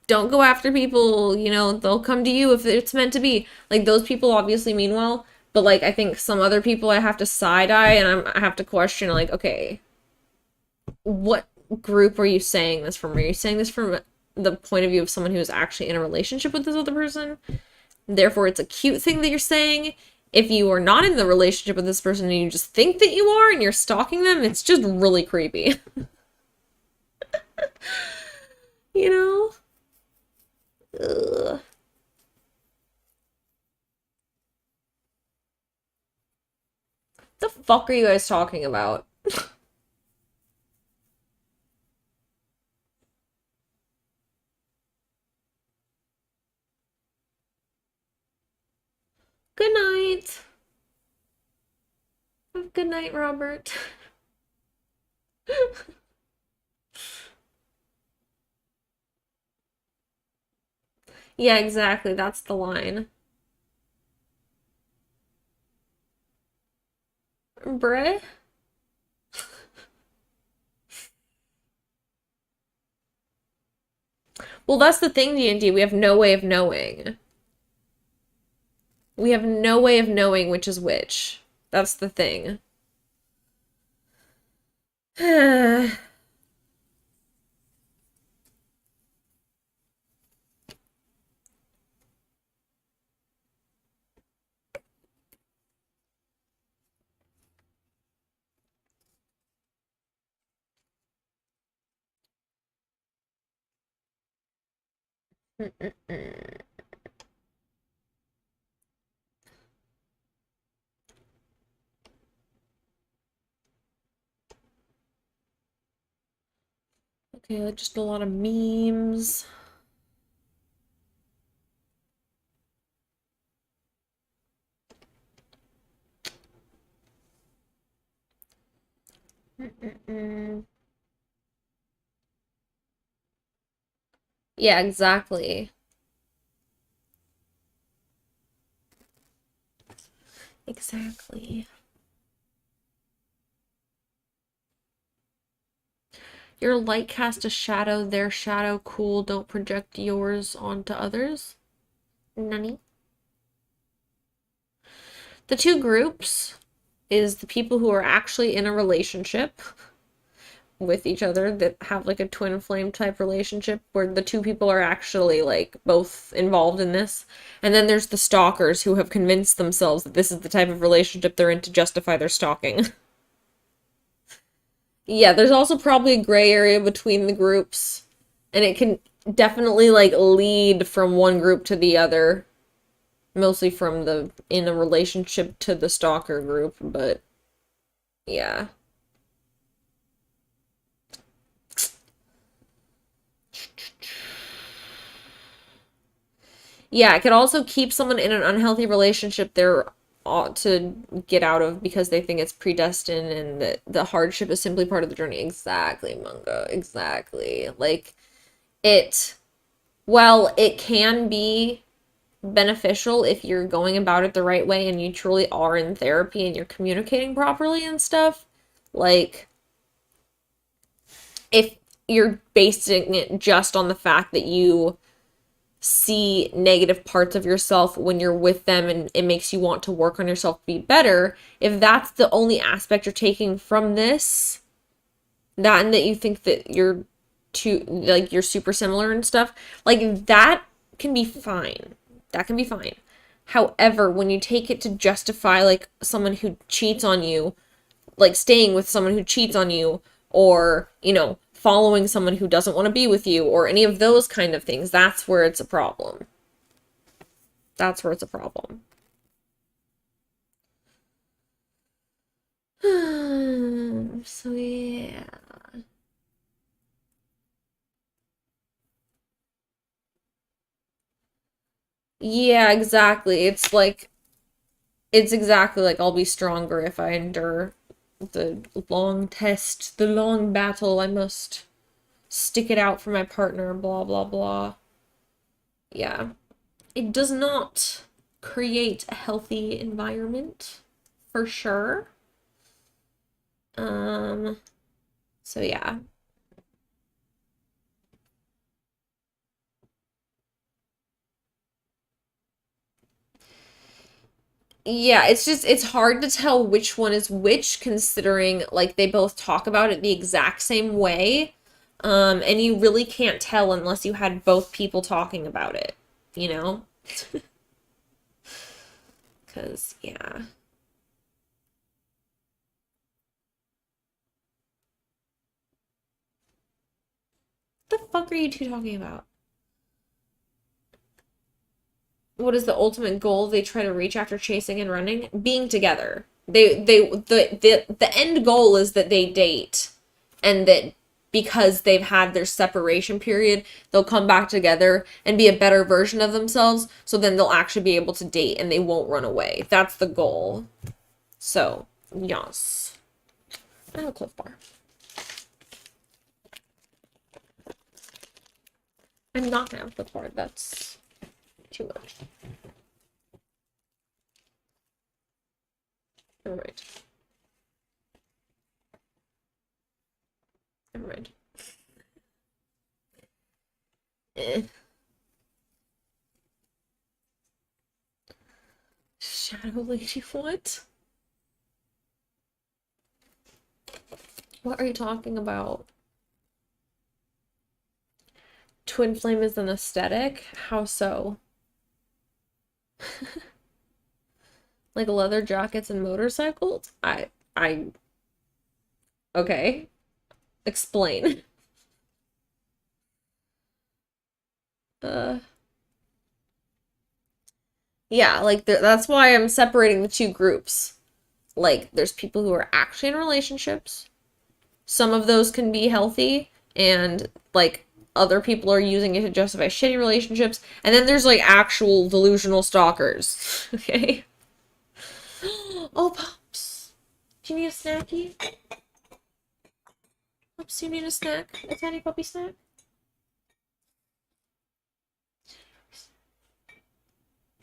Speaker 1: go after people, you know, they'll come to you if it's meant to be. Like, those people obviously mean well, but like I think some other people I have to side eye, and I have to question, like, okay, what group are you saying this from? Are you saying this from the point of view of someone who is actually in a relationship with this other person? Therefore, it's a cute thing that you're saying. If you are not in the relationship with this person and you just think that you are and you're stalking them, it's just really creepy. You know? Ugh. The fuck are you guys talking about? Good night. Good night, Robert. Yeah, exactly. That's the line. Bruh? Well, that's the thing, D&D. We have no way of knowing. We have no way of knowing which is which. That's the thing. Mm-mm-mm. Okay, like just a lot of memes. Mm-mm-mm. Yeah, exactly. Exactly. Your light casts a shadow, their shadow, cool, don't project yours onto others. Nani? The two groups is the people who are actually in a relationship with each other that have like a twin flame type relationship where the two people are actually like both involved in this. And then there's the stalkers who have convinced themselves that this is the type of relationship they're in to justify their stalking. Yeah, there's also probably a gray area between the groups, and it can definitely like lead from one group to the other, mostly from the in a relationship to the stalker group, but yeah. Yeah, it could also keep someone in an unhealthy relationship they're ought to get out of because they think it's predestined and that the hardship is simply part of the journey. Exactly, manga. Exactly. Like it, well, it can be beneficial if you're going about it the right way and you truly are in therapy and you're communicating properly and stuff. Like, if you're basing it just on the fact that you see negative parts of yourself when you're with them and it makes you want to work on yourself to be better, if that's the only aspect you're taking from this, that and that you think that you're too like you're super similar and stuff, like that can be fine. That can be fine. However, when you take it to justify like someone who cheats on you, like staying with someone who cheats on you, or, following someone who doesn't want to be with you, or any of those kind of things, that's where it's a problem. That's where it's a problem. So yeah. Yeah, exactly. It's exactly like I'll be stronger if I endure the long test, the long battle. I must stick it out for my partner, blah blah blah. Yeah. It does not create a healthy environment for sure. Um, so yeah. Yeah, it's hard to tell which one is which considering like they both talk about it the exact same way. And you really can't tell unless you had both people talking about it, you know? 'Cause yeah. What the fuck are you two talking about? What is the ultimate goal they try to reach after chasing and running? Being together. The end goal is that they date and that because they've had their separation period, they'll come back together and be a better version of themselves, so then they'll actually be able to date and they won't run away. That's the goal. So, yes. I have a Cliff Bar. I'm not gonna have a Cliff Bar. That's too much. Never mind. Never mind. Eh. Shadow Lady, what? What are you talking about? Twin flame is an aesthetic? How so? Like leather jackets and motorcycles? Okay. Explain. Yeah, like that's why I'm separating the two groups. Like, there's people who are actually in relationships. Some of those can be healthy, and like other people are using it to justify shitty relationships. And then there's like actual delusional stalkers. Okay? Oh, Pops. Do you need a snacky? Pops, do you need a snack? A tiny puppy snack?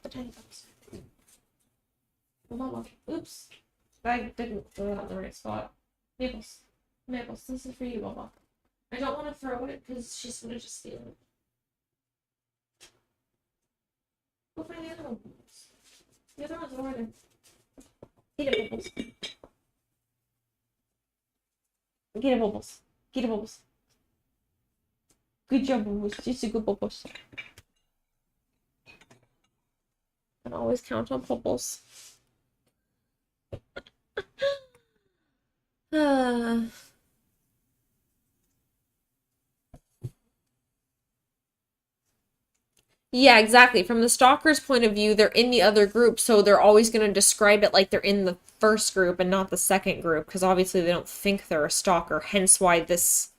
Speaker 1: A tiny puppy snack. Oh, Mama. Oops. I didn't throw it in the right spot. Maples. Maples, this is for you, Mama. I don't want to throw it because she's gonna just steal it. Go find the other one. The other one's over there. Get it, Bubbles. Get it, Bubbles. Get it, Bubbles. Good job, Bubbles. Just a good Bubbles. And always count on Bubbles. Yeah, exactly. From the stalker's point of view, they're in the other group, so they're always going to describe it like they're in the first group and not the second group, because obviously they don't think they're a stalker, hence why this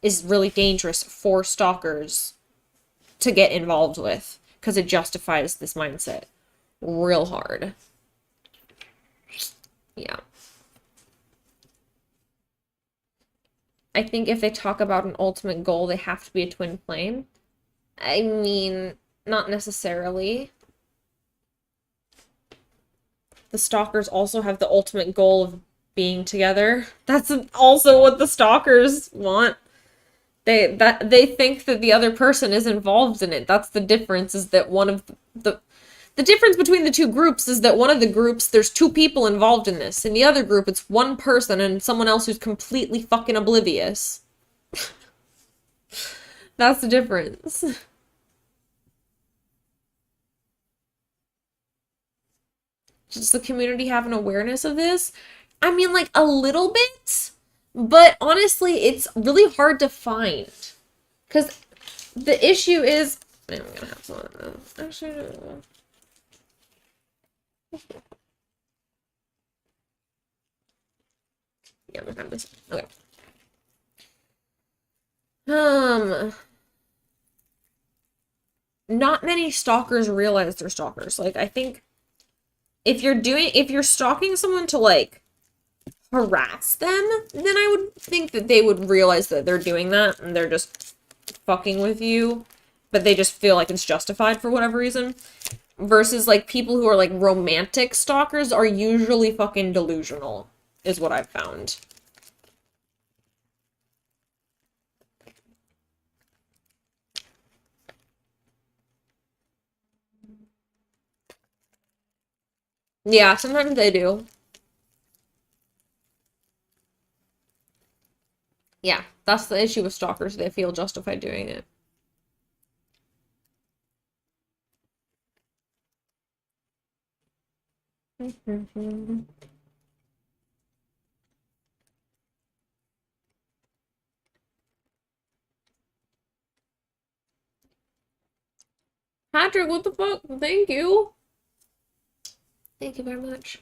Speaker 1: is really dangerous for stalkers to get involved with, because it justifies this mindset real hard. Yeah. I think if they talk about an ultimate goal, they have to be a twin flame. I mean, not necessarily. The stalkers also have the ultimate goal of being together. That's also what the stalkers want. They think that the other person is involved in it. That's the difference, is that one of the difference between the two groups is that one of the groups, there's two people involved in this. In the other group, it's one person and someone else who's completely fucking oblivious. That's the difference. Does the community have an awareness of this? I mean, like, a little bit, but honestly, it's really hard to find. Because the issue is... I'm gonna have some of those. Actually, yeah, I'm gonna have this. Okay. Not many stalkers realize they're stalkers. Like, I think if you're stalking someone to, like, harass them, then I would think that they would realize that they're doing that and they're just fucking with you, but they just feel like it's justified for whatever reason. Versus, like, people who are, like, romantic stalkers are usually fucking delusional, is what I've found. Yeah, sometimes they do. Yeah, that's the issue with stalkers. They feel justified doing it. Patrick, what the fuck? Thank you. Thank you very much.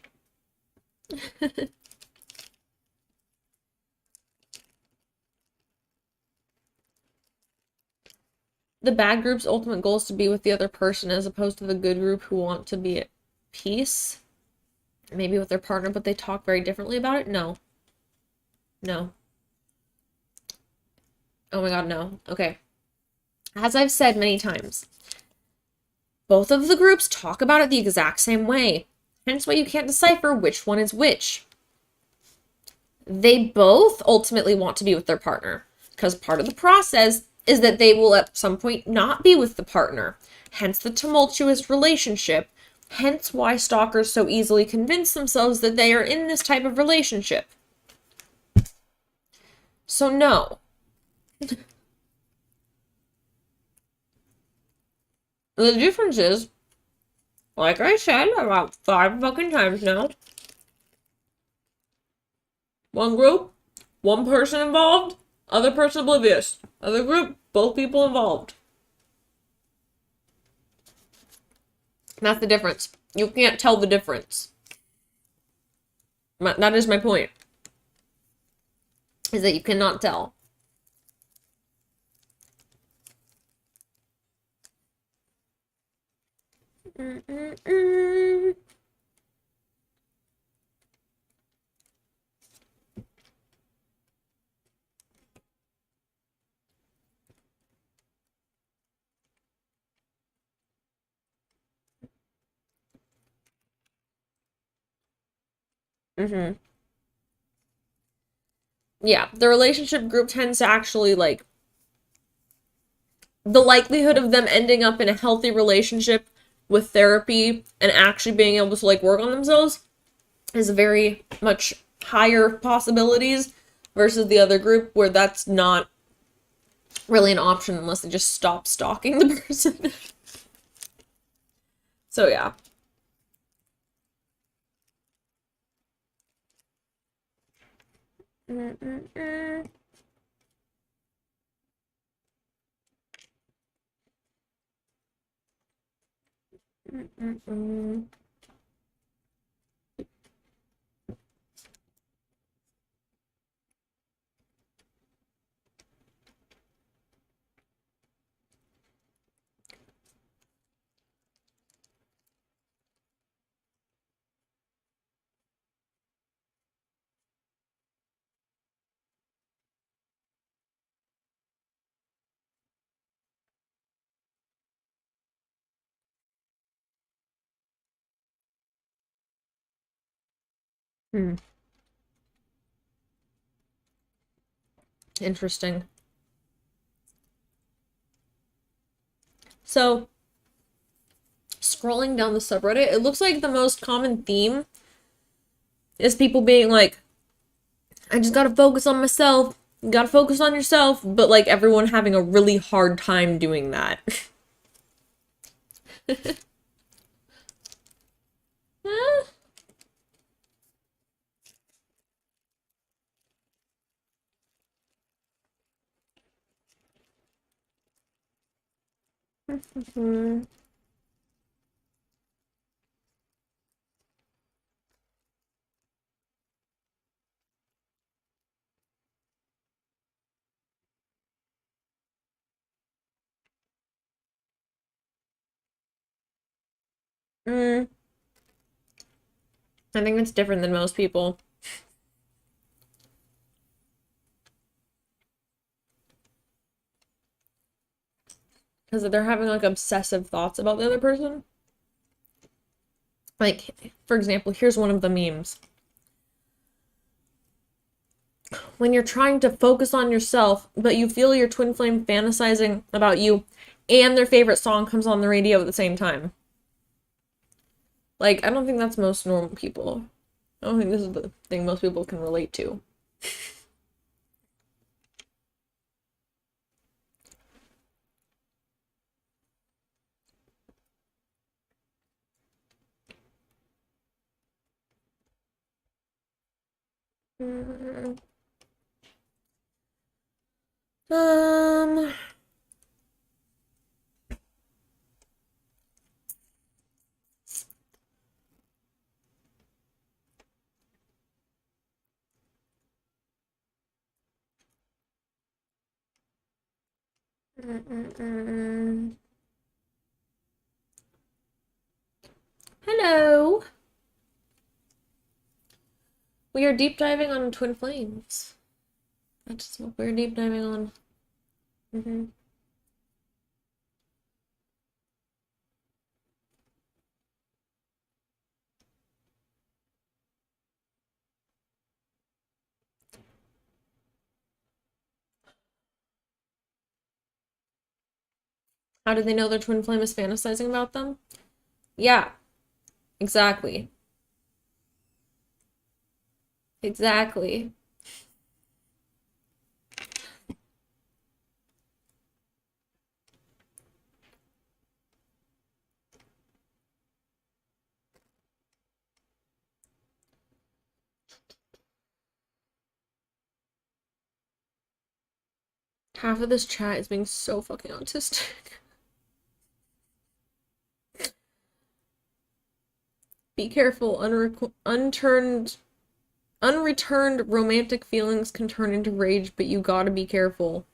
Speaker 1: The bad group's ultimate goal is to be with the other person, as opposed to the good group who want to be at peace. Maybe with their partner, but they talk very differently about it? No. No. Oh my god, no. Okay. As I've said many times, both of the groups talk about it the exact same way. Hence why you can't decipher which one is which. They both ultimately want to be with their partner, because part of the process is that they will at some point not be with the partner. Hence the tumultuous relationship. Hence why stalkers so easily convince themselves that they are in this type of relationship. So no. The difference is, like I said about 5 fucking times now, one group, one person involved, other person oblivious. Other group, both people involved. That's the difference. You can't tell the difference. That is my point. Is that you cannot tell. Yeah, the relationship group tends to actually, like, the likelihood of them ending up in a healthy relationship with therapy and actually being able to, like, work on themselves is very much higher possibilities versus the other group where that's not really an option unless they just stop stalking the person. So yeah. Hmm. Interesting. So, scrolling down the subreddit, it looks like the most common theme is people being like, I just gotta focus on myself. You gotta focus on yourself, but like everyone having a really hard time doing that. Mm. Mm. I think it's different than most people. Because they're having like obsessive thoughts about the other person. Like, for example, here's one of the memes. When you're trying to focus on yourself, but you feel your twin flame fantasizing about you, and their favorite song comes on the radio at the same time. Like, I don't think that's most normal people. I don't think this is the thing most people can relate to. Um, Hello. We are deep diving on twin flames. That's what we're deep diving on. How do they know their twin flame is fantasizing about them? Yeah, exactly. Exactly. Half of this chat is being so fucking autistic. Be careful. Unreturned romantic feelings can turn into rage, but you gotta be careful.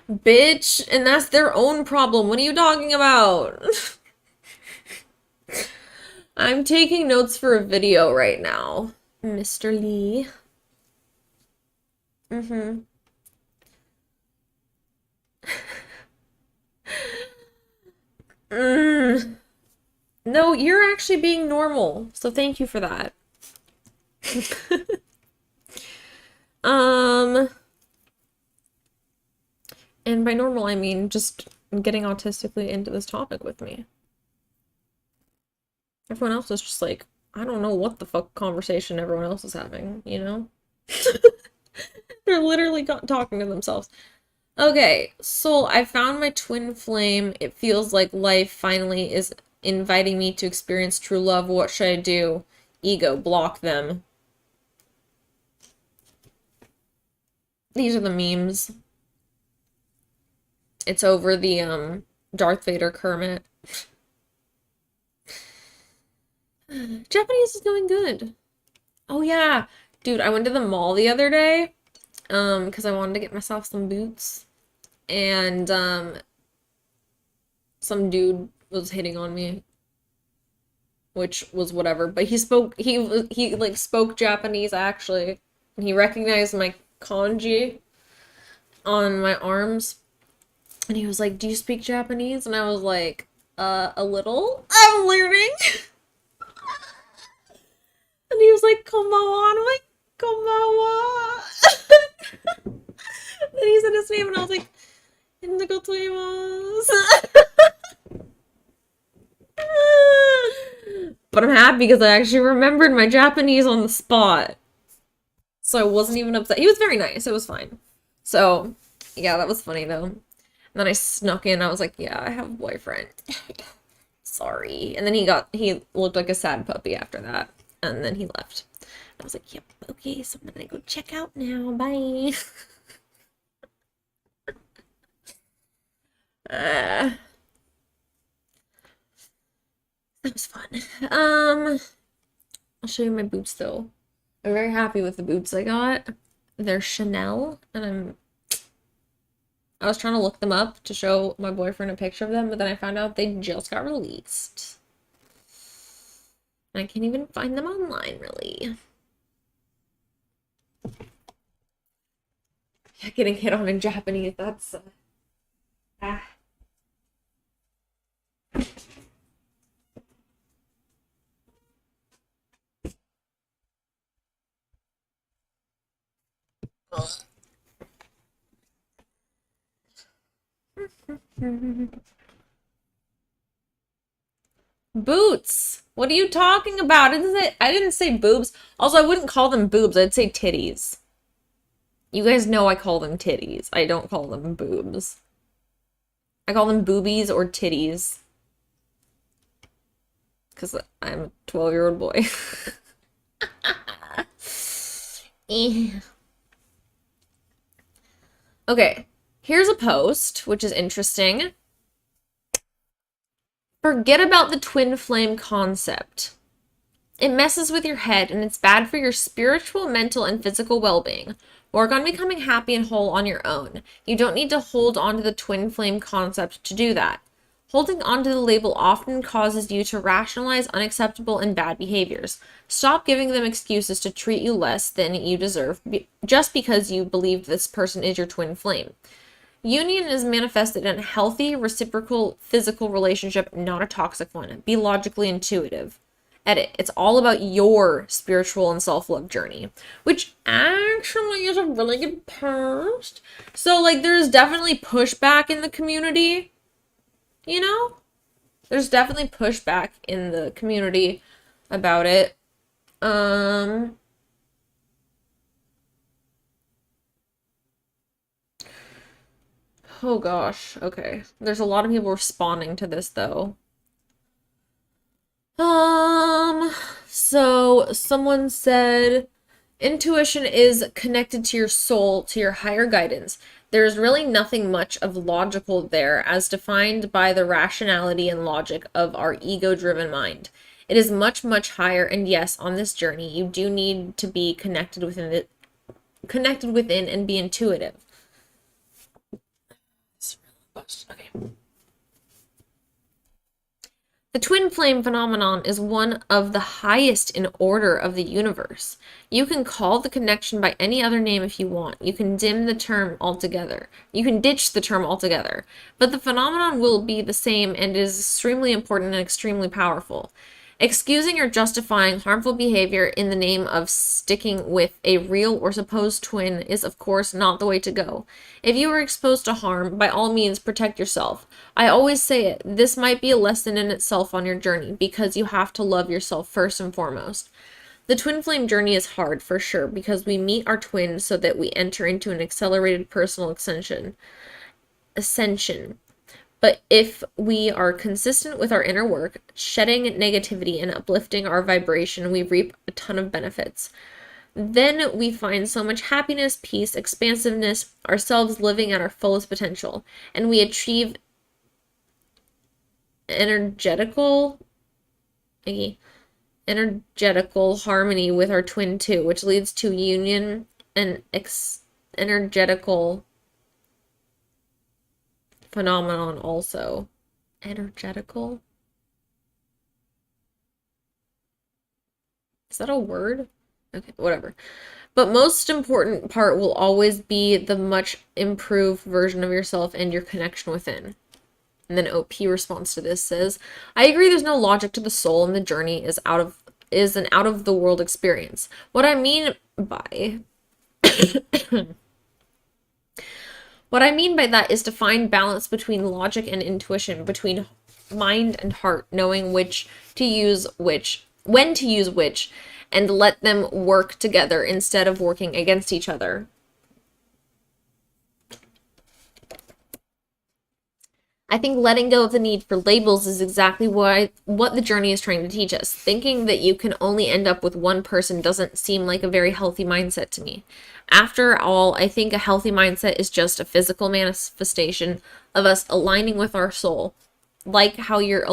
Speaker 1: Bitch, and that's their own problem. What are you talking about? I'm taking notes for a video right now, Mr. Lee. Mm-hmm. No, you're actually being normal, so thank you for that. And by normal, I mean just getting autistically into this topic with me. Everyone else is just like, I don't know what the fuck conversation everyone else is having, you know? They're literally talking to themselves. Okay, so I found my twin flame. It feels like life finally is inviting me to experience true love. What should I do? Ego, block them. These are the memes. It's over the Darth Vader Kermit. Japanese is going good. Oh yeah. Dude, I went to the mall the other day, because I wanted to get myself some boots. And some dude was hitting on me, which was whatever, but he like spoke Japanese actually, and he recognized my kanji on my arms, and he was like, "Do you speak Japanese?" And I was like, a little. I'm learning." And he was like, "Konbanwa." And I'm like, "Konbanwa." Then he said his name, and I was like, "Indigo toimasu." But I'm happy because I actually remembered my Japanese on the spot. So I wasn't even upset. He was very nice. It was fine. So, yeah, that was funny though. And then I snuck in. I was like, yeah, I have a boyfriend. Sorry. And then he looked like a sad puppy after that. And then he left. I was like, yep, okay, so I'm gonna go check out now. Bye. That was fun. I'll show you my boots though. I'm very happy with the boots I got. They're Chanel, and I was trying to look them up to show my boyfriend a picture of them, but then I found out they just got released. And I can't even find them online, really. Yeah, getting hit on in Japanese, that's... Boots! What are you talking about? I didn't say boobs. Also, I wouldn't call them boobs. I'd say titties. You guys know I call them titties. I don't call them boobs. I call them boobies or titties. Because I'm a 12-year-old boy. Okay, here's a post, which is interesting. Forget about the twin flame concept. It messes with your head and it's bad for your spiritual, mental, and physical well-being. Work on becoming happy and whole on your own. You don't need to hold on to the twin flame concept to do that. Holding on to the label often causes you to rationalize unacceptable and bad behaviors. Stop giving them excuses to treat you less than you deserve just because you believe this person is your twin flame. Union is manifested in a healthy, reciprocal, physical relationship, not a toxic one. Be logically intuitive. Edit. It's all about your spiritual and self-love journey, which actually is a really good post. So, like, there's definitely pushback in the community, you know? There's definitely pushback in the community about it. Oh gosh, okay. There's a lot of people responding to this though. So someone said, Intuition is connected to your soul, to your higher guidance. There's really nothing much of logical there as defined by the rationality and logic of our ego-driven mind. It is much, much higher, and yes, on this journey, you do need to be connected within and be intuitive. Okay. The twin flame phenomenon is one of the highest in order of the universe. You can call the connection by any other name if you want. You can dim the term altogether. You can ditch the term altogether. But the phenomenon will be the same and is extremely important and extremely powerful. Excusing or justifying harmful behavior in the name of sticking with a real or supposed twin is, of course, not the way to go. If you are exposed to harm, by all means, protect yourself. I always say it, this might be a lesson in itself on your journey, because you have to love yourself first and foremost. The twin flame journey is hard, for sure, because we meet our twin so that we enter into an accelerated personal ascension. But if we are consistent with our inner work, shedding negativity and uplifting our vibration, we reap a ton of benefits. Then we find so much happiness, peace, expansiveness, ourselves living at our fullest potential, and we achieve energetical harmony with our twin too, which leads to union and energetical phenomenon also. Energetical? Is that a word? Okay, whatever. But most important part will always be the much improved version of yourself and your connection within. And then OP response to this says, I agree there's no logic to the soul and the journey is an out of the world experience. What I mean by that is to find balance between logic and intuition, between mind and heart, knowing when to use which, and let them work together instead of working against each other. I think letting go of the need for labels is exactly what the journey is trying to teach us. Thinking that you can only end up with one person doesn't seem like a very healthy mindset to me. After all, I think a healthy mindset is just a physical manifestation of us aligning with our soul. Like how you're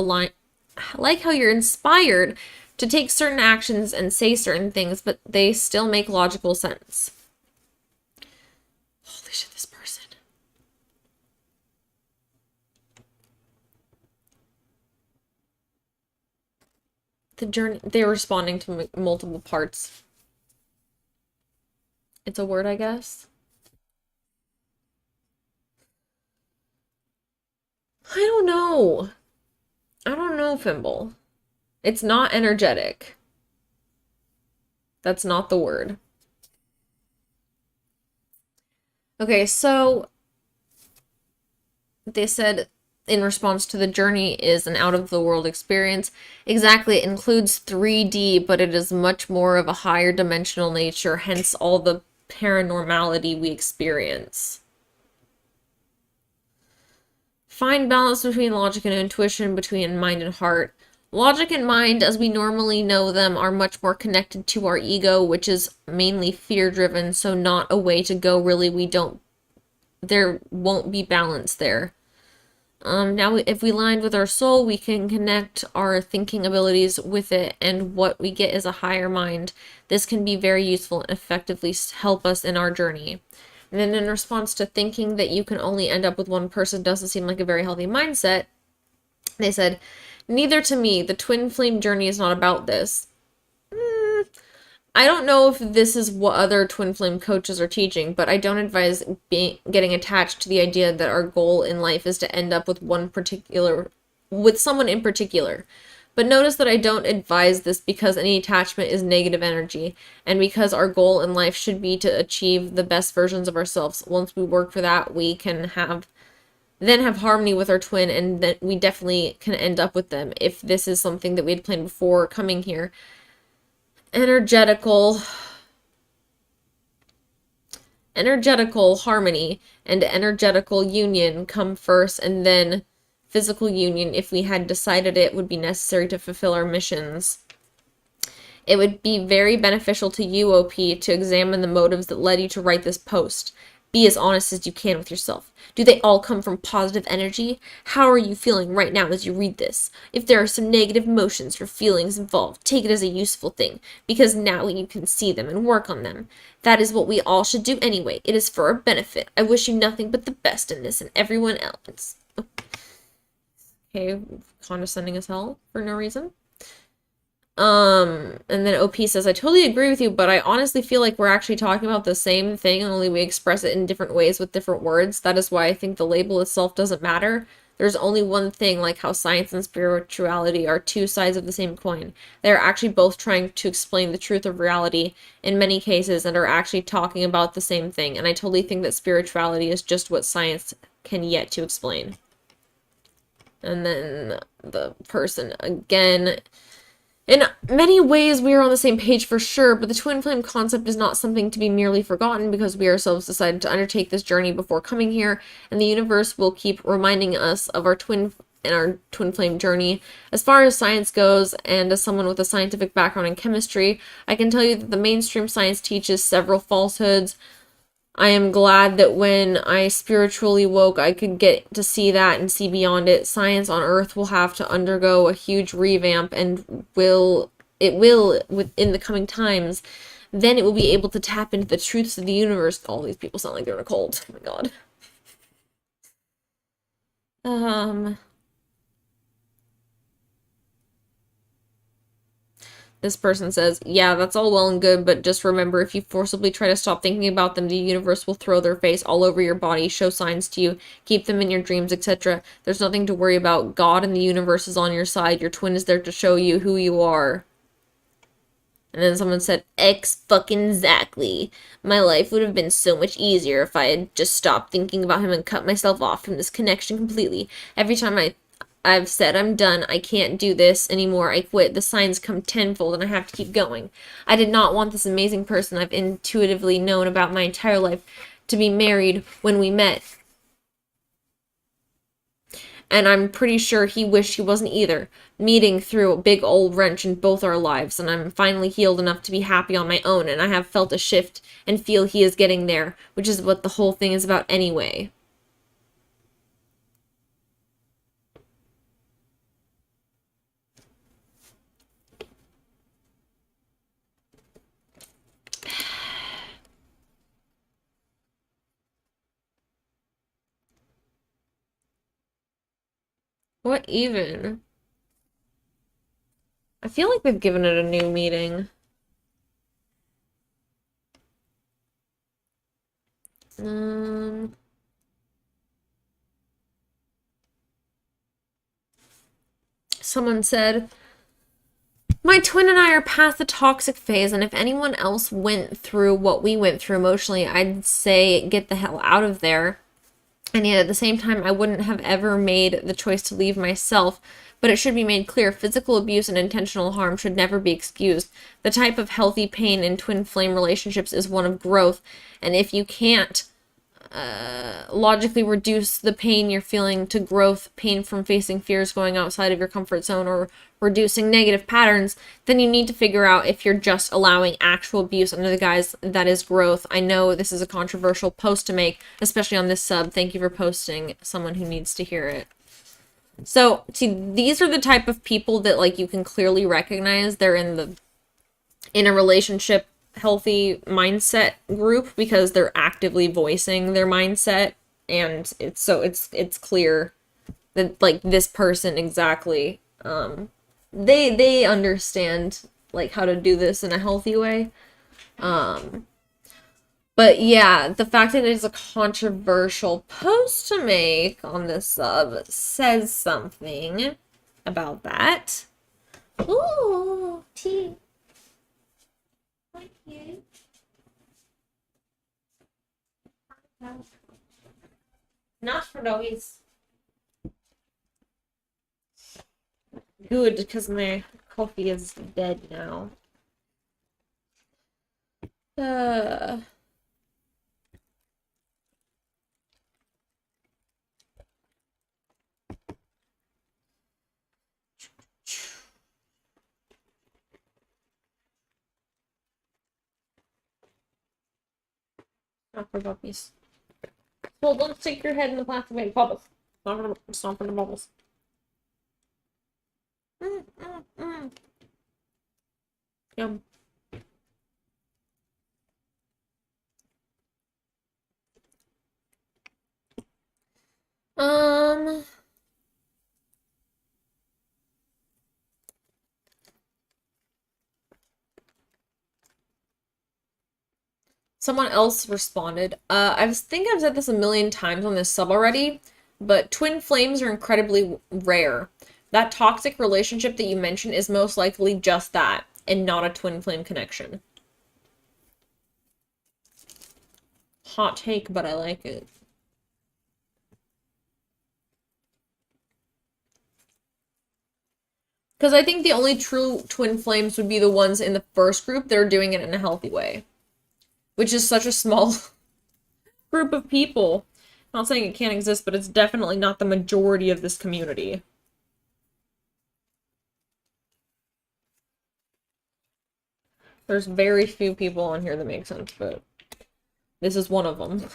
Speaker 1: inspired to take certain actions and say certain things, but they still make logical sense. Holy shit, this person. The journey, they're responding to multiple parts. It's a word, I guess. I don't know. Fimble. It's not energetic. That's not the word. Okay, so they said in response to the journey is an out-of-the-world experience. Exactly, it includes 3D, but it is much more of a higher dimensional nature, hence all the paranormality we experience. Find balance between logic and intuition, between mind and heart. Logic and mind, as we normally know them, are much more connected to our ego, which is mainly fear-driven, so not a way to go, really. There won't be balance there. Now, if we aligned with our soul, we can connect our thinking abilities with it, and what we get is a higher mind. This can be very useful and effectively help us in our journey. And then in response to thinking that you can only end up with one person doesn't seem like a very healthy mindset, they said, neither to me. The twin flame journey is not about this. I don't know if this is what other twin flame coaches are teaching, but I don't advise getting attached to the idea that our goal in life is to end up with someone in particular. But notice that I don't advise this because any attachment is negative energy, and because our goal in life should be to achieve the best versions of ourselves. Once we work for that, we can have harmony with our twin, and then we definitely can end up with them if this is something that we had planned before coming here. Energetical harmony and energetical union come first, and then physical union if we had decided it would be necessary to fulfill our missions. It would be very beneficial to you, OP, to examine the motives that led you to write this post. Be as honest as you can with yourself. Do they all come from positive energy? How are you feeling right now as you read this? If there are some negative emotions or feelings involved, take it as a useful thing, because now you can see them and work on them. That is what we all should do anyway. It is for our benefit. I wish you nothing but the best in this and everyone else. Okay, condescending as hell for no reason. And then OP says, I totally agree with you, but I honestly feel like we're actually talking about the same thing, only we express it in different ways with different words. That is why I think the label itself doesn't matter. There's only one thing, like how science and spirituality are two sides of the same coin. They're actually both trying to explain the truth of reality in many cases and are actually talking about the same thing. And I totally think that spirituality is just what science can yet to explain. And then the person again, in many ways, we are on the same page for sure, but the twin flame concept is not something to be merely forgotten because we ourselves decided to undertake this journey before coming here, and the universe will keep reminding us of our twin flame journey. As far as science goes, and as someone with a scientific background in chemistry, I can tell you that the mainstream science teaches several falsehoods. I am glad that when I spiritually woke, I could get to see that and see beyond it. Science on Earth will have to undergo a huge revamp and will within the coming times. Then it will be able to tap into the truths of the universe. All these people sound like they're in a cult. Oh my god. This person says, yeah, that's all well and good, but just remember, if you forcibly try to stop thinking about them, the universe will throw their face all over your body, show signs to you, keep them in your dreams, etc. There's nothing to worry about. God and the universe is on your side. Your twin is there to show you who you are. And then someone said, X-fucking-zactly. My life would have been so much easier if I had just stopped thinking about him and cut myself off from this connection completely. Every time I've said I'm done, I can't do this anymore, I quit, the signs come tenfold and I have to keep going. I did not want this amazing person I've intuitively known about my entire life to be married when we met. And I'm pretty sure he wished he wasn't either. Meeting threw a big old wrench in both our lives, and I'm finally healed enough to be happy on my own, and I have felt a shift and feel he is getting there, which is what the whole thing is about anyway. What even? I feel like they've given it a new meaning. Someone said, my twin and I are past the toxic phase, and if anyone else went through what we went through emotionally, I'd say get the hell out of there. And yet at the same time, I wouldn't have ever made the choice to leave myself. But it should be made clear, physical abuse and intentional harm should never be excused. The type of healthy pain in twin flame relationships is one of growth, and if you can't logically reduce the pain you're feeling to growth, pain from facing fears going outside of your comfort zone, or reducing negative patterns, then you need to figure out if you're just allowing actual abuse under the guise that is growth. I know this is a controversial post to make, especially on this sub. Thank you for posting, someone who needs to hear it. So, see, these are the type of people that, like, you can clearly recognize they're in a relationship healthy mindset group because they're actively voicing their mindset, and it's clear that, like, this person exactly they understand, like, how to do this in a healthy way. But yeah, the fact that it's a controversial post to make on this sub says something about that. Ooh, tea. Thank you. Not for doggies. Good, because my coffee is dead now. Not for puppies. Well, don't stick your head in the plastic bag. Bubbles. It's not for the bubbles. Yum. Someone else responded. I think I've said this a million times on this sub already, but twin flames are incredibly rare. That toxic relationship that you mentioned is most likely just that, and not a twin flame connection. Hot take, but I like it. Because I think the only true twin flames would be the ones in the first group that are doing it in a healthy way. Which is such a small group of people. I'm not saying it can't exist, but it's definitely not the majority of this community. There's very few people on here that make sense, but this is one of them.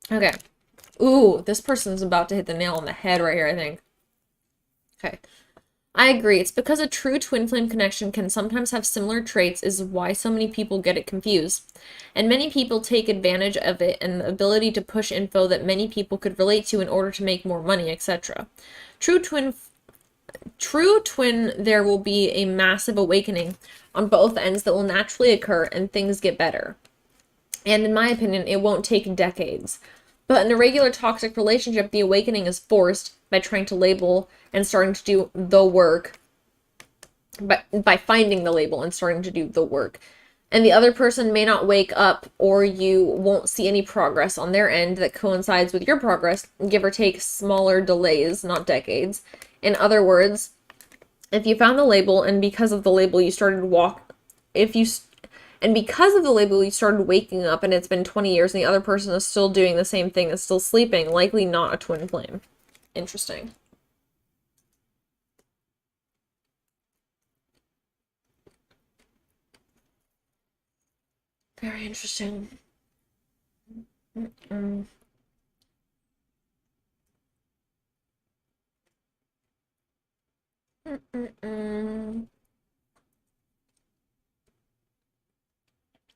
Speaker 1: Okay. Ooh, this person's about to hit the nail on the head right here, I think. Okay. I agree. It's because a true twin flame connection can sometimes have similar traits is why so many people get it confused. And many people take advantage of it and the ability to push info that many people could relate to in order to make more money, etc. True twin, there will be a massive awakening on both ends that will naturally occur and things get better. And in my opinion, it won't take decades. But in a regular toxic relationship, the awakening is forced by trying to label and starting to do the work. By finding the label and starting to do the work. And the other person may not wake up, or you won't see any progress on their end that coincides with your progress, give or take smaller delays, not decades. In other words, if you found the label and because of the label you started waking up and it's been 20 years and the other person is still doing the same thing, is still sleeping, likely not a twin flame. Interesting. Very interesting. And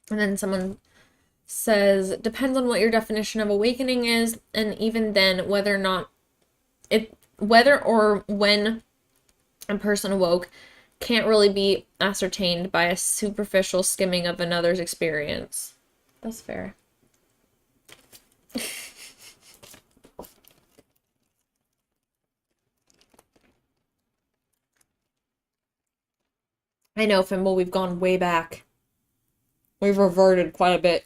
Speaker 1: then someone says, depends on what your definition of awakening is, and even then, whether or when a person awoke can't really be ascertained by a superficial skimming of another's experience. That's fair. I know, Fimble, we've gone way back. We've reverted quite a bit.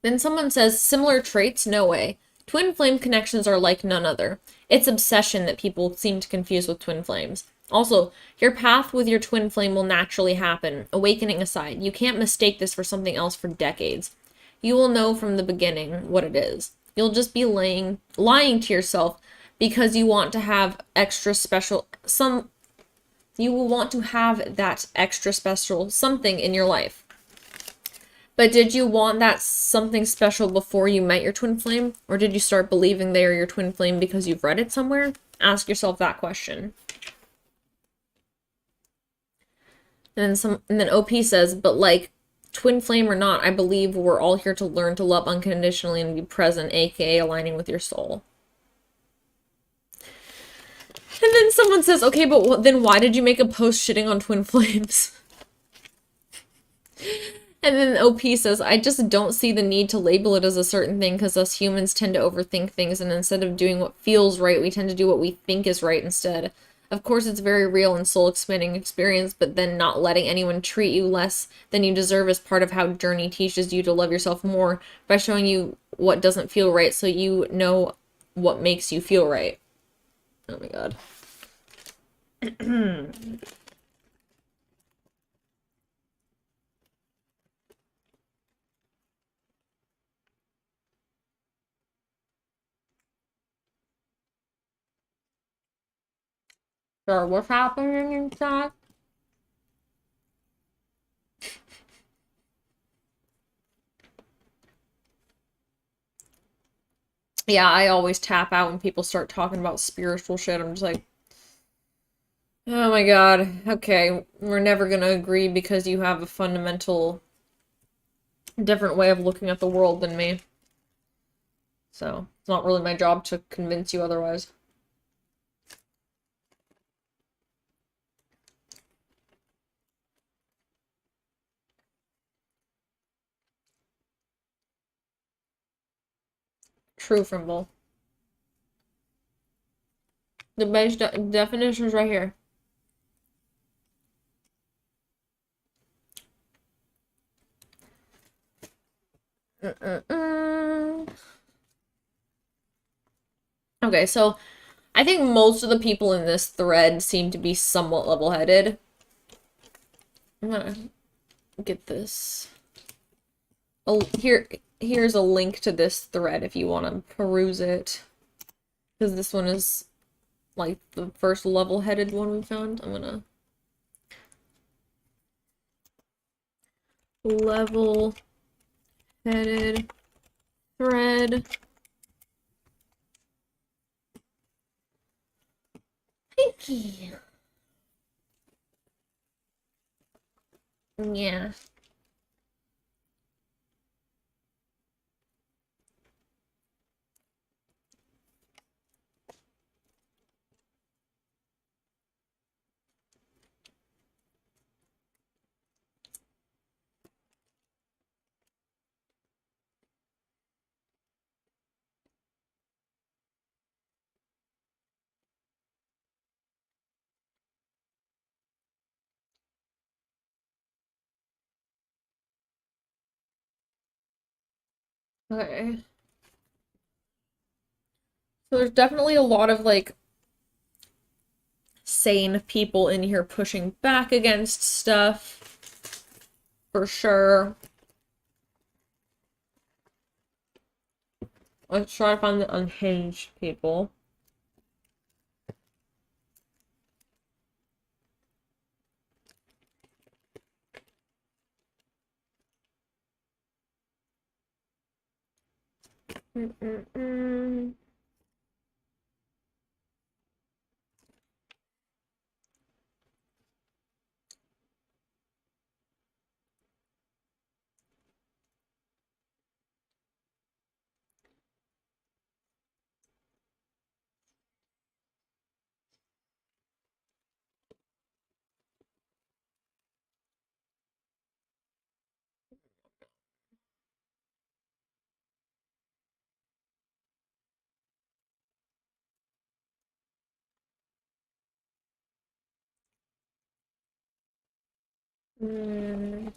Speaker 1: Then someone says, similar traits? No way. Twin flame connections are like none other. It's obsession that people seem to confuse with twin flames. Also, your path with your twin flame will naturally happen, awakening aside. You can't mistake this for something else for decades. You will know from the beginning what it is. You'll just be lying to yourself because you want to have you will want to have that extra special something in your life. But did you want that something special before you met your twin flame? Or did you start believing they are your twin flame because you've read it somewhere? Ask yourself that question. And then OP says, but like, twin flame or not, I believe we're all here to learn to love unconditionally and be present, aka aligning with your soul. And then someone says, okay, but then why did you make a post shitting on twin flames? And then OP says, I just don't see the need to label it as a certain thing because us humans tend to overthink things, and instead of doing what feels right, we tend to do what we think is right instead. Of course, it's very real and soul expanding experience, but then not letting anyone treat you less than you deserve is part of how Journey teaches you to love yourself more by showing you what doesn't feel right so you know what makes you feel right. Oh my god. So what's happening in chat? Yeah, I always tap out when people start talking about spiritual shit. I'm just like, oh my god, okay, we're never gonna agree because you have a fundamental different way of looking at the world than me. So, it's not really my job to convince you otherwise. True, Frimble. The base definition is right here. Okay, so I think most of the people in this thread seem to be somewhat level-headed. I'm gonna get this. Oh, here's a link to this thread if you want to peruse it. Because this one is like the first level-headed one we found. I'm gonna level-headed thread. Thank you. Yeah. Okay. So there's definitely a lot of like sane people in here pushing back against stuff. For sure. Let's try to find the unhinged people. Mm.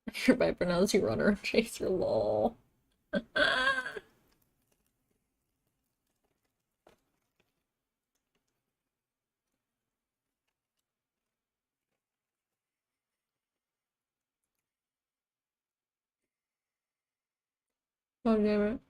Speaker 1: I hereby pronounce you runner chaser lol. Oh damn it.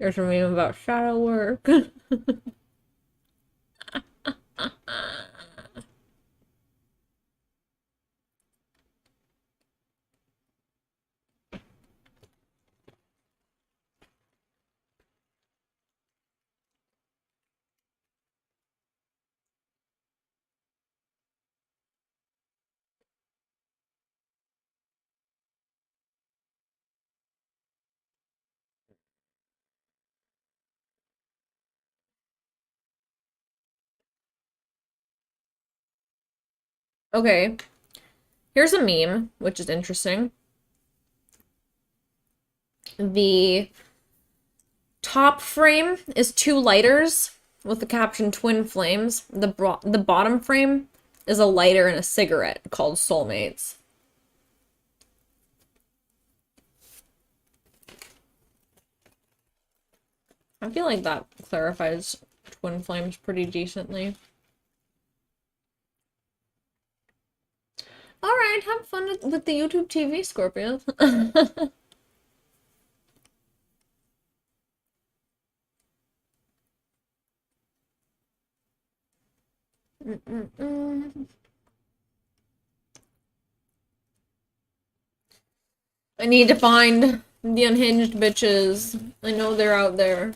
Speaker 1: There's a meme about shadow work. Okay, here's a meme, which is interesting. The top frame is two lighters with the caption twin flames. The bottom frame is a lighter and a cigarette called soulmates. I feel like that clarifies twin flames pretty decently. Alright, have fun with the YouTube TV, Scorpio. I need to find the unhinged bitches. I know they're out there.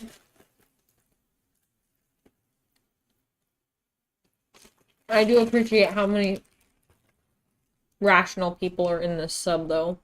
Speaker 1: I do appreciate how many rational people are in this sub, though.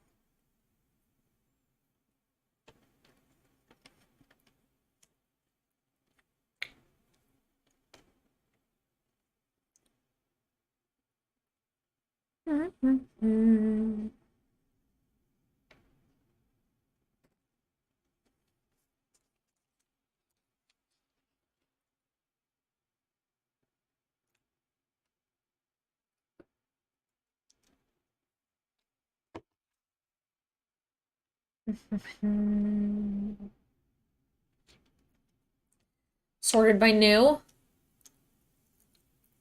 Speaker 1: Sorted by new.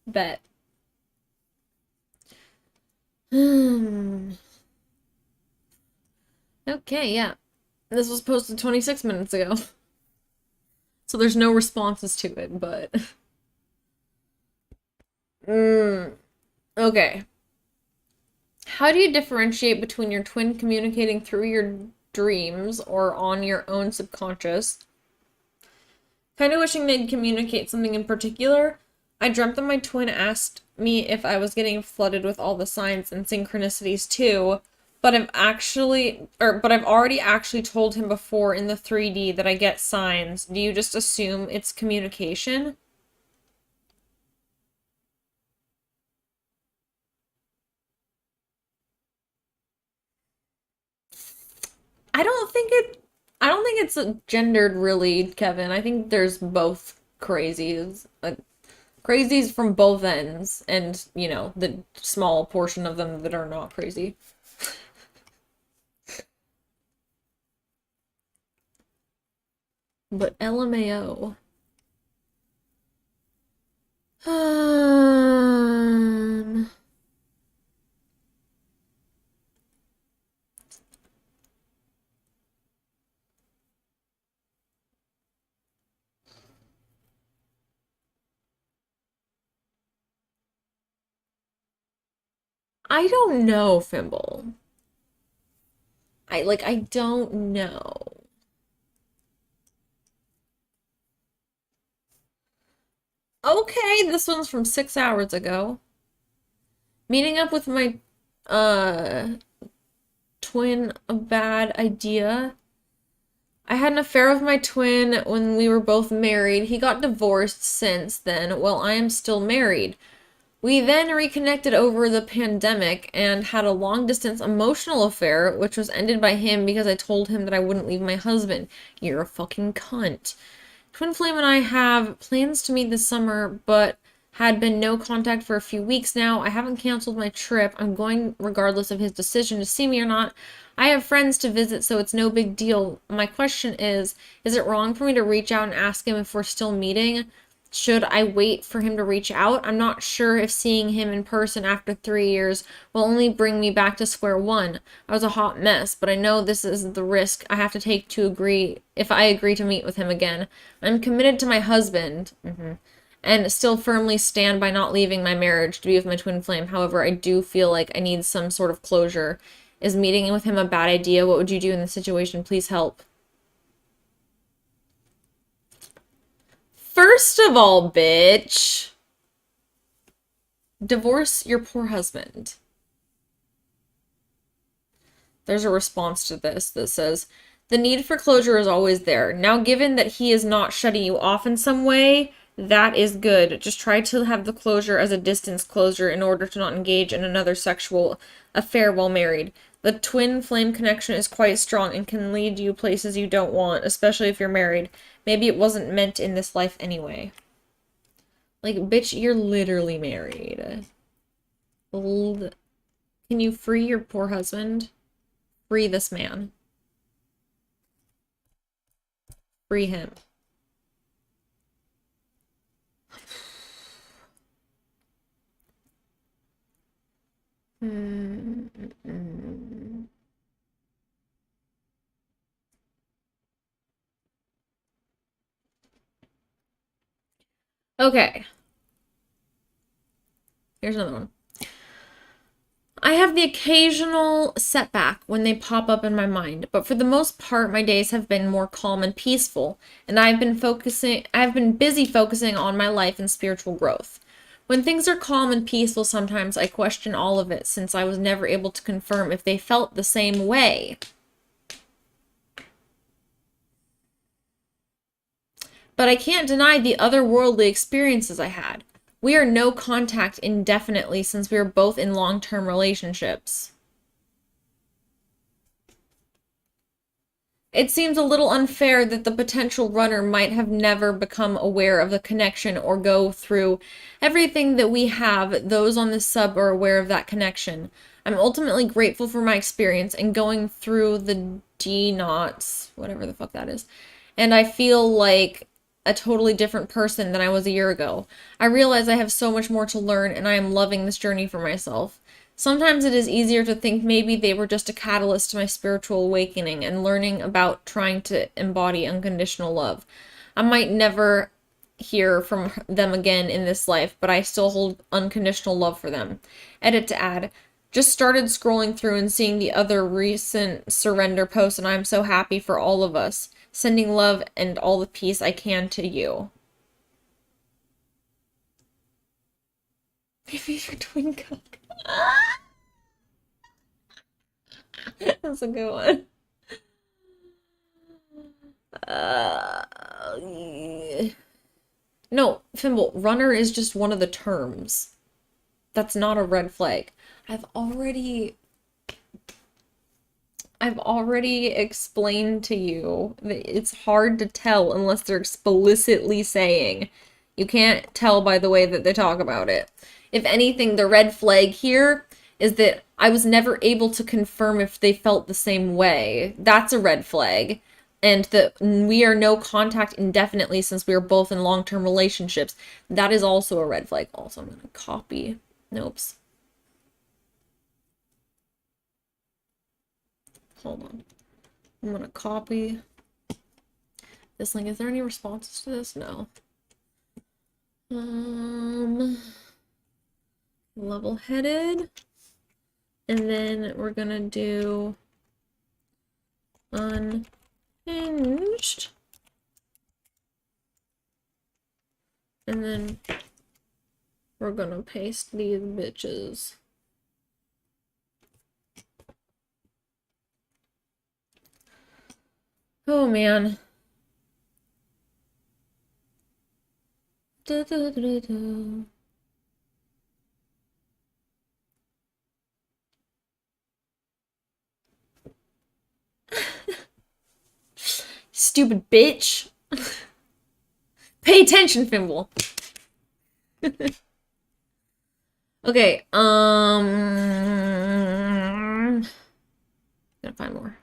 Speaker 1: Bet. Okay, yeah. This was posted 26 minutes ago. So there's no responses to it, but... Okay. How do you differentiate between your twin communicating through your dreams or on your own subconscious? Kind of wishing they'd communicate something in particular. I dreamt that my twin asked me if I was getting flooded with all the signs and synchronicities too, but I've already actually told him before in the 3D that I get signs. Do you just assume it's communication? I don't think it's gendered really, Kevin. I think there's both crazies. Crazies from both ends, and, you know, the small portion of them that are not crazy. But LMAO. I don't know, Fimble. I don't know. Okay, this one's from 6 hours ago. Meeting up with my, twin, a bad idea. I had an affair with my twin when we were both married. He got divorced since then, while I am still married. We then reconnected over the pandemic and had a long-distance emotional affair, which was ended by him because I told him that I wouldn't leave my husband. You're a fucking cunt. Twin Flame and I have plans to meet this summer, but had been no contact for a few weeks now. I haven't canceled my trip. I'm going regardless of his decision to see me or not. I have friends to visit, so it's no big deal. My question is it wrong for me to reach out and ask him if we're still meeting? Should I wait for him to reach out? I'm not sure if seeing him in person after 3 years will only bring me back to square one. I was a hot mess, but I know this is the risk I have to take to agree if I agree to meet with him again. I'm committed to my husband. And still firmly stand by not leaving my marriage to be with my twin flame. However, I do feel like I need some sort of closure. Is meeting with him a bad idea? What would you do in this situation? Please help. First of all, bitch, divorce your poor husband. There's a response to this that says, the need for closure is always there. Now, given that he is not shutting you off in some way, that is good. Just try to have the closure as a distance closure in order to not engage in another sexual affair while married. The twin flame connection is quite strong and can lead you places you don't want, especially if you're married. Maybe it wasn't meant in this life anyway. Like, bitch, you're literally married. Can you free your poor husband? Free this man. Free him. Okay. Here's another one. I have the occasional setback when they pop up in my mind, but for the most part my days have been more calm and peaceful, and I've been busy focusing on my life and spiritual growth. When things are calm and peaceful, sometimes I question all of it since I was never able to confirm if they felt the same way. But I can't deny the otherworldly experiences I had. We are no contact indefinitely since we are both in long-term relationships. It seems a little unfair that the potential runner might have never become aware of the connection or go through everything that we have. Those on the sub are aware of that connection. I'm ultimately grateful for my experience and going through the D-knots, whatever the fuck that is. And I feel like a totally different person than I was a year ago. I realize I have so much more to learn and I am loving this journey for myself. Sometimes it is easier to think maybe they were just a catalyst to my spiritual awakening and learning about trying to embody unconditional love. I might never hear from them again in this life, but I still hold unconditional love for them. Edit to add. Just started scrolling through and seeing the other recent surrender posts, and I'm so happy for all of us. Sending love and all the peace I can to you. Maybe your twin cock. That's a good one. No, Fimble, runner is just one of the terms. That's not a red flag. I've already explained to you that it's hard to tell unless they're explicitly saying. You can't tell by the way that they talk about it. If anything, the red flag here is that I was never able to confirm if they felt the same way. That's a red flag. And that we are no contact indefinitely since we are both in long-term relationships. That is also a red flag. Also, I'm going to copy. Nope. Hold on. I'm going to copy this link. Is there any responses to this? No. Level-headed. And then we're going to do unhinged. And then we're going to paste these bitches. Oh, man. Da, da, da, da. Stupid bitch. Pay attention, Fimble. Okay, gotta find more.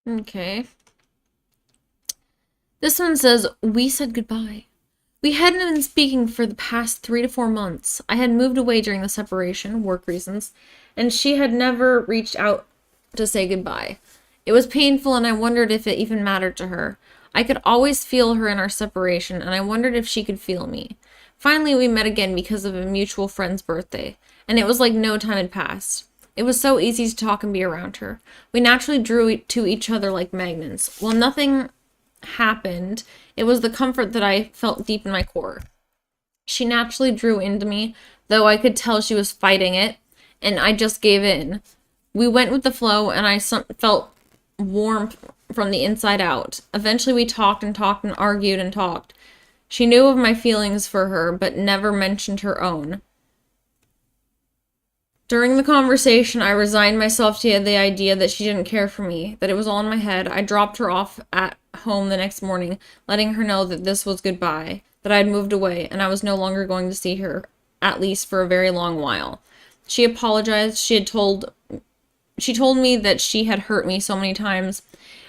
Speaker 1: Okay. This one says, we said goodbye. We hadn't been speaking for the past 3 to 4 months. I had moved away during the separation, work reasons, and she had never reached out to say goodbye. It was painful, and I wondered if it even mattered to her. I could always feel her in our separation, and I wondered if she could feel me. Finally, we met again because of a mutual friend's birthday, and it was like no time had passed. It was so easy to talk and be around her. We naturally drew to each other like magnets. While nothing happened, it was the comfort that I felt deep in my core. She naturally drew into me, though I could tell she was fighting it, and I just gave in. We went with the flow, and I felt warm from the inside out. Eventually, we talked and talked and argued and talked. She knew of my feelings for her, but never mentioned her own. During the conversation, I resigned myself to the idea that she didn't care for me, that it was all in my head. I dropped her off at home the next morning, letting her know that this was goodbye, that I had moved away, and I was no longer going to see her, at least for a very long while. She apologized. She told me that she had hurt me so many times,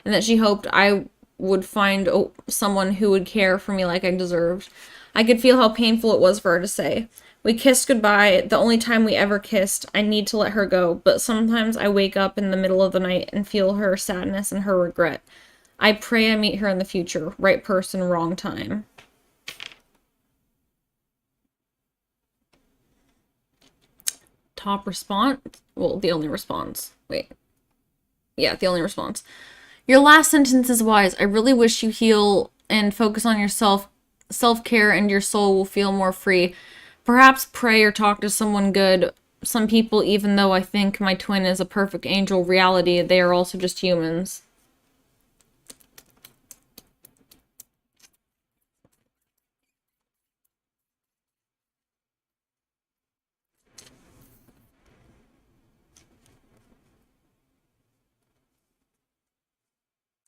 Speaker 1: and that she hoped I would find someone who would care for me like I deserved. I could feel how painful it was for her to say. We kissed goodbye, the only time we ever kissed. I need to let her go, but sometimes I wake up in the middle of the night and feel her sadness and her regret. I pray I meet her in the future. Right person, wrong time. Top response? Well, the only response. Wait. Yeah, the only response. Your last sentence is wise. I really wish you heal and focus on yourself. Self-care and your soul will feel more free. Perhaps pray or talk to someone good. Some people, even though I think my twin is a perfect angel reality, they are also just humans.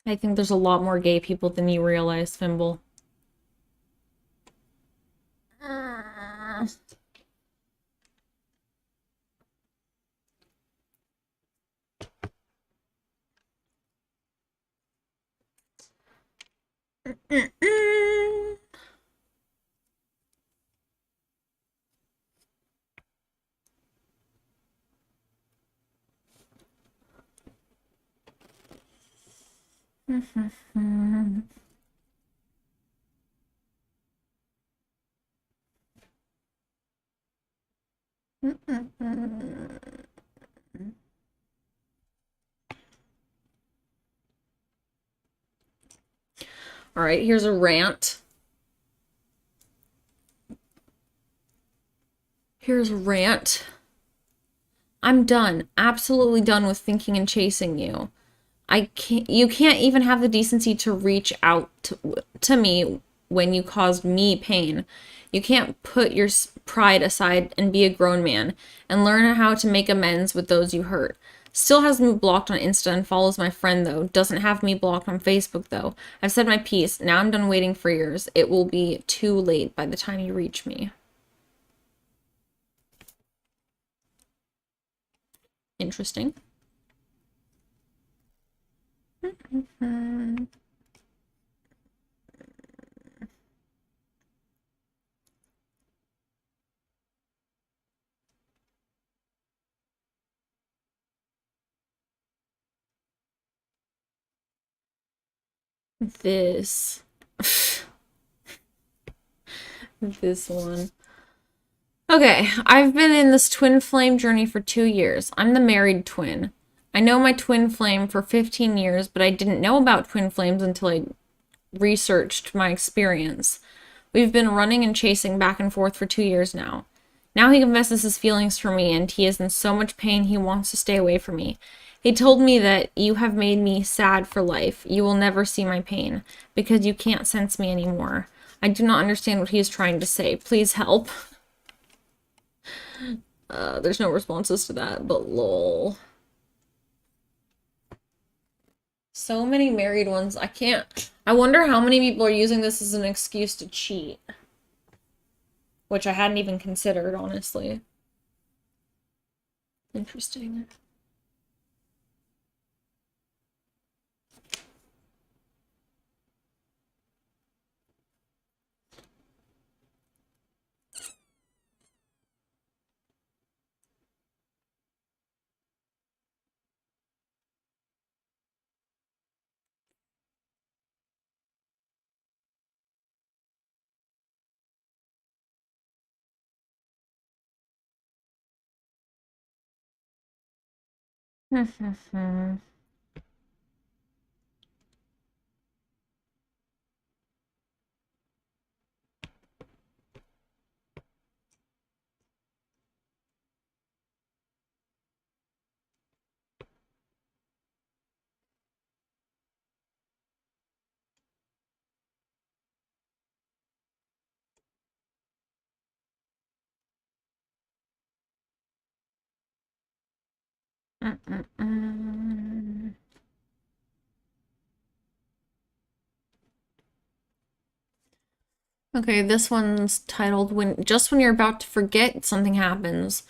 Speaker 1: I think there's a lot more gay people than you realize, Fimble. All right, here's a rant. Here's a rant. I'm done. Absolutely done with thinking and chasing you. You can't even have the decency to reach out to me when you caused me pain. You can't put your pride aside and be a grown man and learn how to make amends with those you hurt. Still has me blocked on Insta and follows my friend though. Doesn't have me blocked on Facebook though. I've said my piece. Now I'm done waiting for yours. It will be too late by the time you reach me. Interesting. This. This one. Okay, I've been in this twin flame journey for 2 years. I'm the married twin. I know my twin flame for 15 years, but I didn't know about twin flames until I researched my experience. We've been running and chasing back and forth for 2 years now. Now he confesses his feelings for me, and he is in so much pain he wants to stay away from me. He told me that you have made me sad for life. You will never see my pain, because you can't sense me anymore. I do not understand what he is trying to say. Please help. There's no responses to that, but lol. So many married ones. I can't. I wonder how many people are using this as an excuse to cheat. Which I hadn't even considered, honestly. Interesting. Okay, this one's titled When You're About to Forget Something Happens.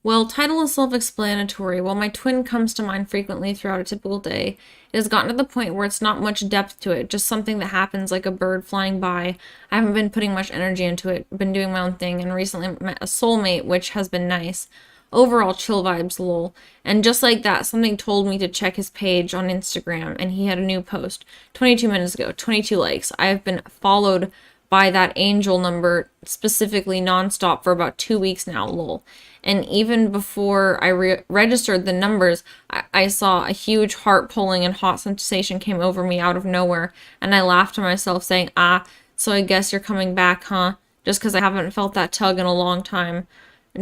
Speaker 1: Well, title is self-explanatory. While my twin comes to mind frequently throughout a typical day, it has gotten to the point where it's not much depth to it, just something that happens like a bird flying by. I haven't been putting much energy into it, been doing my own thing, and recently met a soulmate, which has been nice. Overall chill vibes, lol. And just like that, something told me to check his page on Instagram, and he had a new post 22 minutes ago, 22 likes. I have been followed by that angel number specifically nonstop for about 2 weeks now, lol. And even before I registered the numbers, I saw a huge heart pulling and hot sensation came over me out of nowhere, and I laughed to myself, saying, "Ah, so I guess you're coming back, huh? Just because I haven't felt that tug in a long time."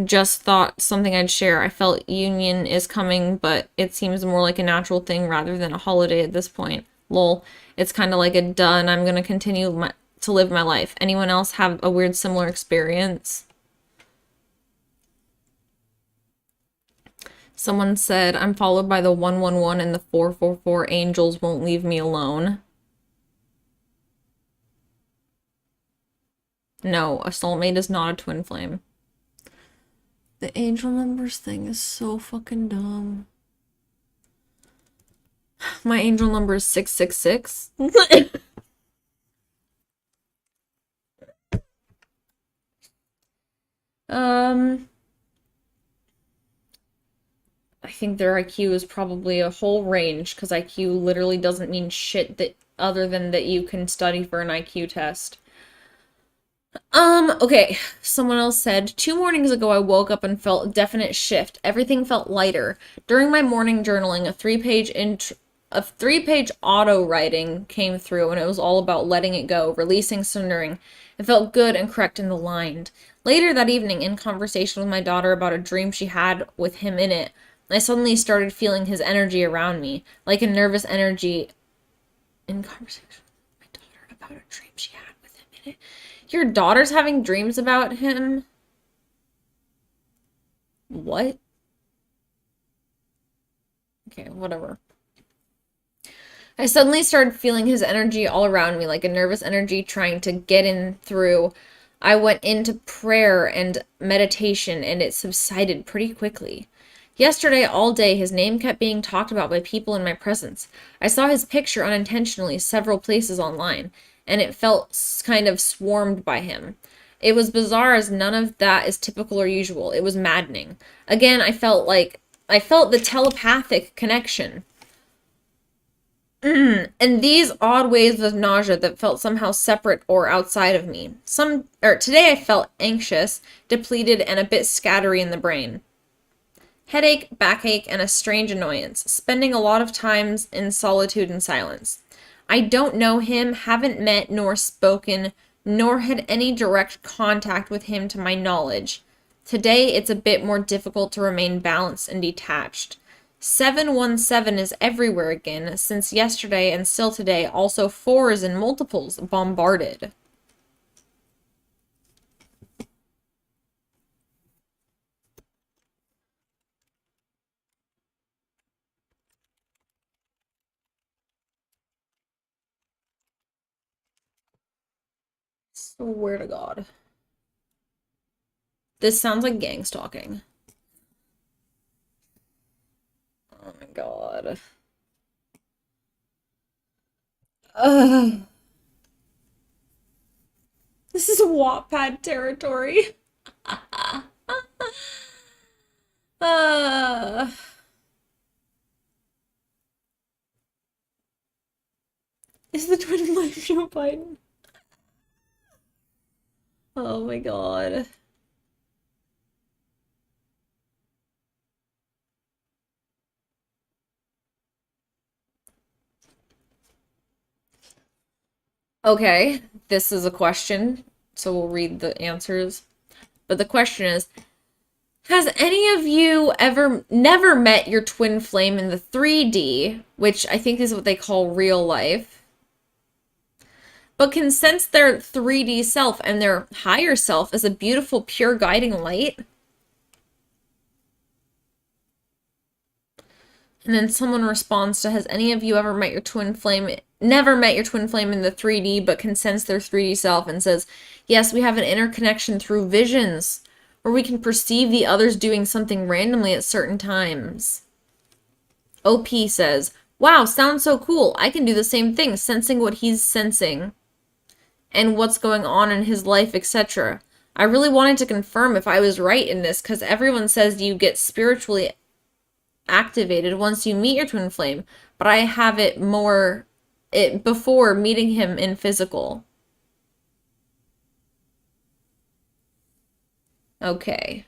Speaker 1: Just thought something I'd share. I felt union is coming, but it seems more like a natural thing rather than a holiday at this point. Lol. It's kind of like a duh, and I'm gonna continue to live my life. Anyone else have a weird similar experience? Someone said, I'm followed by the 111 and the 444 angels won't leave me alone. No, a soulmate is not a twin flame. The angel numbers thing is so fucking dumb. My angel number is 666. I think their IQ is probably a whole range, because IQ literally doesn't mean shit that other than that you can study for an IQ test. Okay. Someone else said, 2 mornings ago I woke up and felt a definite shift. Everything felt lighter. During my morning journaling, a three-page auto writing came through, and it was all about letting it go, releasing, surrendering. It felt good and correct and aligned. Later that evening, in conversation with my daughter about a dream she had with him in it, I suddenly started feeling his energy around me, like a nervous energy in conversation with my daughter about a dream she had with him in it. Your daughter's having dreams about him? What? Okay, whatever. I suddenly started feeling his energy all around me, like a nervous energy trying to get in through. I went into prayer and meditation, and it subsided pretty quickly. Yesterday, all day, his name kept being talked about by people in my presence. I saw his picture unintentionally several places online, and it felt kind of swarmed by him. It was bizarre, as none of that is typical or usual. It was maddening. Again, I felt the telepathic connection. And these odd waves of nausea that felt somehow separate or outside of me. Today I felt anxious, depleted, and a bit scattery in the brain. Headache, backache, and a strange annoyance, spending a lot of times in solitude and silence. I don't know him, haven't met nor spoken, nor had any direct contact with him to my knowledge. Today it's a bit more difficult to remain balanced and detached. 717 is everywhere again, since yesterday and still today, also 4s and multiples bombarded. Swear to God. This sounds like gang stalking. Oh my God. Ugh. This is Wattpad territory. uh, is the twin flame Joe Biden? Oh my God. Okay, this is a question, so we'll read the answers. But the question is, has any of you ever never met your twin flame in the 3D, which I think is what they call real life, but can sense their 3D self and their higher self as a beautiful, pure guiding light? And then someone responds to, has any of you ever met your twin flame, never met your twin flame in the 3D, but can sense their 3D self, and says, yes, we have an interconnection through visions, where we can perceive the others doing something randomly at certain times. OP says, wow, sounds so cool. I can do the same thing, sensing what he's sensing and what's going on in his life, etc. I really wanted to confirm if I was right in this, because everyone says you get spiritually activated once you meet your twin flame, but I have it before meeting him in physical. Okay.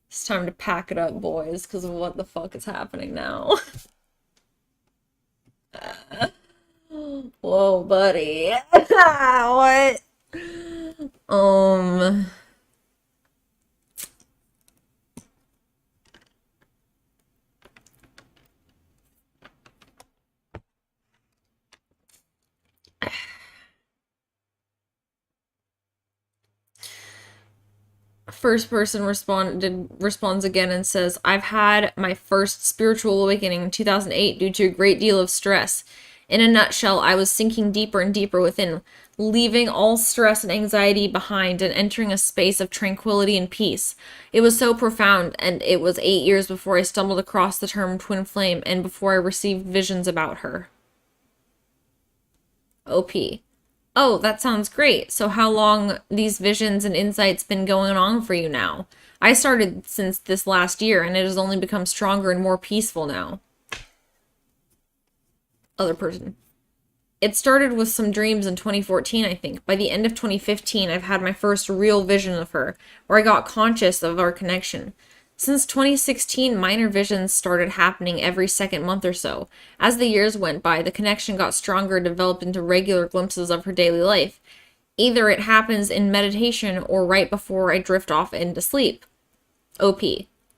Speaker 1: It's time to pack it up, boys, because of what the fuck is happening now. Whoa, buddy. What? First person responds again and says, I've had my first spiritual awakening in 2008 due to a great deal of stress. In a nutshell, I was sinking deeper and deeper within, leaving all stress and anxiety behind and entering a space of tranquility and peace. It was so profound, and it was 8 years before I stumbled across the term twin flame and before I received visions about her. OP. Oh, that sounds great. So how long these visions and insights been going on for you now? I started since this last year, and it has only become stronger and more peaceful now. Other person. It started with some dreams in 2014, I think. By the end of 2015, I've had my first real vision of her, where I got conscious of our connection. Since 2016, minor visions started happening every second month or so. As the years went by, the connection got stronger and developed into regular glimpses of her daily life. Either it happens in meditation or right before I drift off into sleep. OP.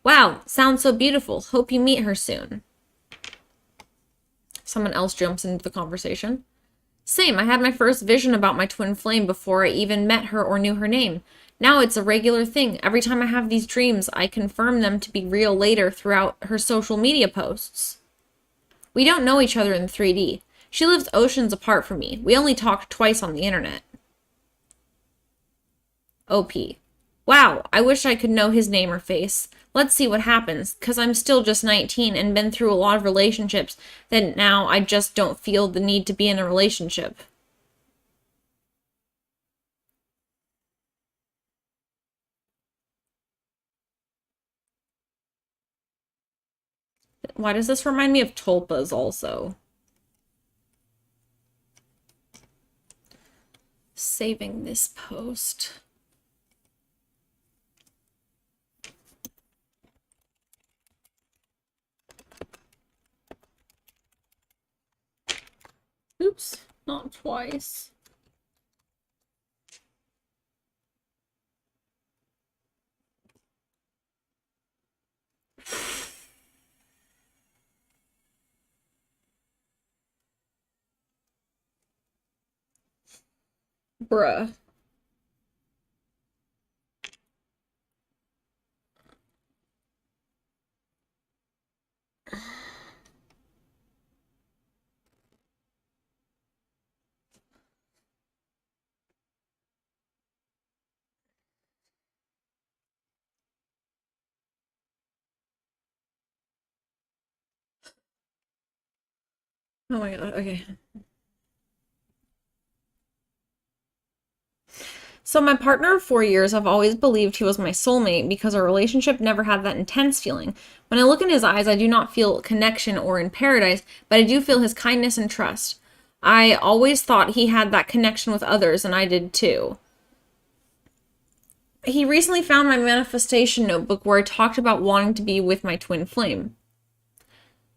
Speaker 1: Wow, sounds so beautiful. Hope you meet her soon. Someone else jumps into the conversation. Same, I had my first vision about my twin flame before I even met her or knew her name. Now it's a regular thing. Every time I have these dreams, I confirm them to be real later throughout her social media posts. We don't know each other in 3D. She lives oceans apart from me. We only talked twice on the internet. OP. Wow, I wish I could know his name or face. Let's see what happens, because I'm still just 19 and been through a lot of relationships that now I just don't feel the need to be in a relationship. Why does this remind me of tulpas also? Saving this post. Oops, not twice. Bruh. Oh my god, okay. So my partner of 4 years, I've always believed he was my soulmate because our relationship never had that intense feeling. When I look in his eyes, I do not feel connection or in paradise, but I do feel his kindness and trust. I always thought he had that connection with others, and I did too. He recently found my manifestation notebook where I talked about wanting to be with my twin flame.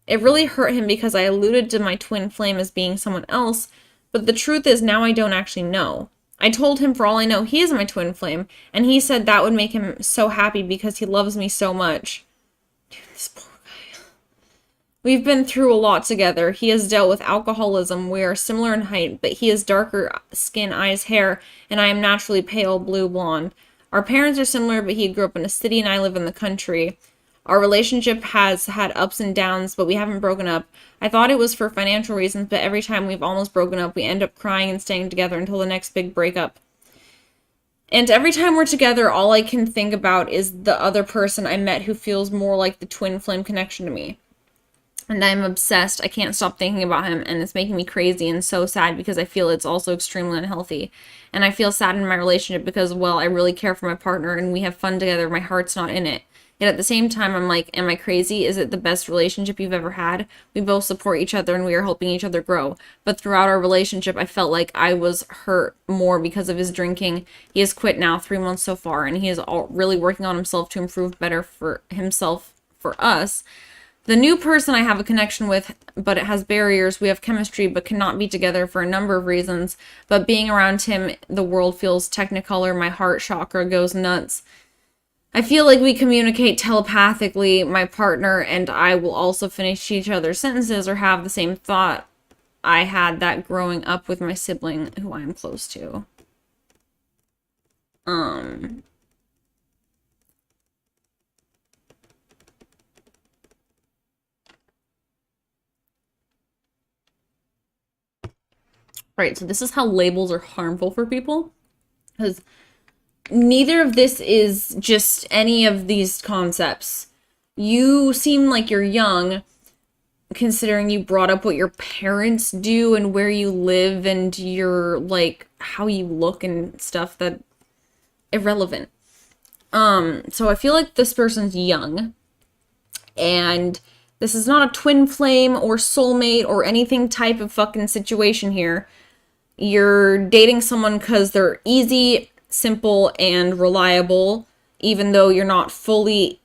Speaker 1: It really hurt him because I alluded to my twin flame as being someone else, But the truth is, now I don't actually know. I told him for all I know, he is my twin flame, and he said that would make him so happy because he loves me so much. Dude, this poor guy. We've been through a lot together. He has dealt with alcoholism. We are similar in height, but he has darker skin, eyes, hair, and I am naturally pale blue blonde. Our parents are similar, but he grew up in a city and I live in the country. Our relationship has had ups and downs, but we haven't broken up. I thought it was for financial reasons, but every time we've almost broken up, we end up crying and staying together until the next big breakup. And every time we're together, all I can think about is the other person I met who feels more like the twin flame connection to me. And I'm obsessed. I can't stop thinking about him, and it's making me crazy and so sad because I feel it's also extremely unhealthy. And I feel sad in my relationship because, well, I really care for my partner and we have fun together. My heart's not in it. Yet at the same time, I'm like, am I crazy? Is it the best relationship you've ever had? We both support each other and we are helping each other grow. But throughout our relationship, I felt like I was hurt more because of his drinking. He has quit now, 3 months so far, and he is really working on himself to improve better for himself, for us. The new person I have a connection with, but it has barriers. We have chemistry, but cannot be together for a number of reasons. But being around him, the world feels technicolor. My heart chakra goes nuts. I feel like we communicate telepathically. My partner and I will also finish each other's sentences or have the same thought. I had that growing up with my sibling who I am close to. Right, so this is how labels are harmful for people. Because neither of this is just any of these concepts. You seem like you're young, considering you brought up what your parents do and where you live and your, like, how you look and stuff that irrelevant. So I feel like this person's young, and this is not a twin flame or soulmate or anything type of fucking situation here. You're dating someone because they're easy, simple, and reliable, even though you're not fully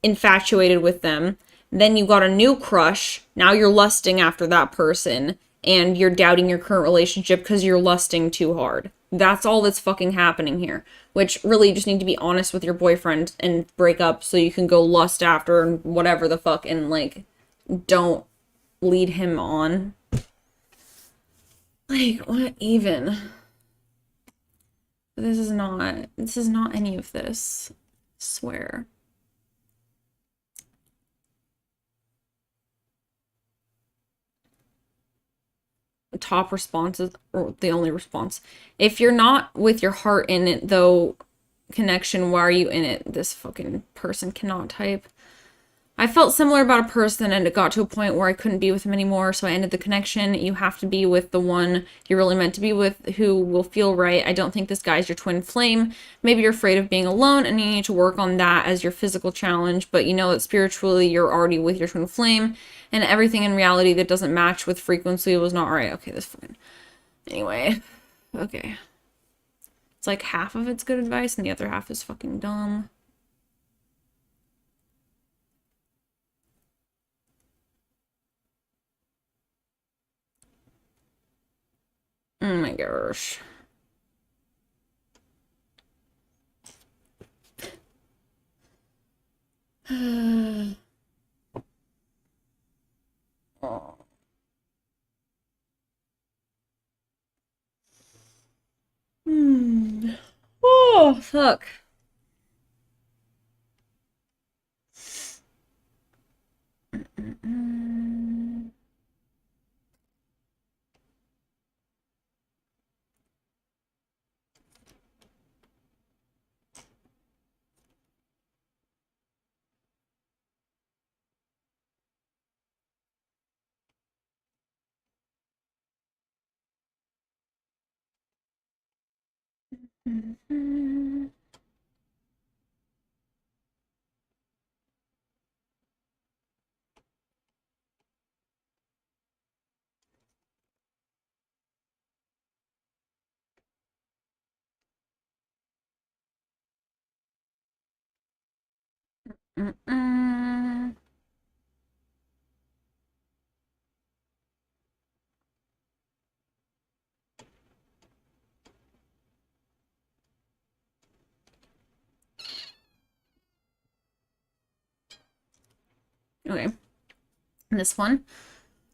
Speaker 1: infatuated with them. Then you got a new crush. Now you're lusting after that person, and you're doubting your current relationship because you're lusting too hard. That's all that's fucking happening here. Which really you just need to be honest with your boyfriend and break up so you can go lust after and whatever the fuck, and like, don't lead him on. Like, what even? This is not any of this. I swear. Top responses, or the only response. If you're not with your heart in it, though, connection, why are you in it? This fucking person cannot type. I felt similar about a person, and it got to a point where I couldn't be with him anymore, so I ended the connection. You have to be with the one you're really meant to be with, who will feel right. I don't think this guy's your twin flame. Maybe you're afraid of being alone, and you need to work on that as your physical challenge, but you know that spiritually you're already with your twin flame, and everything in reality that doesn't match with frequency was not right. Okay, this fucking... Anyway. Okay. It's like half of it's good advice, and the other half is fucking dumb. Oh my gosh. Oh. Oh, fuck. Okay. This one.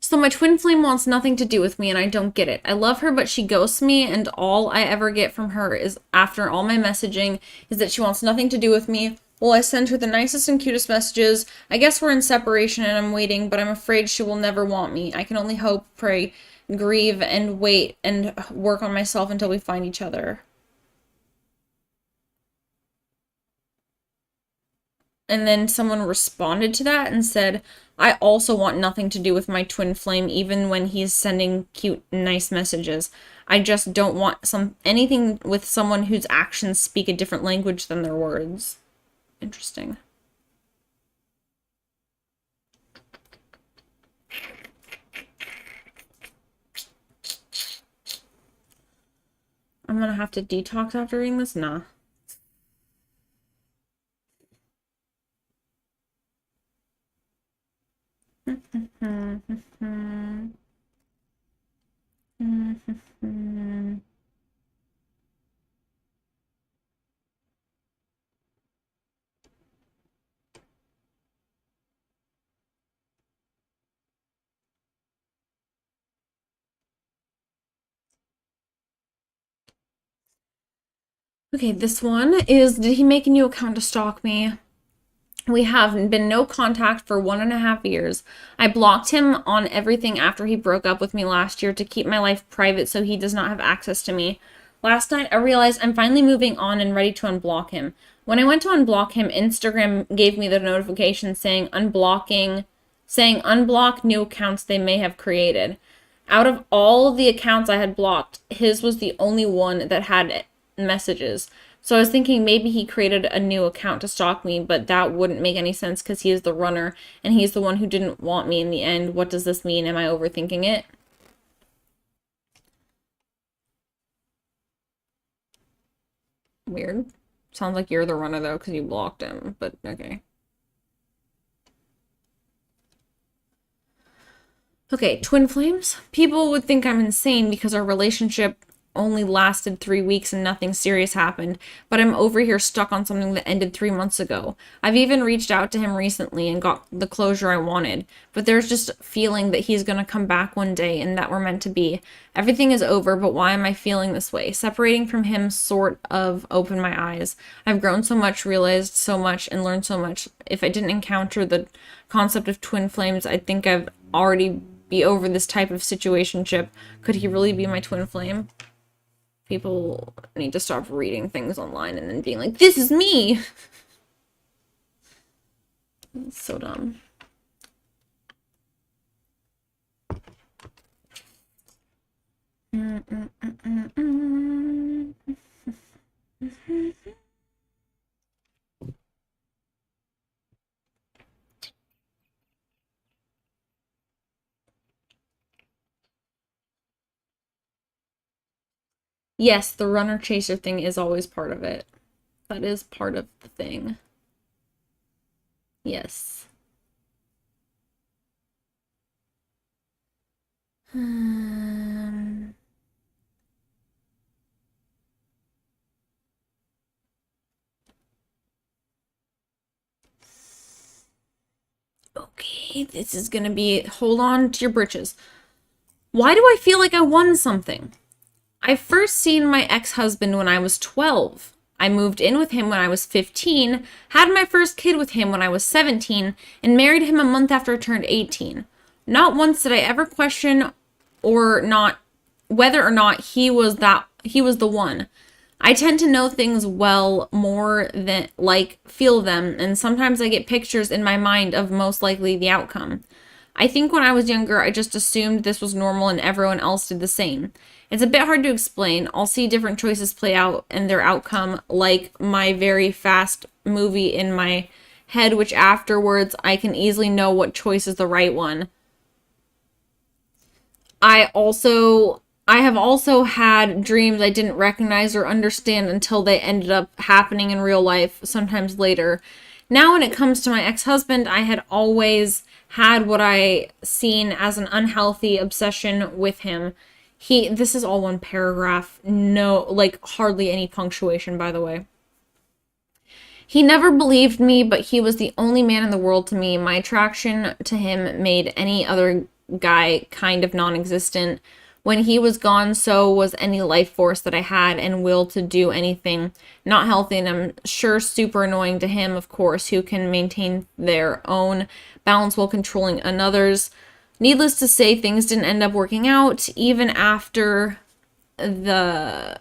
Speaker 1: So my twin flame wants nothing to do with me and I don't get it. I love her, but she ghosts me, and all I ever get from her is, after all my messaging, is that she wants nothing to do with me. Well, I send her the nicest and cutest messages. I guess we're in separation and I'm waiting, but I'm afraid she will never want me. I can only hope, pray, grieve, and wait and work on myself until we find each other. And then someone responded to that and said, I also want nothing to do with my twin flame, even when he's sending cute, nice messages. I just don't want anything with someone whose actions speak a different language than their words. Interesting. I'm gonna have to detox after reading this? Nah. Okay, this one is, did he make a new account to stalk me? We have been no contact for 1.5 years. I blocked him on everything after he broke up with me last year to keep my life private so he does not have access to me. Last night, I realized I'm finally moving on and ready to unblock him. When I went to unblock him, Instagram gave me the notification saying unblock new accounts they may have created. Out of all the accounts I had blocked, his was the only one that had messages. So I was thinking maybe he created a new account to stalk me, but that wouldn't make any sense because he is the runner and he's the one who didn't want me in the end. What does this mean? Am I overthinking it? Weird. Sounds like you're the runner though because you blocked him, but okay. Okay, twin flames. People would think I'm insane because our relationship only lasted 3 weeks and nothing serious happened, but I'm over here stuck on something that ended 3 months ago. I've even reached out to him recently and got the closure I wanted, but there's just a feeling that he's gonna come back one day and that we're meant to be. Everything is over, but why am I feeling this way? Separating from him sort of opened my eyes. I've grown so much, realized so much, and learned so much. If I didn't encounter the concept of twin flames, I think I've already be over this type of situationship. Could he really be my twin flame? People need to stop reading things online and then being like, this is me! It's so dumb. Yes, the runner chaser thing is always part of it. That is part of the thing. Yes. Okay, this is gonna be, hold on to your britches. Why do I feel like I won something? I first seen my ex-husband when I was 12. I moved in with him when I was 15, had my first kid with him when I was 17, and married him a month after I turned 18. Not once did I ever question or not whether or not he was the one. I tend to know things well more than feel them, and sometimes I get pictures in my mind of most likely the outcome. I think when I was younger, I just assumed this was normal and everyone else did the same. It's a bit hard to explain. I'll see different choices play out and their outcome, like my very fast movie in my head, which afterwards I can easily know what choice is the right one. I have also had dreams I didn't recognize or understand until they ended up happening in real life, sometimes later. Now, when it comes to my ex-husband, I had always had what I seen as an unhealthy obsession with him. This is all one paragraph, no, hardly any punctuation, by the way. He never believed me, but he was the only man in the world to me. My attraction to him made any other guy kind of non-existent. When he was gone, so was any life force that I had and will to do anything not healthy, and I'm sure super annoying to him, of course, who can maintain their own balance while controlling another's. Needless to say, things didn't end up working out, even after the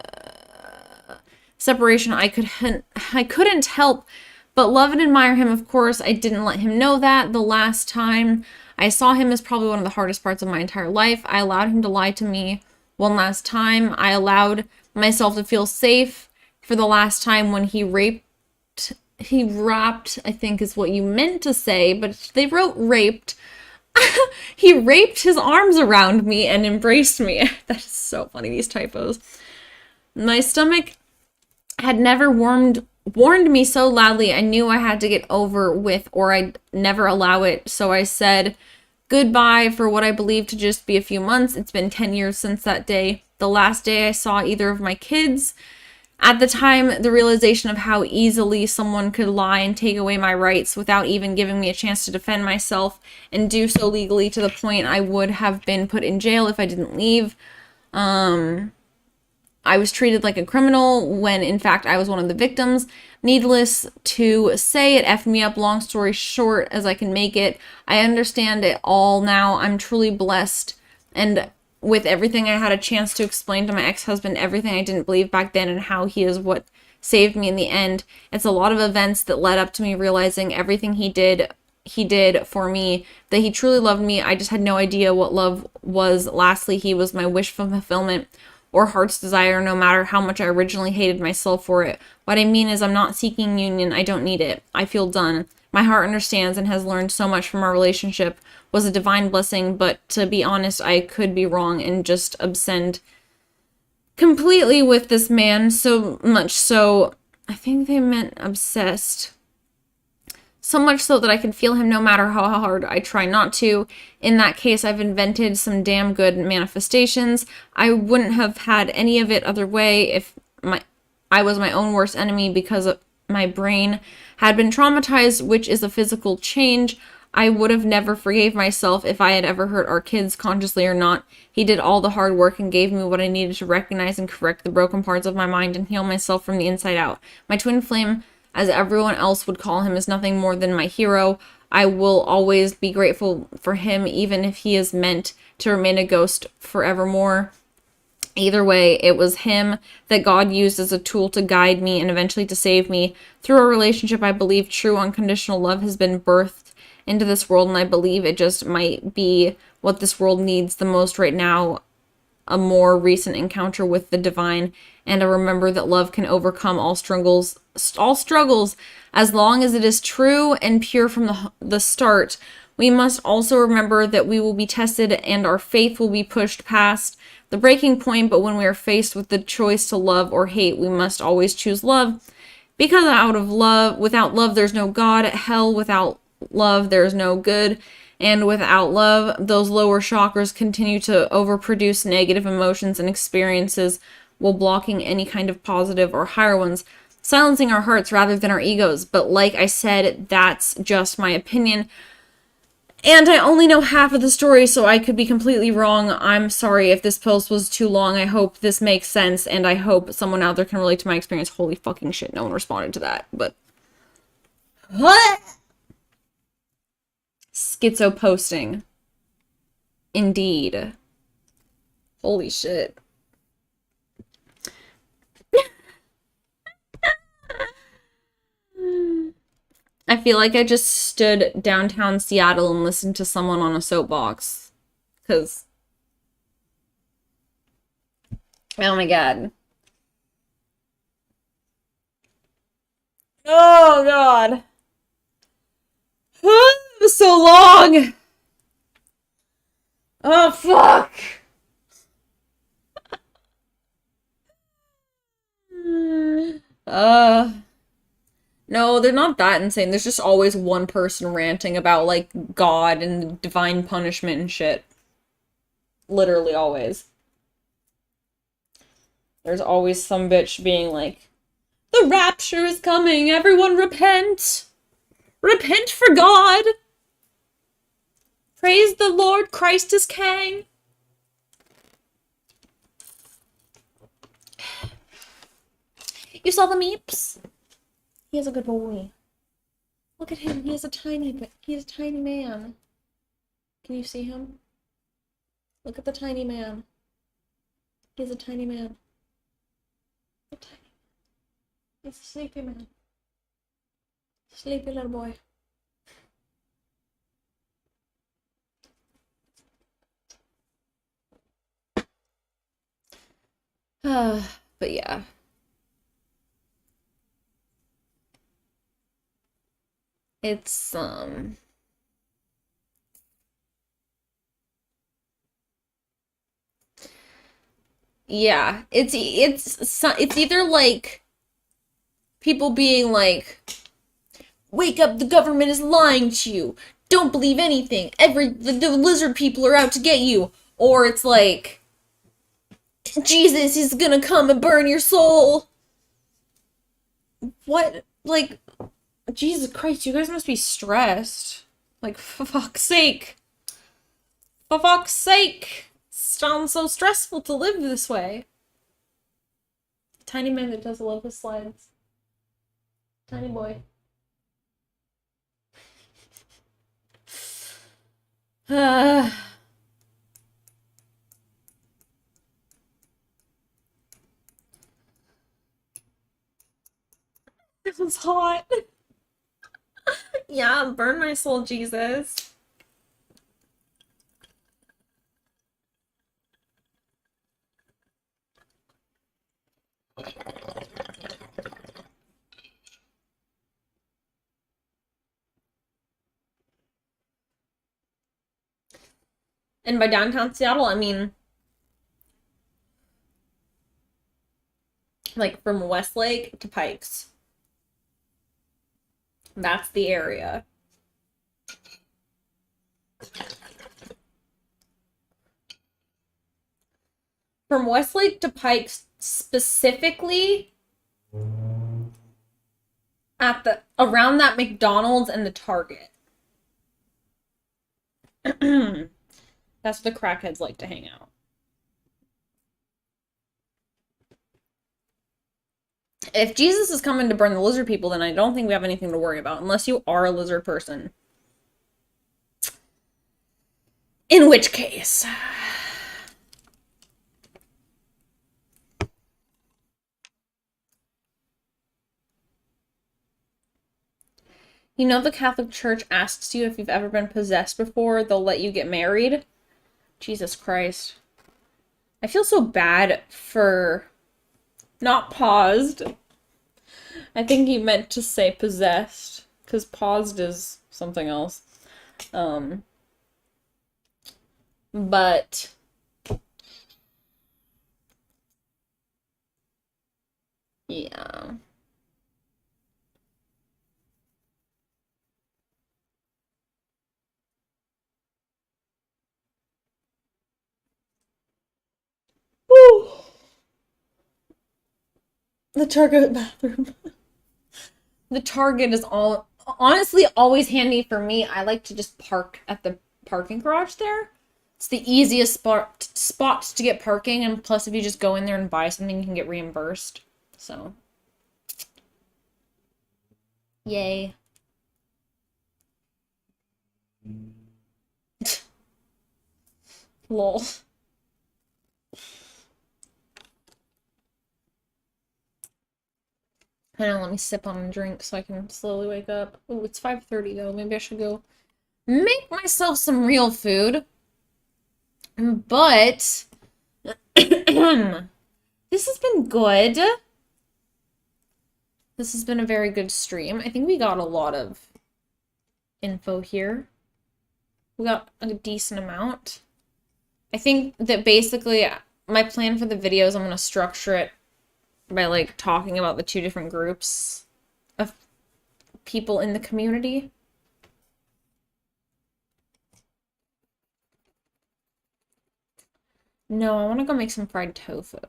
Speaker 1: separation. I couldn't help but love and admire him, of course. I didn't let him know that the last time I saw him is probably one of the hardest parts of my entire life. I allowed him to lie to me one last time. I allowed myself to feel safe for the last time when he wrapped, I think is what you meant to say, but they wrote raped. He raped his arms around me and embraced me. That is so funny, these typos. My stomach had never warned me so loudly. I knew I had to get over with or I'd never allow it. So I said goodbye for what I believed to just be a few months. It's been 10 years since that day. The last day I saw either of my kids. At the time, the realization of how easily someone could lie and take away my rights without even giving me a chance to defend myself and do so legally to the point I would have been put in jail if I didn't leave. I was treated like a criminal when in fact I was one of the victims. Needless to say, it effed me up. Long story short as I can make it, I understand it all now. I'm truly blessed, and with everything I had a chance to explain to my ex-husband, everything I didn't believe back then and how he is what saved me in the end. It's a lot of events that led up to me realizing everything he did for me, that he truly loved me. I just had no idea what love was. Lastly, he was my wish for fulfillment or heart's desire, no matter how much I originally hated myself for it. What I mean is I'm not seeking union. I don't need it. I feel done. My heart understands and has learned so much from our relationship. Was a divine blessing, but to be honest, I could be wrong and just obsessed completely with this man, so much so, I think they meant obsessed. So much so that I can feel him no matter how hard I try not to. In that case, I've invented some damn good manifestations. I wouldn't have had any of it other way if I was my own worst enemy because my brain had been traumatized, which is a physical change. I would have never forgave myself if I had ever hurt our kids, consciously or not. He did all the hard work and gave me what I needed to recognize and correct the broken parts of my mind and heal myself from the inside out. My twin flame, as everyone else would call him, is nothing more than my hero. I will always be grateful for him, even if he is meant to remain a ghost forevermore. Either way, it was him that God used as a tool to guide me and eventually to save me. Through our relationship, I believe true unconditional love has been birthed into this world, and I believe it just might be what this world needs the most right now. A more recent encounter with the divine, and I remember that love can overcome all struggles as long as it is true and pure from the start. We must also remember that we will be tested and our faith will be pushed past the breaking point, but when we are faced with the choice to love or hate, we must always choose love, because without love there's no God. Hell, without love there's no good. And without love, those lower chakras continue to overproduce negative emotions and experiences while blocking any kind of positive or higher ones, silencing our hearts rather than our egos. But like I said, that's just my opinion. And I only know half of the story, so I could be completely wrong. I'm sorry if this post was too long. I hope this makes sense, and I hope someone out there can relate to my experience. Holy fucking shit, no one responded to that, but... What? Schizo posting. Indeed. Holy shit. I feel like I just stood downtown Seattle and listened to someone on a soapbox. Because... oh my god. Oh god. It was so long. Oh fuck. No, they're not that insane. There's just always one person ranting about, like, God and divine punishment and shit. Literally always. There's always some bitch being like, the The rapture is coming. Everyone repent. Repent for God. Praise the Lord. Christ is King. You saw the meeps? He is a good boy. Look at him. He is a tiny man. Can you see him? Look at the tiny man. He's a tiny man. He's a sleepy man. Sleepy little boy. But yeah. It's, yeah, it's either like people being like, wake up, the government is lying to you. Don't believe anything. The lizard people are out to get you. Or it's like, Jesus is gonna come and burn your soul. What? Like, Jesus Christ, you guys must be stressed. Like, for fuck's sake. For fuck's sake. Sounds so stressful to live this way. Tiny man that does love his slides. Tiny boy. It was hot. Yeah, burn my soul, Jesus. And by downtown Seattle, I mean like from Westlake to Pikes. That's the area. From Westlake to Pikes specifically at the around that McDonald's and the Target. That's where the crackheads like to hang out. If Jesus is coming to burn the lizard people, then I don't think we have anything to worry about, unless you are a lizard person. In which case... You know the Catholic Church asks you if you've ever been possessed before, they'll let you get married? Jesus Christ. I feel so bad for not paused. I think he meant to say possessed, because paused is something else. But yeah. Woo. The Target bathroom. The Target is honestly always handy for me. I like to just park at the parking garage there. It's the easiest spots to get parking, and plus if you just go in there and buy something, you can get reimbursed. So, yay. Lol. Hang on, let me sip on a drink so I can slowly wake up. Oh, it's 5:30 though. Maybe I should go make myself some real food. But this has been good. This has been a very good stream. I think we got a lot of info here. We got a decent amount. I think that basically my plan for the videos, I'm going to structure it by like talking about the two different groups of people in the community. No, I want to go make some fried tofu.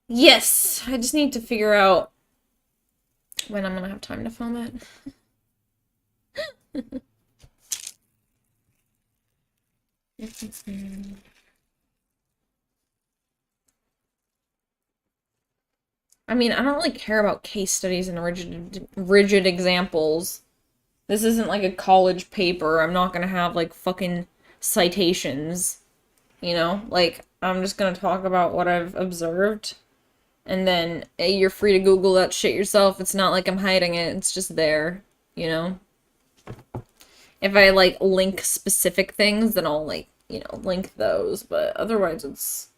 Speaker 1: Yes, I just need to figure out when I'm gonna have time to film it. I mean, I don't really care about case studies and rigid examples. This isn't like a college paper. I'm not gonna have like fucking citations, you know? Like, I'm just gonna talk about what I've observed, and then you're free to Google that shit yourself. It's not like I'm hiding it, it's just there, you know? If I like link specific things, then I'll like, link those, but otherwise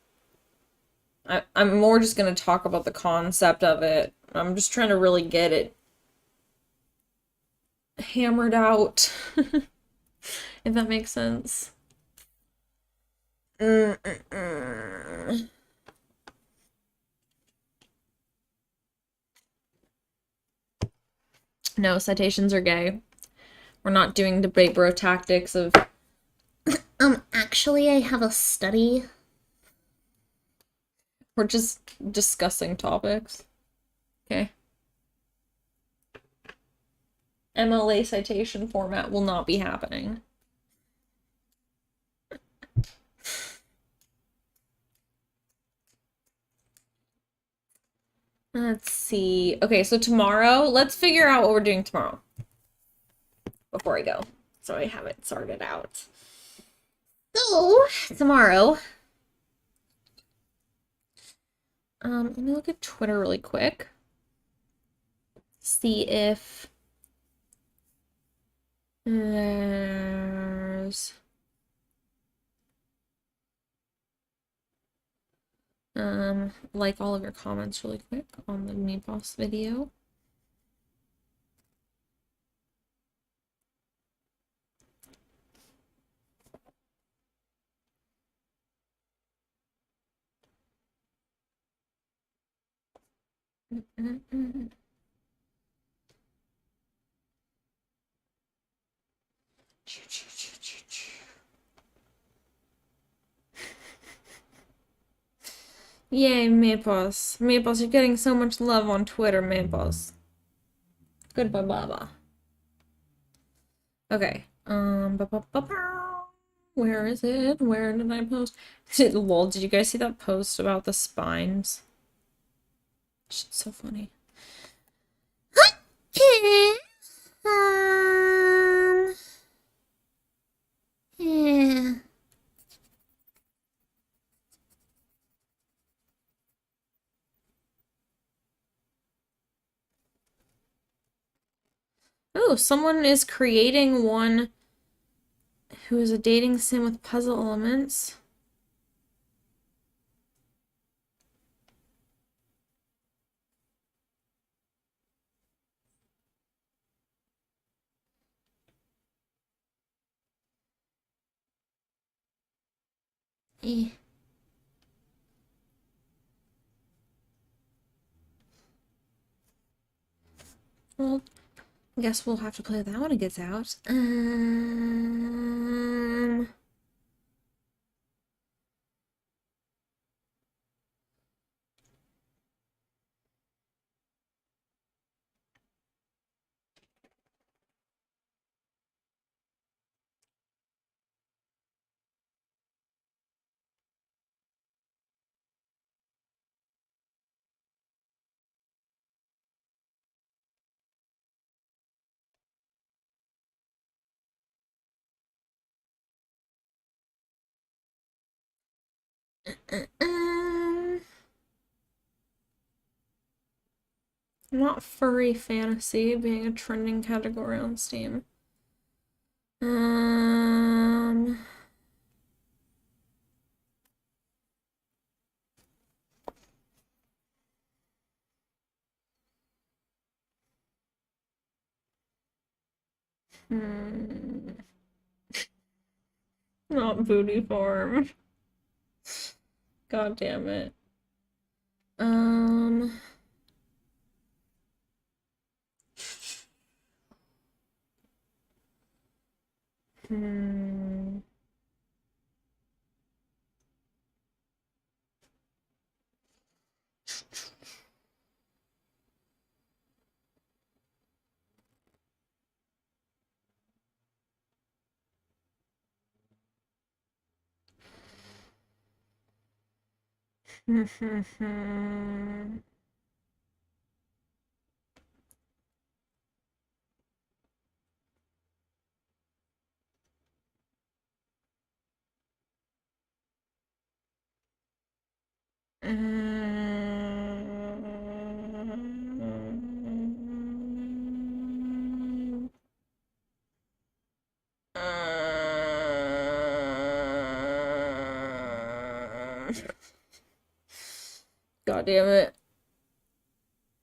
Speaker 1: I'm more just gonna talk about the concept of it. I'm just trying to really get it hammered out, if that makes sense. No, citations are gay. We're not doing debate bro tactics of, actually, I have a study. We're just discussing topics. Okay. MLA citation format will not be happening. Let's see. Okay, so tomorrow, let's figure out what we're doing tomorrow before I go, so I have it sorted out. So, tomorrow, let me look at Twitter really quick. See if there's like all of your comments really quick on the Meatboss video. Yay, Meatboss. Meatboss, you're getting so much love on Twitter, Meatboss. Goodbye, Baba. Okay. Where is it? Where did I post? Lol, did you guys see that post about the spines? Shit's so funny. Yeah. Oh, someone is creating one who is a dating sim with puzzle elements. Eh. Well, I guess we'll have to play that when it gets out. Not furry fantasy being a trending category on Steam. Um, hmm. Not booty form. God damn it. Um, hmm. God damn it.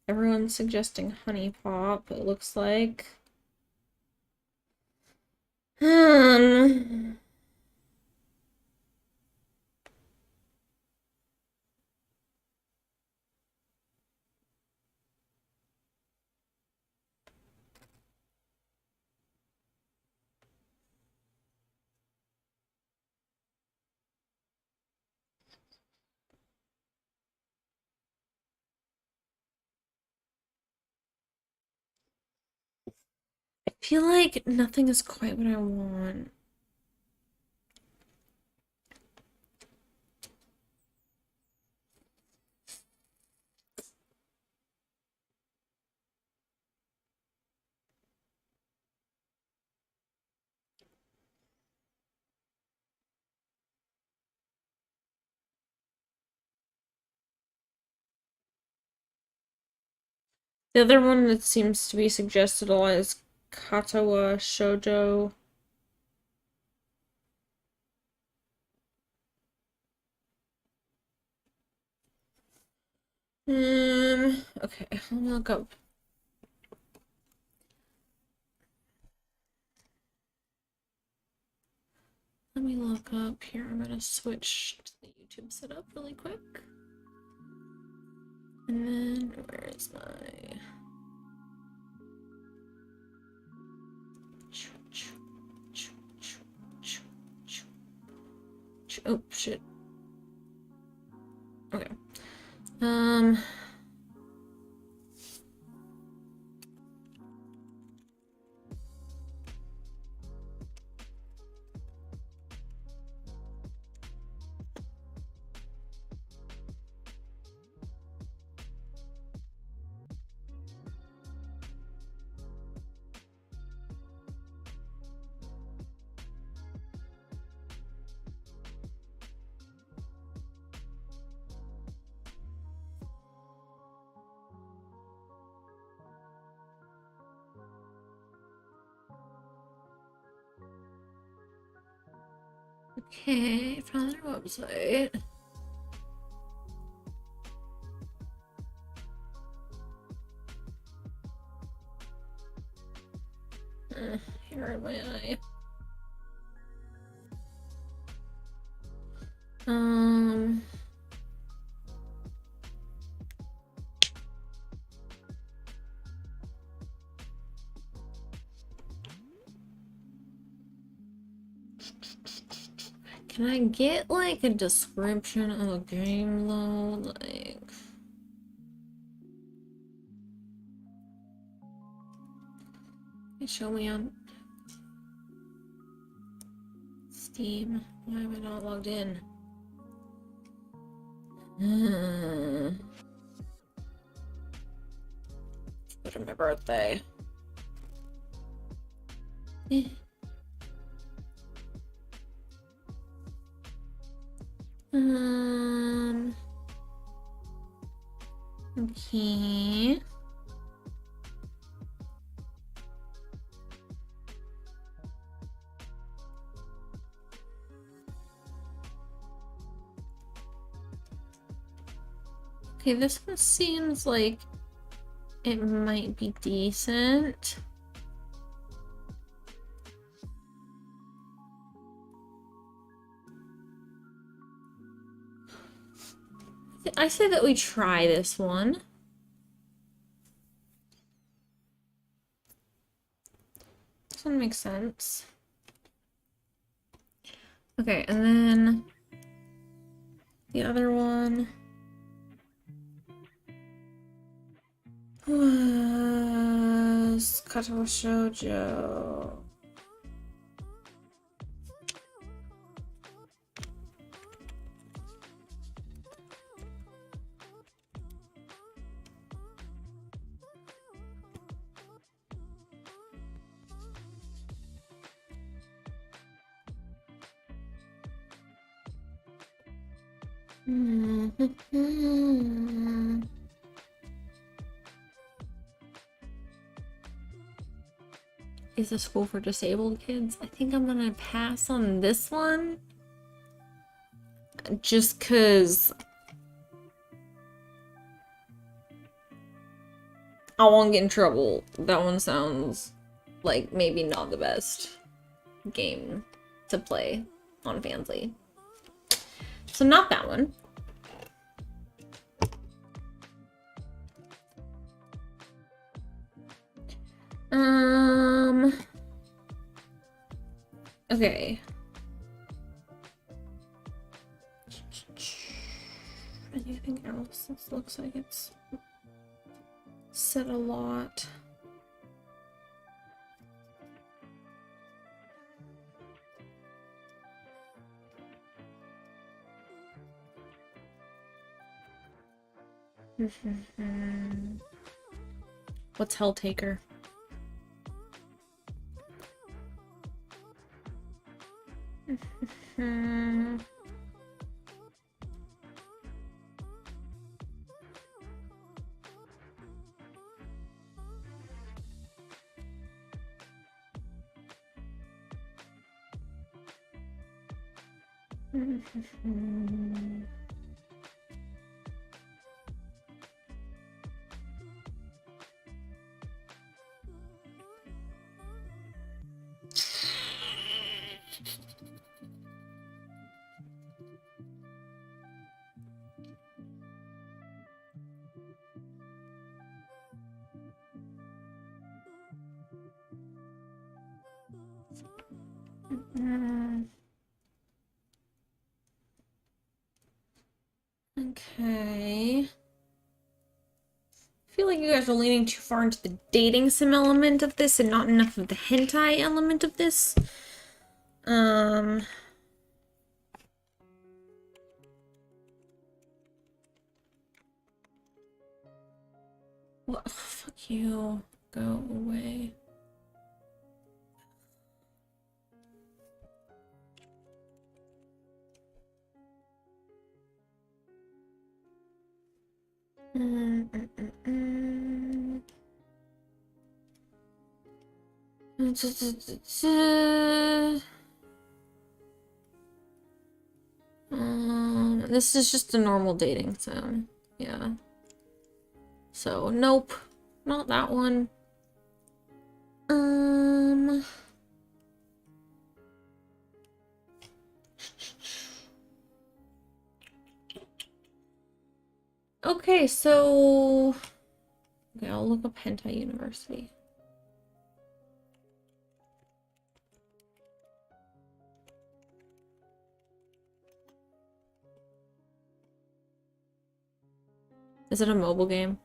Speaker 1: Everyone's suggesting honey pop, it looks like. Um, I feel like nothing is quite what I want. The other one that seems to be suggested a lot is Katawa Shoujo. Okay, let me look up. Let me look up here. I'm gonna switch to the YouTube setup really quick. And then, where is my... Oh, shit. Okay. Okay, found their website. Here in my eye. Can I get like a description of a game though? Like, show me on Steam. Why am I not logged in? Go to my birthday. Okay. Okay, this one seems like it might be decent. I say that we try this one. This one makes sense. Okay, and then the other one was Katawa Shoujo. Is a school for disabled kids? I think I'm gonna pass on this one. Just cause I won't get in trouble. That one sounds like maybe not the best game to play on Fansly. So not that one. Okay. Anything else? This looks like it's said a lot. What's Helltaker? Okay. I feel like you guys are leaning too far into the dating sim element of this and not enough of the hentai element of this. What? Fuck you. Go away. This is just a normal dating sim. Yeah. So, nope. Not that one. Okay, so... Okay, I'll look up Hentai University. Is it a mobile game?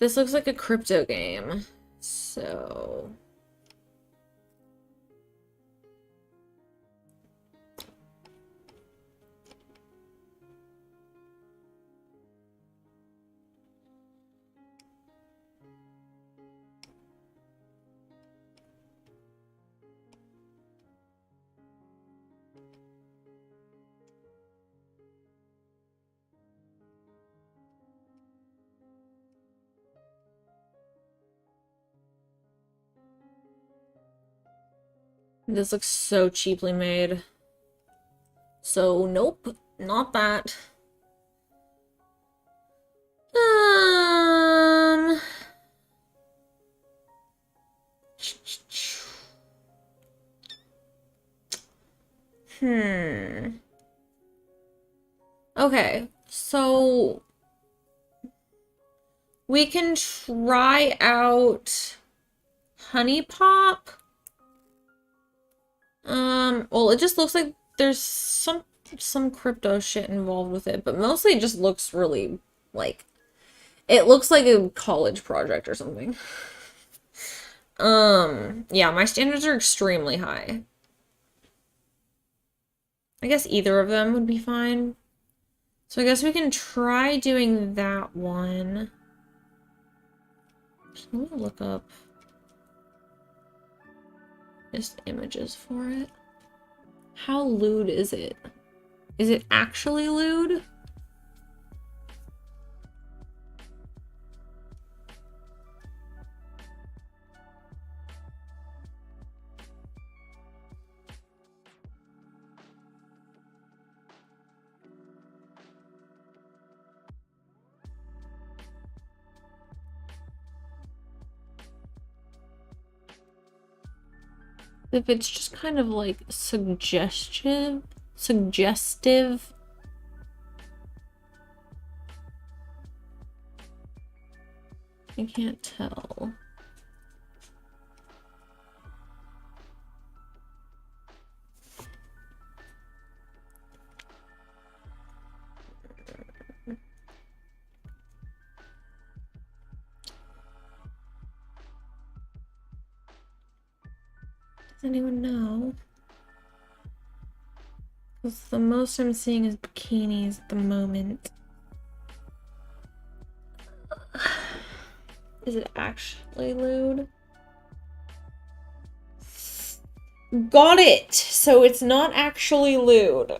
Speaker 1: This looks like a crypto game. So... This looks so cheaply made. So, nope, not that. Okay, so we can try out Honey Pop. Well, it just looks like there's some crypto shit involved with it, but mostly it just looks really like it looks like a college project or something. Yeah, my standards are extremely high. I guess either of them would be fine. So I guess we can try doing that one. Let me look up just images for it. How lewd is it? Is it actually lewd? If it's just kind of like suggestive. I can't tell. Does anyone know? Because the most I'm seeing is bikinis at the moment. Is it actually lewd? Got it! So it's not actually lewd.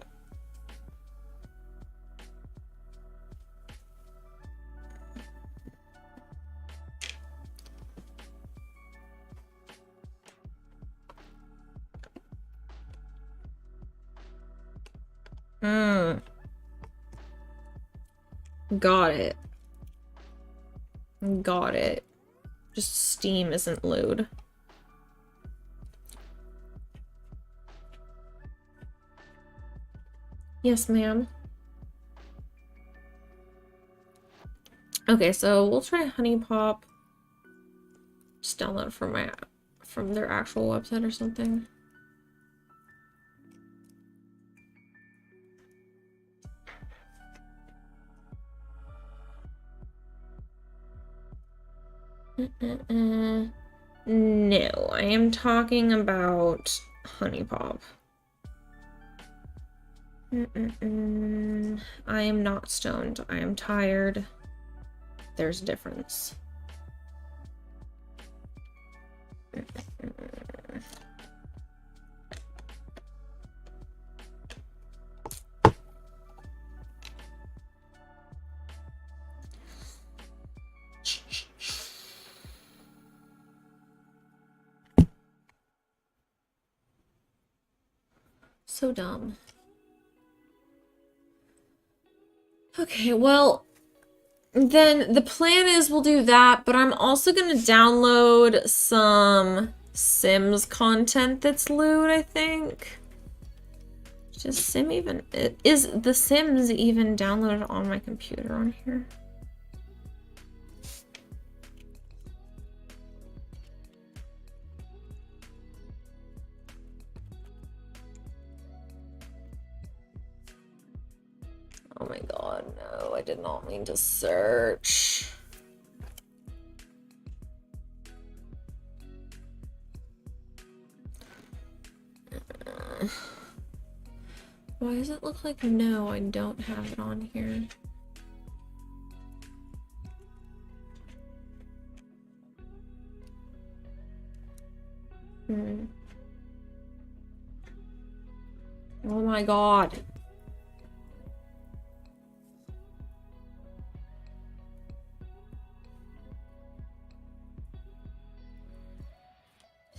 Speaker 1: Got it. Got it. Just Steam isn't lewd. Yes, ma'am. Okay, so we'll try Honey Pop. Just download from their actual website or something. No, I am talking about Honey Pop. I am not stoned. I am tired. There's a difference. So dumb. Okay, well, then the plan is we'll do that, but I'm also gonna download some Sims content that's lewd, I think. Is The Sims even downloaded on my computer on here? Oh my god, no, I did not mean to search. Why does it look like no, I don't have it on here? Oh my god.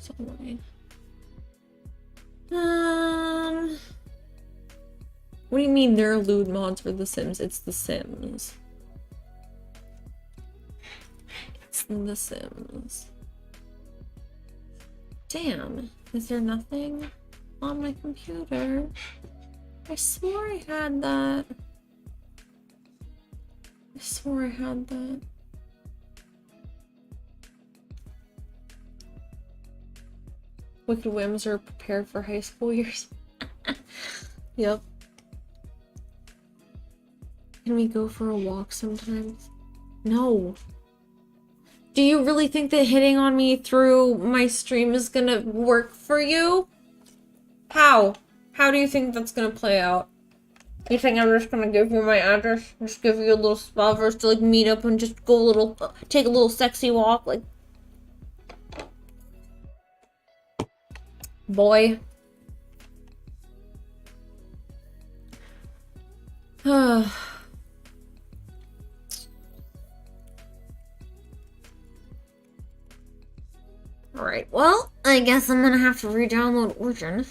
Speaker 1: So annoying. What do you mean there are lewd mods for The Sims? It's The Sims. It's The Sims. Damn, is there nothing on my computer? I swore I had that. I swore I had that. Wicked whims are prepared for high school years. Yep. Can we go for a walk sometimes? No. Do you really think that hitting on me through my stream is gonna work for you? How? How do you think that's gonna play out? You think I'm just gonna give you my address? Just give you a little spot for us to like meet up and just go a little, take a little sexy walk, like. Boy. Alright, well, I guess I'm gonna have to re-download Origin.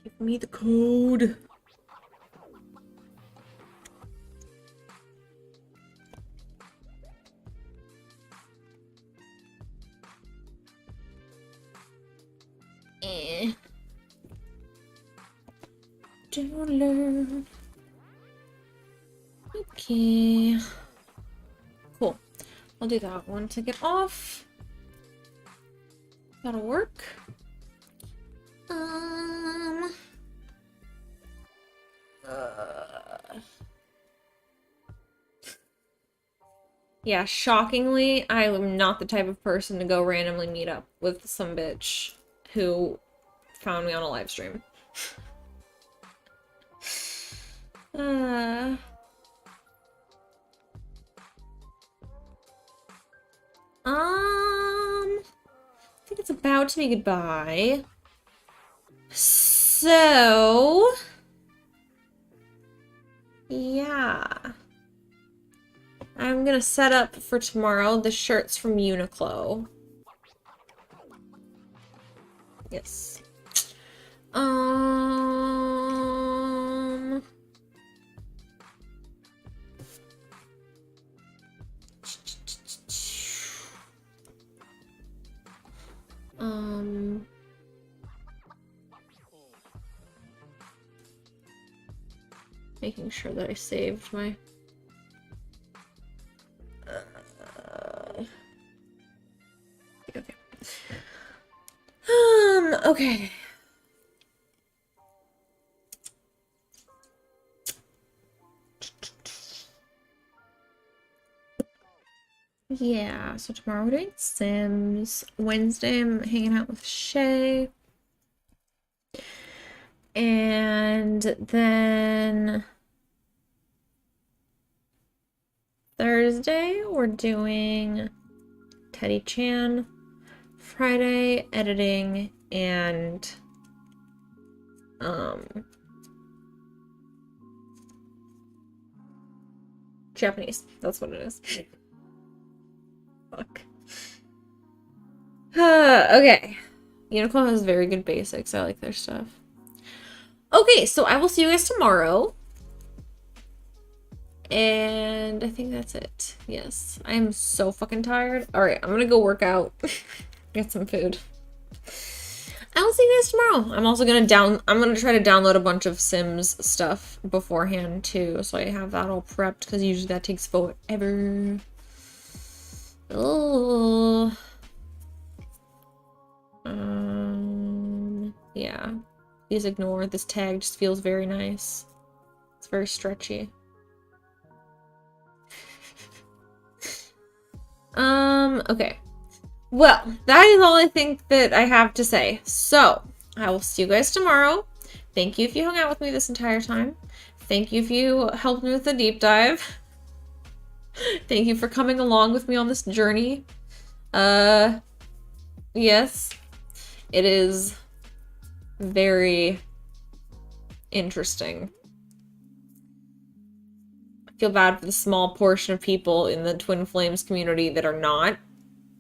Speaker 1: Give me the code. Download. Okay. Cool. I'll do that one to get off. That'll work. Yeah, shockingly, I am not the type of person to go randomly meet up with some bitch who found me on a live stream. I think it's about to be goodbye. So, yeah. I'm gonna set up for tomorrow the shirts from Uniqlo. Yes. Making sure that I saved my okay. Okay. Yeah, so tomorrow we're doing Sims. Wednesday I'm hanging out with Shay. And then Thursday we're doing Teddy Chan. Friday, editing, and Japanese. That's what it is. Fuck. Okay. Uniqlo has very good basics. I like their stuff. Okay, so I will see you guys tomorrow. And I think that's it. Yes. I am so fucking tired. Alright, I'm gonna go work out. Get some food. I will see you guys tomorrow. I'm also gonna I'm gonna try to download a bunch of Sims stuff beforehand too, so I have that all prepped, because usually that takes forever. Oh. Yeah. Please ignore this tag. Just feels very nice. It's very stretchy. Okay. Well, that is all I think that I have to say. So, I will see you guys tomorrow. Thank you if you hung out with me this entire time. Thank you if you helped me with the deep dive. Thank you for coming along with me on this journey. Yes. It is very interesting. I feel bad for the small portion of people in the Twin Flames community that are not,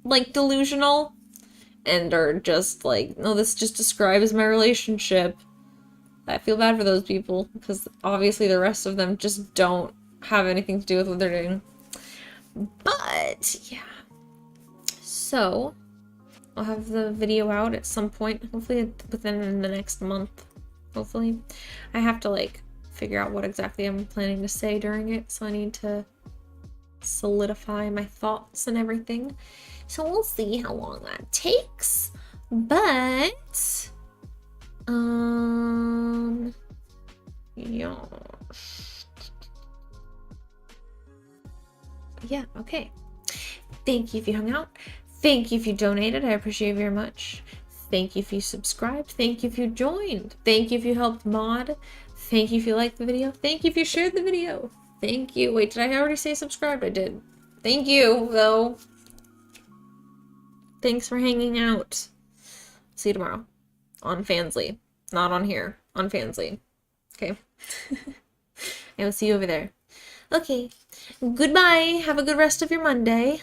Speaker 1: like, delusional and are just like, no, this just describes my relationship. I feel bad for those people, because obviously the rest of them just don't have anything to do with what they're doing. But, yeah. So, I'll have the video out at some point, hopefully within the next month. Hopefully. I have to, like, figure out what exactly I'm planning to say during it, so I need to solidify my thoughts and everything. So we'll see how long that takes. But, yeah. Yeah, okay. Thank you if you hung out. Thank you if you donated. I appreciate it very much. Thank you if you subscribed. Thank you if you joined. Thank you if you helped mod. Thank you if you liked the video. Thank you if you shared the video. Thank you. Wait, did I already say subscribed? I did. Thank you, though. Thanks for hanging out. See you tomorrow on Fansly. Not on here. On Fansly. Okay. I will see you over there. Okay. Goodbye. Have a good rest of your Monday.